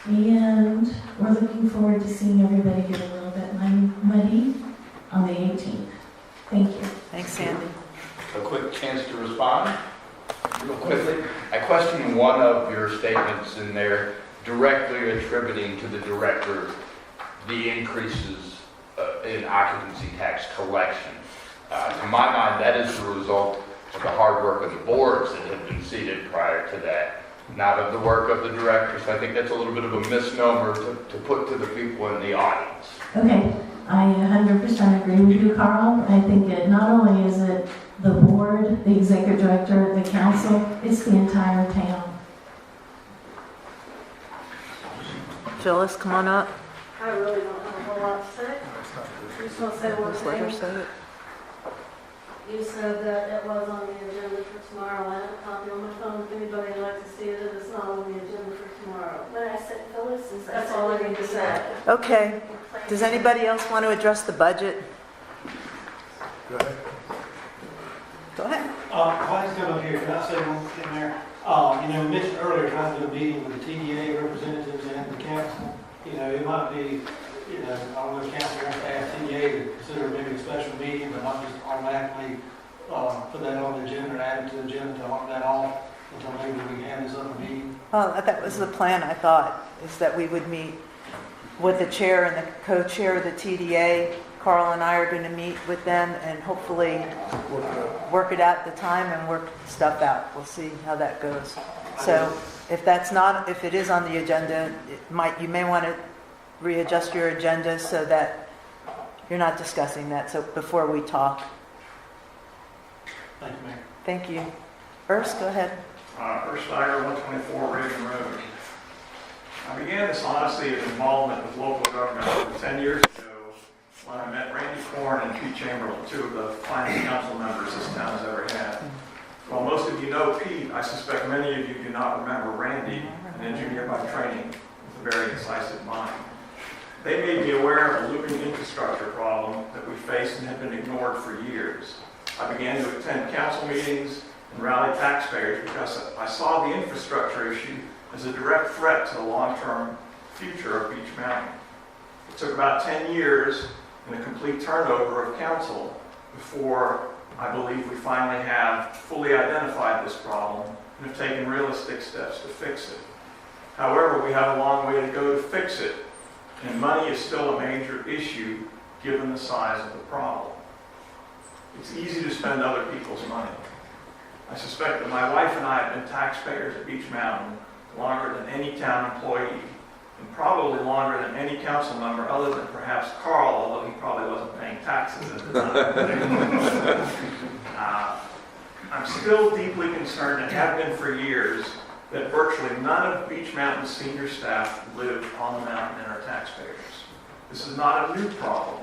Speaker 15: And we're looking forward to seeing everybody get a little bit muddy on the 18th. Thank you.
Speaker 1: Thanks, Sandy.
Speaker 4: A quick chance to respond, real quickly. I question one of your statements in there, directly attributing to the director the increases in occupancy tax collection. To my mind, that is the result of the hard work of the boards that have been seated prior to that, not of the work of the director. So I think that's a little bit of a misnomer to put to the people in the audience.
Speaker 15: Okay, I 100% agree with you, Carl. I think it not only is it the board, the executive director, the council, it's the entire town.
Speaker 1: Phyllis, come on up.
Speaker 19: I really don't have a whole lot to say. I just want to say one
Speaker 1: Just let her
Speaker 19: thing.
Speaker 1: say it.
Speaker 19: You said that it was on the agenda for tomorrow. I have a copy on my phone. If anybody would like to see it, it's not on the agenda for tomorrow.
Speaker 12: But I said, Phyllis,
Speaker 19: That's all I need to say.
Speaker 1: Okay. Does anybody else want to address the budget?
Speaker 2: Go ahead.
Speaker 1: Go ahead.
Speaker 6: While he's coming up here, can I say one thing there? We mentioned earlier trying to do a meeting with the TDA representatives and the council. It might be, I don't know if council wants to ask TDA to consider maybe a special meeting, but not just automatically put that on the agenda or add it to the agenda to lock that off until maybe we can have this other meeting.
Speaker 1: That was the plan, I thought, is that we would meet with the chair and the co-chair of the TDA. Carl and I are going to meet with them and hopefully work it out at the time and work stuff out. We'll see how that goes. So if that's not, if it is on the agenda, you may want to readjust your agenda so that you're not discussing that, so before we talk.
Speaker 6: Thank you, Mayor.
Speaker 1: Thank you. Urs, go ahead.
Speaker 11: Urs Steiger, 124 Reagan Road. I began this honesty of involvement with local government over 10 years ago when I met Randy Korn and Pete Chamberlain, two of the finest council members this town has ever had. While most of you know Pete, I suspect many of you do not remember Randy, an engineer by training with a very incisive mind. They made me aware of a looming infrastructure problem that we faced and had been ignored for years. I began to attend council meetings and rally taxpayers because I saw the infrastructure issue as a direct threat to the long-term future of Beech Mountain. It took about 10 years and a complete turnover of council before I believe we finally have fully identified this problem and have taken realistic steps to fix it. However, we have a long way to go to fix it, and money is still a major issue given the size of the problem. It's easy to spend other people's money. I suspect that my wife and I have been taxpayers at Beech Mountain longer than any town employee, and probably longer than any council member other than perhaps Carl, although he probably wasn't paying taxes at the time. I'm still deeply concerned, and have been for years, that virtually none of Beech Mountain's senior staff live on the mountain and are taxpayers. This is not a new problem,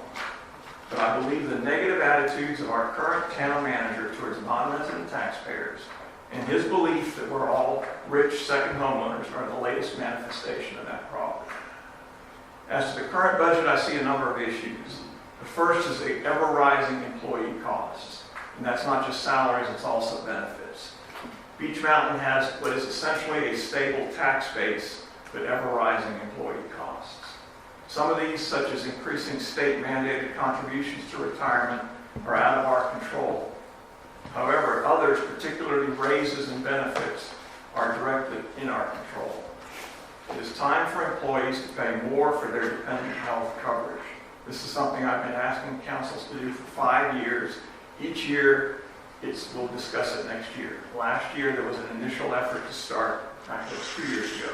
Speaker 11: but I believe the negative attitudes of our current town manager towards non-resident taxpayers and his belief that we're all rich second homeowners are the latest manifestation of that problem. As to the current budget, I see a number of issues. The first is the ever-rising employee costs, and that's not just salaries, it's also benefits. Beech Mountain has what is essentially a stable tax base, but ever-rising employee costs. Some of these, such as increasing state-mandated contributions to retirement, are out of our control. However, others, particularly raises and benefits, are directly in our control. It is time for employees to pay more for their dependent health coverage. This is something I've been asking councils to do for 5 years. Each year, we'll discuss it next year. Last year, there was an initial effort to start, actually it was 2 years ago.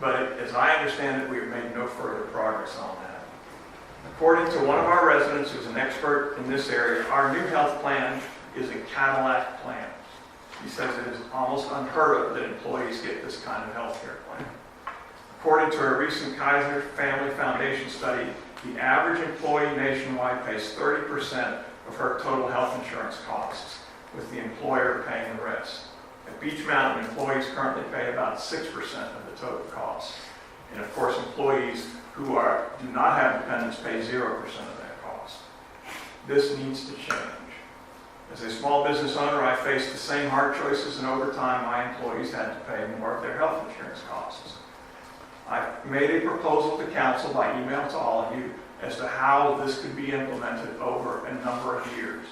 Speaker 11: But as I understand it, we have made no further progress on that. According to one of our residents who's an expert in this area, our new health plan is a Cadillac plan. He says it is almost unheard of that employees get this kind of health care plan. According to a recent Kaiser Family Foundation study, the average employee nationwide pays 30% of her total health insurance costs, with the employer paying the rest. At Beech Mountain, employees currently pay about 6% of the total cost. And of course, employees who do not have dependents pay 0% of that cost. This needs to change. As a small business owner, I faced the same hard choices, and over time, my employees had to pay more of their health insurance costs. I made a proposal to council by email to all of you as to how this could be implemented over a number of years.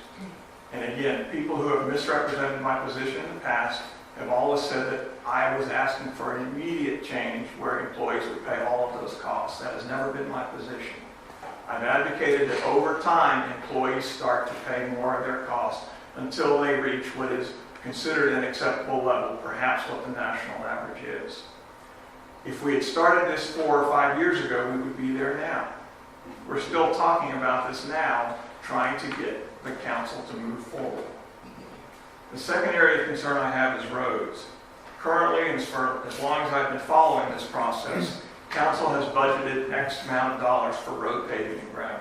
Speaker 11: And again, people who have misrepresented my position in the past have always said that I was asking for an immediate change where employees would pay all of those costs. That has never been my position. I've advocated that over time, employees start to pay more of their costs until they reach what is considered an acceptable level, perhaps what the national average is. If we had started this 4 or 5 years ago, we would be there now. We're still talking about this now, trying to get the council to move forward. The second area of concern I have is roads. Currently, and for as long as I've been following this process, council has budgeted X amount of dollars for road paving and graveling.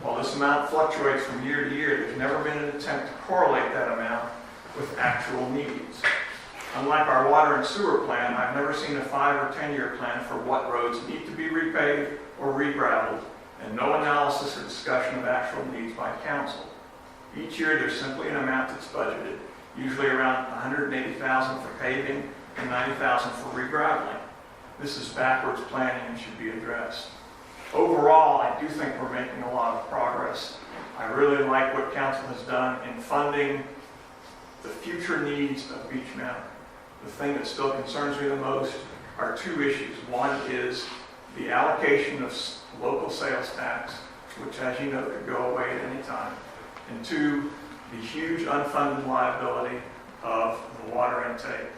Speaker 11: While this amount fluctuates from year to year, there's never been an attempt to correlate that amount with actual needs. Unlike our water and sewer plan, I've never seen a 5 or 10-year plan for what roads need to be repaved or regraveled, and no analysis or discussion of actual needs by council. Each year, there's simply an amount that's budgeted, usually around $180,000 for paving and $90,000 for regraveling. This is backwards planning and should be addressed. Overall, I do think we're making a lot of progress. I really like what council has done in funding the future needs of Beech Mountain. The thing that still concerns me the most are 2 issues. One is the allocation of local sales tax, which, as you know, could go away at any time. And 2, the huge unfunded liability of the water intake.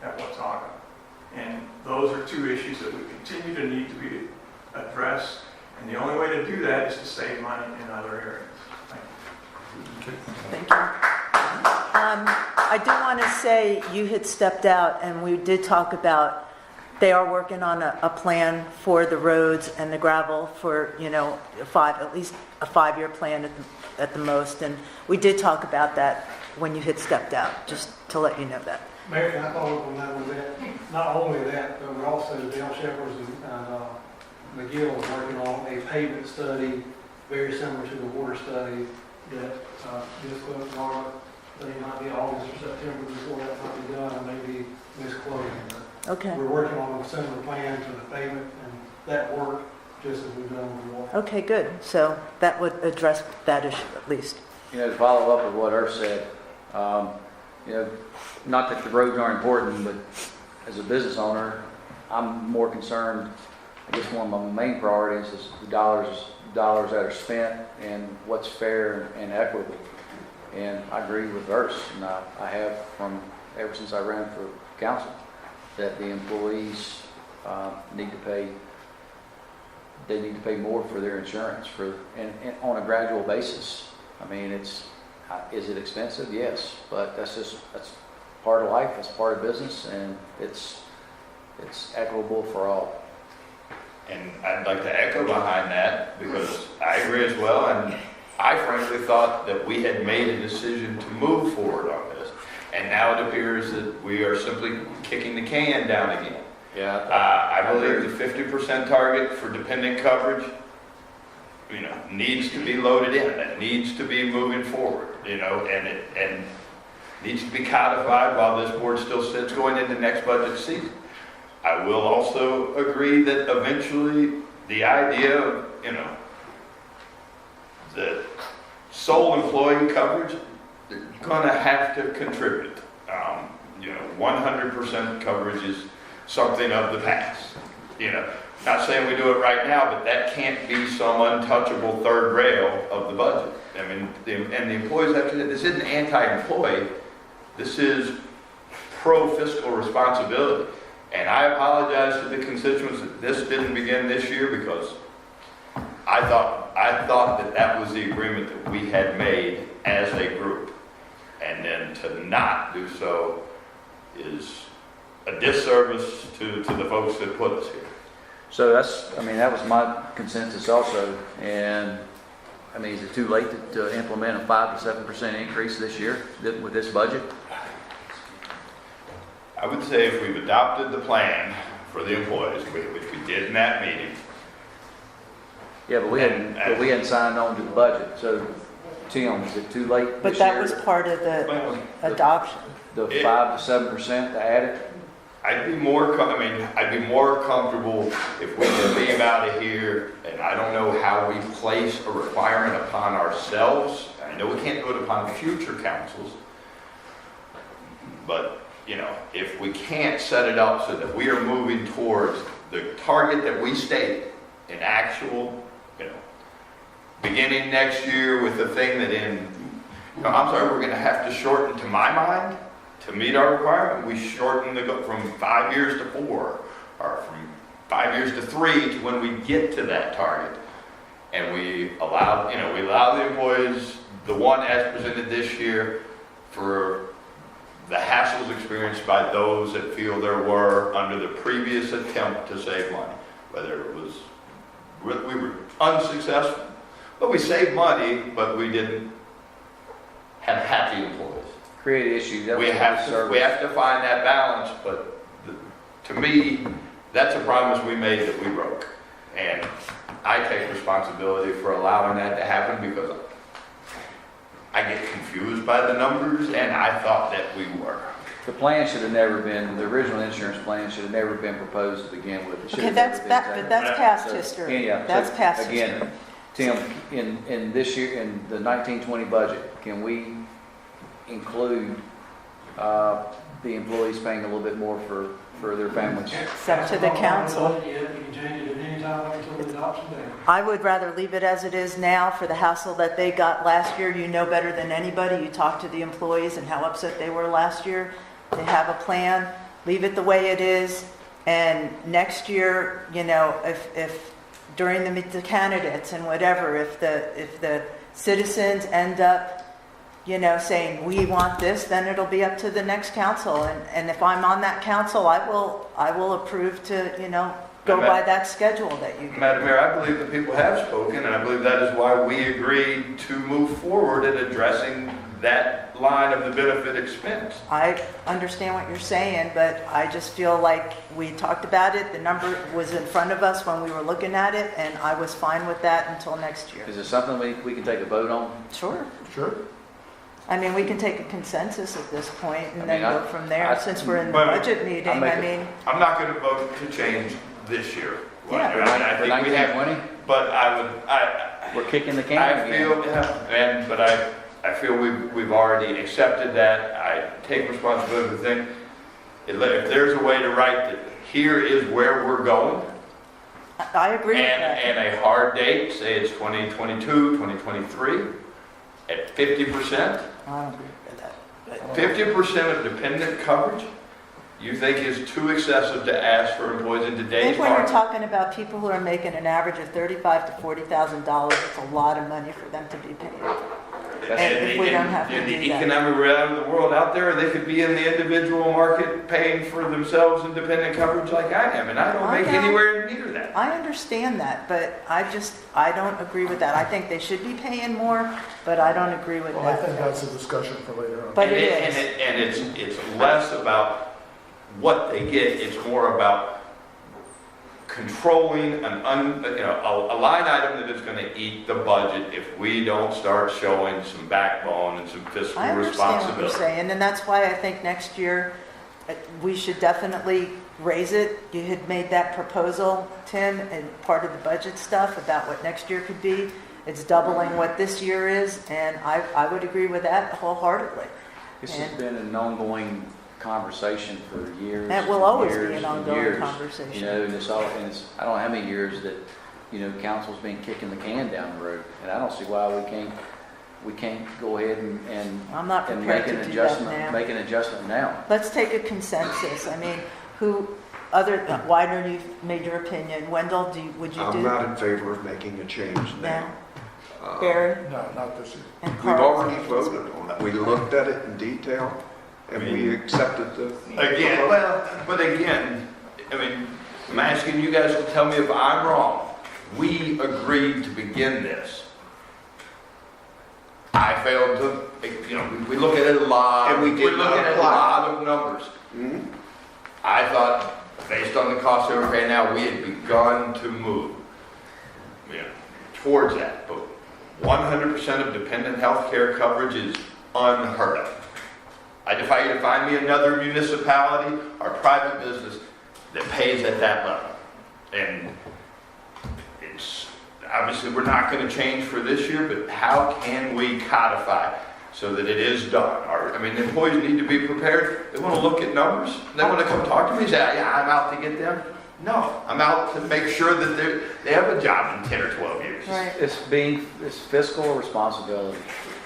Speaker 11: at Watauga. And those are two issues that we continue to need to be addressed. And the only way to do that is to save money in other areas. Thank you.
Speaker 1: Thank you. I do want to say you had stepped out and we did talk about, they are working on a plan for the roads and the gravel for, at least a 5-year plan at the most. And we did talk about that when you had stepped out, just to let you know that.
Speaker 6: Mayor, can I follow up on that with that? Not only that, but also Dale Shepard and McGill is working on a pavement study very similar to the water study that Ms. Close brought up. I think it might be August or September before that might be done, or maybe misquoting.
Speaker 1: Okay.
Speaker 6: We're working on a similar plan to the pavement, and that work just as we've done with the water.
Speaker 1: Okay, good. So that would address that issue at least.
Speaker 9: To follow up with what Irv said, not that the roads aren't important, but as a business owner, I'm more concerned, I guess one of my main priorities is the dollars that are spent and what's fair and equitable. And I agree with Irv, and I have from ever since I ran for council, that the employees need to pay more for their insurance and on a gradual basis. I mean, is it expensive? Yes, but that's part of life, that's part of business, and it's equitable for all.
Speaker 4: And I'd like to echo behind that, because I agree as well, and I frankly thought that we had made a decision to move forward on this, and now it appears that we are simply kicking the can down again.
Speaker 9: Yeah.
Speaker 4: I believe the 50% target for dependent coverage, needs to be loaded in. It needs to be moving forward, and needs to be codified while this board still sits going into next budget season. I will also agree that eventually the idea of, the sole employee coverage, they're going to have to contribute. 100% coverage is something of the past. Not saying we do it right now, but that can't be some untouchable third rail of the budget. I mean, the employees have to, this isn't anti-employee, this is pro-fiscal responsibility. And I apologize to the constituents that this didn't begin this year, because I thought that was the agreement that we had made as a group. And then to not do so is a disservice to the folks that put us here.
Speaker 9: So that was my consensus also. And is it too late to implement a 5 to 7% increase this year with this budget?
Speaker 4: I would say if we've adopted the plan for the employees, which we did in that meeting.
Speaker 9: Yeah, but we hadn't signed on to the budget. So, Tim, is it too late
Speaker 1: But
Speaker 9: this
Speaker 1: that
Speaker 9: year?
Speaker 1: was part of the adoption.
Speaker 9: The 5 to 7% to add it?
Speaker 4: I'd be more comfortable if we could leave out of here, and I don't know how we place a requirement upon ourselves. I know we can't do it upon future councils, but if we can't set it up so that we are moving towards the target that we state in actual, beginning next year with the thing that we're going to have to shorten, to my mind, to meet our requirement. We shorten from 5 years to 4, or from 5 years to 3 to when we get to that target. And we allow the employees, the one as presented this year, for the hassles experienced by those that feel there were under the previous attempt to save money. Whether it was, we were unsuccessful, but we saved money, but we didn't have happy employees.
Speaker 9: Create issues.
Speaker 4: We have to find that balance, but to me, that's a promise we made that we broke. And I take responsibility for allowing that to happen, because I get confused by the numbers, and I thought that we were.
Speaker 9: The plan should have never been, the original insurance plan should have never been proposed to begin with. It should
Speaker 1: Okay,
Speaker 9: have
Speaker 1: that's
Speaker 9: never been taken.
Speaker 1: past
Speaker 9: So,
Speaker 1: history.
Speaker 9: yeah,
Speaker 1: That's
Speaker 9: so
Speaker 1: past
Speaker 9: again,
Speaker 1: history.
Speaker 9: Tim, in this year, in the 1920 budget, can we include the employees paying a little bit more for their families?
Speaker 1: It's up to the council.
Speaker 6: Yeah, you can change it at any time until the adoption day.
Speaker 1: I would rather leave it as it is now for the hassle that they got last year. You know better than anybody. You talked to the employees and how upset they were last year. They have a plan. leave it the way it is, and next year, if during the candidates and whatever, if the citizens end up, saying, we want this, then it'll be up to the next council. And if I'm on that council, I will approve to, go by that schedule that you do.
Speaker 4: Madam Mayor, I believe the people have spoken, and I believe that is why we agreed to move forward in addressing that line of the benefit expense.
Speaker 1: I understand what you're saying, but I just feel like we talked about it, the number was in front of us when we were looking at it, and I was fine with that until next year.
Speaker 9: Is it something we can take a vote on?
Speaker 1: Sure.
Speaker 2: Sure.
Speaker 1: I mean, we can take a consensus at this point and
Speaker 9: I
Speaker 1: then
Speaker 9: mean,
Speaker 1: go from there, since we're in the
Speaker 4: But
Speaker 1: budget meeting,
Speaker 4: I'm not going to vote to change this year.
Speaker 1: Yeah.
Speaker 4: I think we have,
Speaker 9: 1920?
Speaker 4: but
Speaker 9: We're kicking the can
Speaker 4: I
Speaker 9: again.
Speaker 4: feel, but I feel we've already accepted that. I take responsibility for the thing. If there's a way to write that here is where we're going,
Speaker 1: I agree with that.
Speaker 4: and a hard date, say it's 2022, 2023, at 50%,
Speaker 1: I don't agree with that. but-
Speaker 4: 50% of dependent coverage, you think is too excessive to ask for employees in
Speaker 1: I
Speaker 4: today's
Speaker 1: think when you're
Speaker 4: market?
Speaker 1: talking about people who are making an average of $35,000 to $40,000, it's a lot of money for them to be paid. And if we don't have to
Speaker 4: in the
Speaker 1: do that.
Speaker 4: economic reality of the world out there, they could be in the individual market paying for themselves independent coverage like I am, and I don't
Speaker 1: I
Speaker 4: make
Speaker 1: know.
Speaker 4: anywhere near that.
Speaker 1: I understand that, but I don't agree with that. I think they should be paying more, but I don't agree with
Speaker 2: Well, I think
Speaker 1: that.
Speaker 2: that's a discussion for later on.
Speaker 1: But
Speaker 4: and
Speaker 1: it is.
Speaker 4: And it's less about what they get, it's more about controlling a line item that is going to eat the budget if we don't start showing some backbone and some fiscal
Speaker 1: I understand what
Speaker 4: responsibility.
Speaker 1: you're saying, and that's why I think next year we should definitely raise it. You had made that proposal, Tim, and part of the budget stuff about what next year could be. It's doubling what this year is, and I would agree with that wholeheartedly.
Speaker 9: This has been an ongoing conversation for years.
Speaker 1: That will always be
Speaker 9: years
Speaker 1: an
Speaker 9: and
Speaker 1: ongoing
Speaker 9: years.
Speaker 1: conversation.
Speaker 9: And I don't know how many years that, council's been kicking the can down the road. And I don't see why we can't go ahead and
Speaker 1: I'm not
Speaker 9: and
Speaker 1: prepared
Speaker 9: make an
Speaker 1: to do that
Speaker 9: adjustment,
Speaker 1: now.
Speaker 9: make an adjustment now.
Speaker 1: Let's take a consensus. I mean, Widener, you've made your opinion. Wendell, would you do?
Speaker 8: I'm not in favor of making a change now.
Speaker 1: Barry?
Speaker 2: No, not this year.
Speaker 1: And
Speaker 8: We've
Speaker 1: Carl?
Speaker 8: already voted on it. We looked at it in detail, and we accepted the...
Speaker 4: Again, I'm asking you guys to tell me if I'm wrong. We agreed to begin this. I failed to, we look at it a lot.
Speaker 8: And we did
Speaker 4: We're
Speaker 8: not
Speaker 4: looking at a
Speaker 8: apply.
Speaker 4: lot of numbers.
Speaker 8: Mhm.
Speaker 4: I thought, based on the cost that we're paying now, we had begun to move towards that. But 100% of dependent health care coverage is unheard of. I defy you to find me another municipality or private business that pays at that level. And it's, obviously we're not going to change for this year, but how can we codify so that it is done? The employees need to be prepared. They want to look at numbers. They want to come talk to me and say, yeah, I'm out to get them. No, I'm out to make sure that they have a job in 10 or 12 years.
Speaker 1: Right.
Speaker 9: It's fiscal responsibility.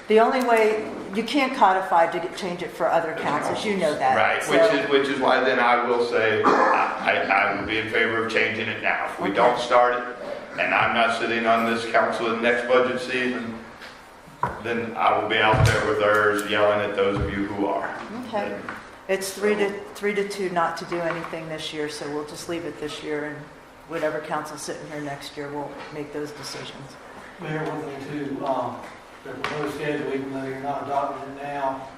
Speaker 1: The only way, you can't codify to change it for other councils, you know that.
Speaker 4: Right,
Speaker 1: So-
Speaker 4: which is why then I will say, I would be in favor of changing it now. If we don't start it, and I'm not sitting on this council in the next budget season, then I will be out there with ours yelling at those of you who are.
Speaker 1: Okay. It's 3-2 not to do anything this year, so we'll just leave it this year, and whatever council's sitting here next year, we'll make those decisions.
Speaker 6: Mayor, one thing too, the proposed schedule, even though you're not adopting it now,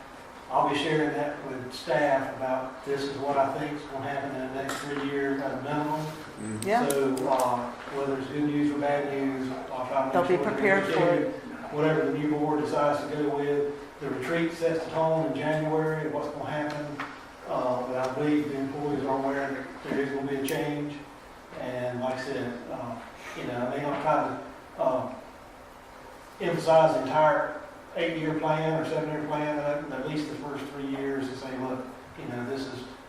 Speaker 6: I'll be sharing that with staff about this is what I think is going to happen in the next 3 years at a minimum.
Speaker 1: Yeah.
Speaker 6: So whether it's good news or bad news, I'll try to make
Speaker 1: They'll be
Speaker 6: sure that
Speaker 1: prepared
Speaker 6: we
Speaker 1: for
Speaker 6: do
Speaker 1: it.
Speaker 6: whatever the new board decides to go with. The retreat sets the tone in January of what's going to happen. But I believe the employees are aware that there is going to be a change. And like I said, they don't try to emphasize the entire 8-year plan or 7-year plan, at least the first 3 years, to say, look,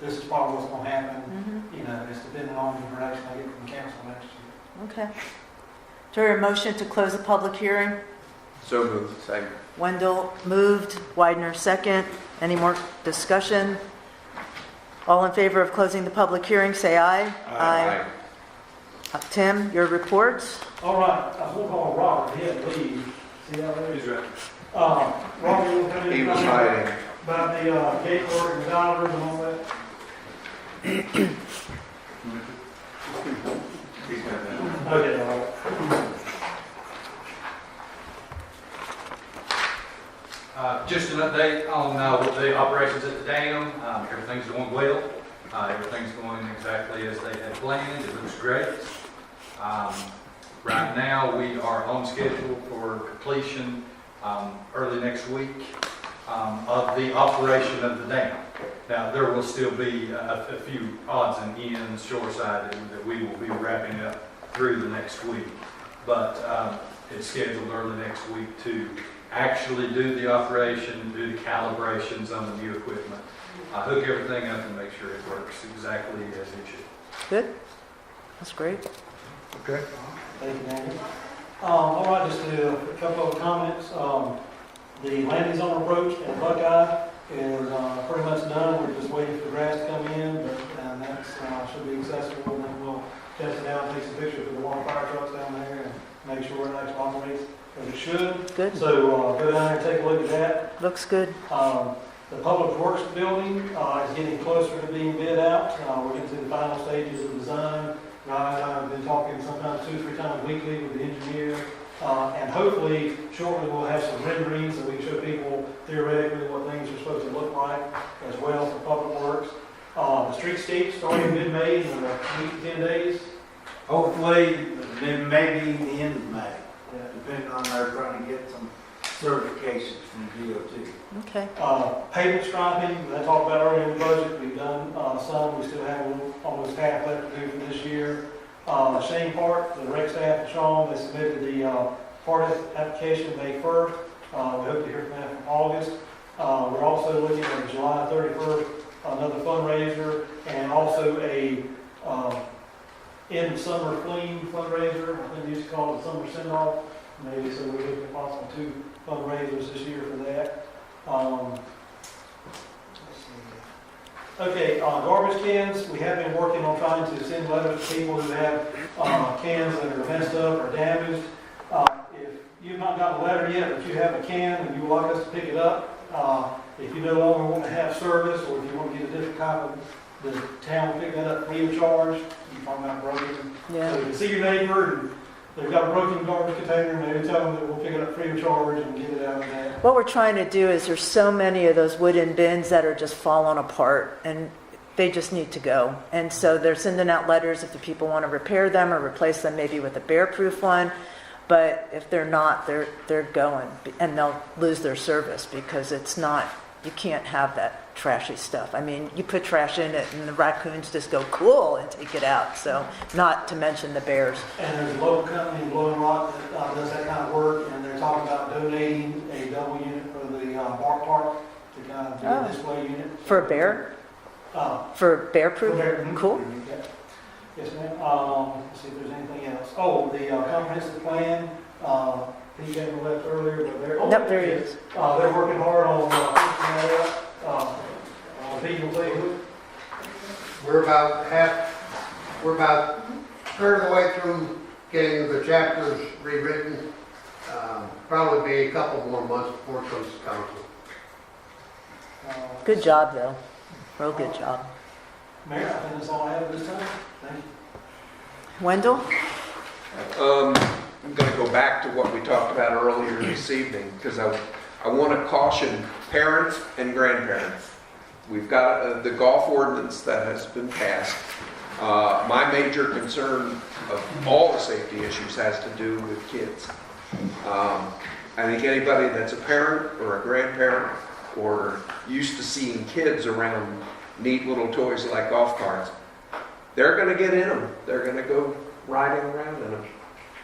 Speaker 6: this is probably what's going to happen. It's depending on the direction I get from the council next year.
Speaker 1: Okay. Is there a motion to close the public hearing?
Speaker 8: So moved.
Speaker 9: Second.
Speaker 1: Wendell moved, Widener second. Any more discussion? All in favor of closing the public hearing, say aye.
Speaker 8: Aye.
Speaker 1: Tim, your reports?
Speaker 6: All right, I was going to call Robert, he had to leave. See how that is?
Speaker 18: He's right.
Speaker 6: Robert, you have any
Speaker 8: He was
Speaker 6: comment
Speaker 8: hiding.
Speaker 6: about the gate work and divers and all that?
Speaker 18: He's got that.
Speaker 6: Okay, all right.
Speaker 18: Just an update on the operations at the dam. Everything's going well. Everything's going exactly as they had planned. It looks great. Right now, we are on schedule for completion early next week of the operation of the dam. Now, there will still be a few odds and ends shoreside that we will be wrapping up through the next week. But it's scheduled early next week to actually do the operation, do the calibrations on the new equipment, hook everything up and make sure it works exactly as it should.
Speaker 1: Good. That's great.
Speaker 2: Okay.
Speaker 6: Thank you, Daniel. All right, just a couple of comments. The landing zone approach at Buckeye is pretty much done. We're just waiting for the grass to come in, and that should be accessible. And then we'll test it out, take some pictures of the water fire trucks down there, and make sure it actually operates as it should.
Speaker 1: Good.
Speaker 6: So go down there and take a look at that.
Speaker 1: Looks good.
Speaker 6: The Public Works building is getting closer to being bid out. We're getting to the final stages of design. Ryan and I have been talking sometimes 2-3 times weekly with the engineer. And hopefully, shortly we'll have some renderings so we can show people theoretically what things are supposed to look like as well for Public Works. The streetscape starting mid-May in a week, 10 days.
Speaker 20: Hopefully, maybe the end of May, depending on they're trying to get some certifications from DOT.
Speaker 1: Okay.
Speaker 6: Pavement striping, I talked about earlier in the budget, we've done some, we still have almost half left to do for this year. Shane Park, the rec staff, Sean, they submitted the part application May 1st. We hope to hear from them in August. We're also looking at July 31st, another fundraiser, and also a end summer clean fundraiser. I think they used to call it summer send-off. Maybe so we're looking at possibly 2 fundraisers this year for that. Okay, garbage cans, we have been working on trying to send letters to people who have cans that are messed up or damaged. If you've not got a letter yet, but you have a can and you would like us to pick it up, if you no longer want to have service, or if you want to get a different copy, the town will pick that up free of charge. You're talking about broken.
Speaker 1: Yeah.
Speaker 6: So you can see your neighbor and they've got a broken garbage container, maybe tell them that we'll pick it up free of charge and get it out of that.
Speaker 1: What we're trying to do is there's so many of those wooden bins that are just falling apart and they just need to go. And so they're sending out letters if the people want to repair them or replace them maybe with a bear-proof one. But if they're not, they're going and they'll lose their service because it's not, you can't have that trashy stuff. I mean, you put trash in it and the raccoons just go cool and take it out. So not to mention the bears.
Speaker 6: And there's a local company in Blowing Rock that does that kind of work, and they're talking about donating a double unit for the Bark Park to kind of do a display unit.
Speaker 1: For a bear? For bear-proof? Cool.
Speaker 6: Yes, ma'am. Let's see if there's anything else. Oh, the comprehensive plan. He came and left earlier, but they're...
Speaker 1: Nope, there he is.
Speaker 6: They're working hard on fixing that up. Pete will tell you.
Speaker 21: We're about a third of the way through getting the chapters rewritten. Probably be a couple more months before it comes to council.
Speaker 1: Good job, though. Real good job.
Speaker 6: Mayor, I think that's all I have at this time. Thank you.
Speaker 1: Wendell?
Speaker 8: I'm going to go back to what we talked about earlier this evening because I want to caution parents and grandparents. We've got the golf ordinance that has been passed. My major concern of all the safety issues has to do with kids. I think anybody that's a parent or a grandparent or used to seeing kids around neat little toys like golf carts, they're going to get in them. They're going to go riding around in them.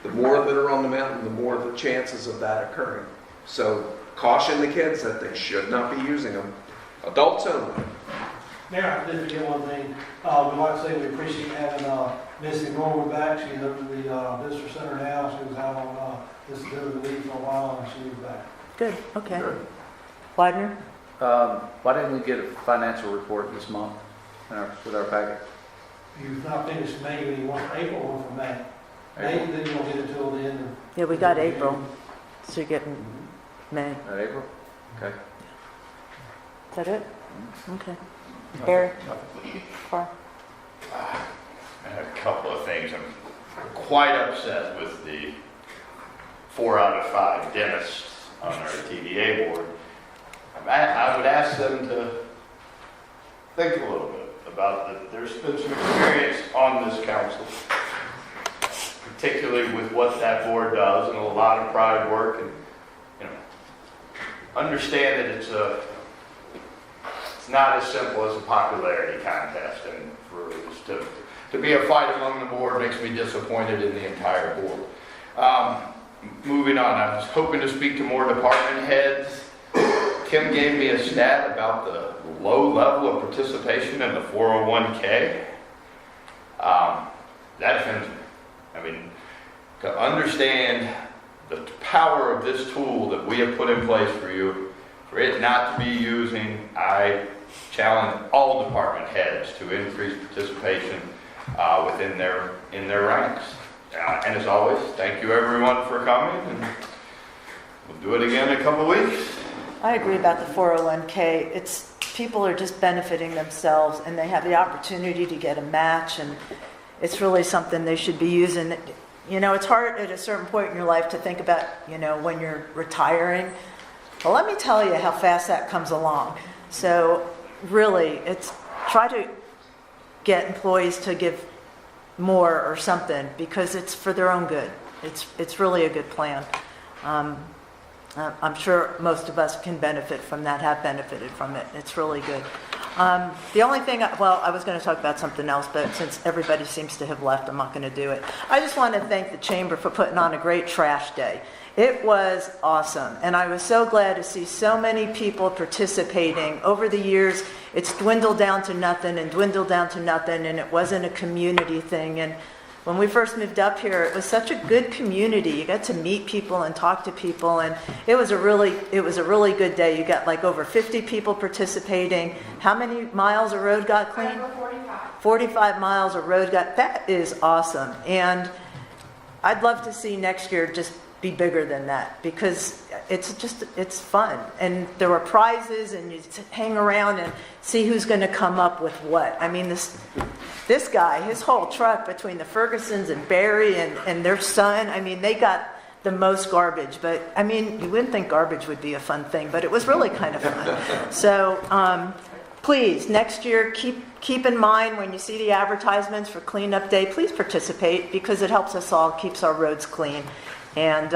Speaker 8: The more that are on the mountain, the more the chances of that occurring. So caution the kids that they should not be using them. Adults only.
Speaker 6: Mayor, I did forget one thing. We'd like to say we appreciate having Missy Norwood back. She's up at the visitor center now. She was out on disability leave for a while and she was back.
Speaker 1: Good, okay. Widener?
Speaker 9: Why didn't we get a financial report this month? with our packet.
Speaker 6: You've not finished May, you want April one for May. May, then you won't get it until the end of.
Speaker 1: Yeah, we got April, so you're getting May.
Speaker 9: April? Okay.
Speaker 1: Is that it? Okay. Barry? Carl?
Speaker 5: I have a couple of things. I'm quite upset with the 4 out of 5 dentists on our TDA board. I would ask them to think a little bit about that. There's been some experience on this council, particularly with what that board does, and a lot of pride work, and understand that it's not as simple as a popularity contest, and for us to be a fight among the board makes me disappointed in the entire board. Moving on, I was hoping to speak to more department heads. Kim gave me a stat about the low level of participation in the 401k. That offends me. I mean, to understand the power of this tool that we have put in place for you, for it not to be using, I challenge all department heads to increase participation within their ranks. And as always, thank you everyone for coming, and we'll do it again in a couple of weeks.
Speaker 1: I agree about the 401k. People are just benefiting themselves, and they have the opportunity to get a match, and it's really something they should be using. It's hard at a certain point in your life to think about, when you're retiring. Well, let me tell you how fast that comes along. So really, try to get employees to give more or something, because it's for their own good. It's really a good plan. I'm sure most of us can benefit from that, have benefited from it. It's really good. The only thing, I was going to talk about something else, but since everybody seems to have left, I'm not going to do it. I just want to thank the Chamber for putting on a great trash day. It was awesome, and I was so glad to see so many people participating. Over the years, it's dwindled down to nothing and dwindled down to nothing, and it wasn't a community thing. And when we first moved up here, it was such a good community. You got to meet people and talk to people, and it was a really good day. You got like over 50 people participating. How many miles of road got cleaned? 45 miles of road that is awesome. And I'd love to see next year just be bigger than that, because it's fun. And there were prizes, and you hang around and see who's going to come up with what. I mean, this guy, his whole truck between the Fergusons and Barry and their son, I mean, they got the most garbage. But I mean, you wouldn't think garbage would be a fun thing, but it was really kind of fun. So please, next year, keep in mind when you see the advertisements for cleanup day, please participate, because it helps us all, keeps our roads clean. And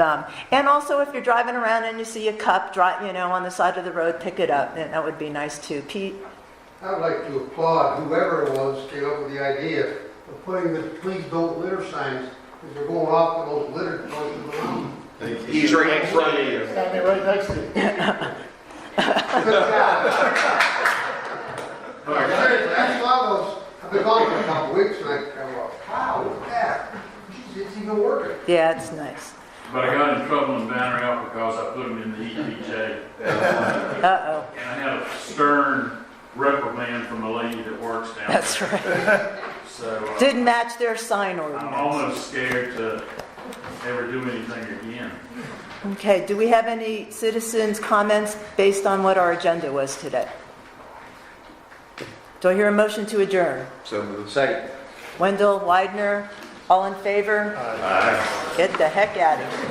Speaker 1: also, if you're driving around and you see a cup, on the side of the road, pick it up, and that would be nice too. Pete?
Speaker 21: I would like to applaud whoever it was came up with the idea of putting the "Please Don't Litter" signs, because they're going off the most littered places around.
Speaker 8: He's right in front of you.
Speaker 21: Standing right next to you. Good job. Seriously, I saw those. I've been gone for a couple of weeks, and I go, wow, look at that. Jeez, it's even working.
Speaker 1: Yeah, it's nice.
Speaker 22: But I got in trouble in Banner Elk because I put them in the EPJ.
Speaker 1: Uh-oh.
Speaker 22: And I had a stern reprimand from the lady that works down there.
Speaker 1: That's right.
Speaker 22: So
Speaker 1: Didn't match their sign ordinance.
Speaker 22: I'm almost scared to ever do anything again.
Speaker 1: Okay, do we have any citizens' comments based on what our agenda was today? Do I hear a motion to adjourn?
Speaker 8: So moved.
Speaker 9: Second.
Speaker 1: Wendell, Widener, all in favor?
Speaker 8: Aye.
Speaker 1: Get the heck out of here.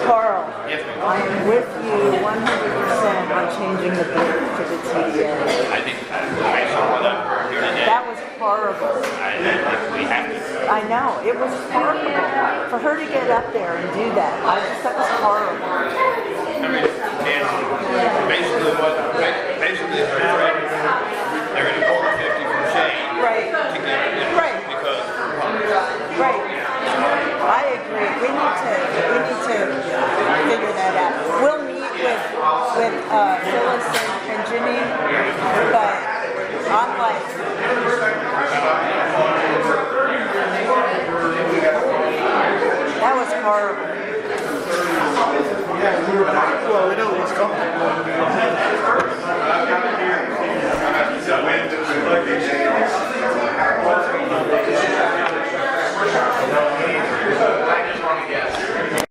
Speaker 1: Carl, I am with you 100% on changing the bid to the TDA.
Speaker 5: I think based on what I've heard here today,
Speaker 1: That was horrible.
Speaker 5: I think we have to.
Speaker 1: I know, it was horrible. For her to get up there and do that, that was horrible.
Speaker 5: I mean, and basically they're going to pull the 50 from Shane.
Speaker 1: Right.
Speaker 5: To get,
Speaker 1: Right.
Speaker 5: Because.
Speaker 1: Right. I agree. We need to figure that out. We'll meet with Phyllis and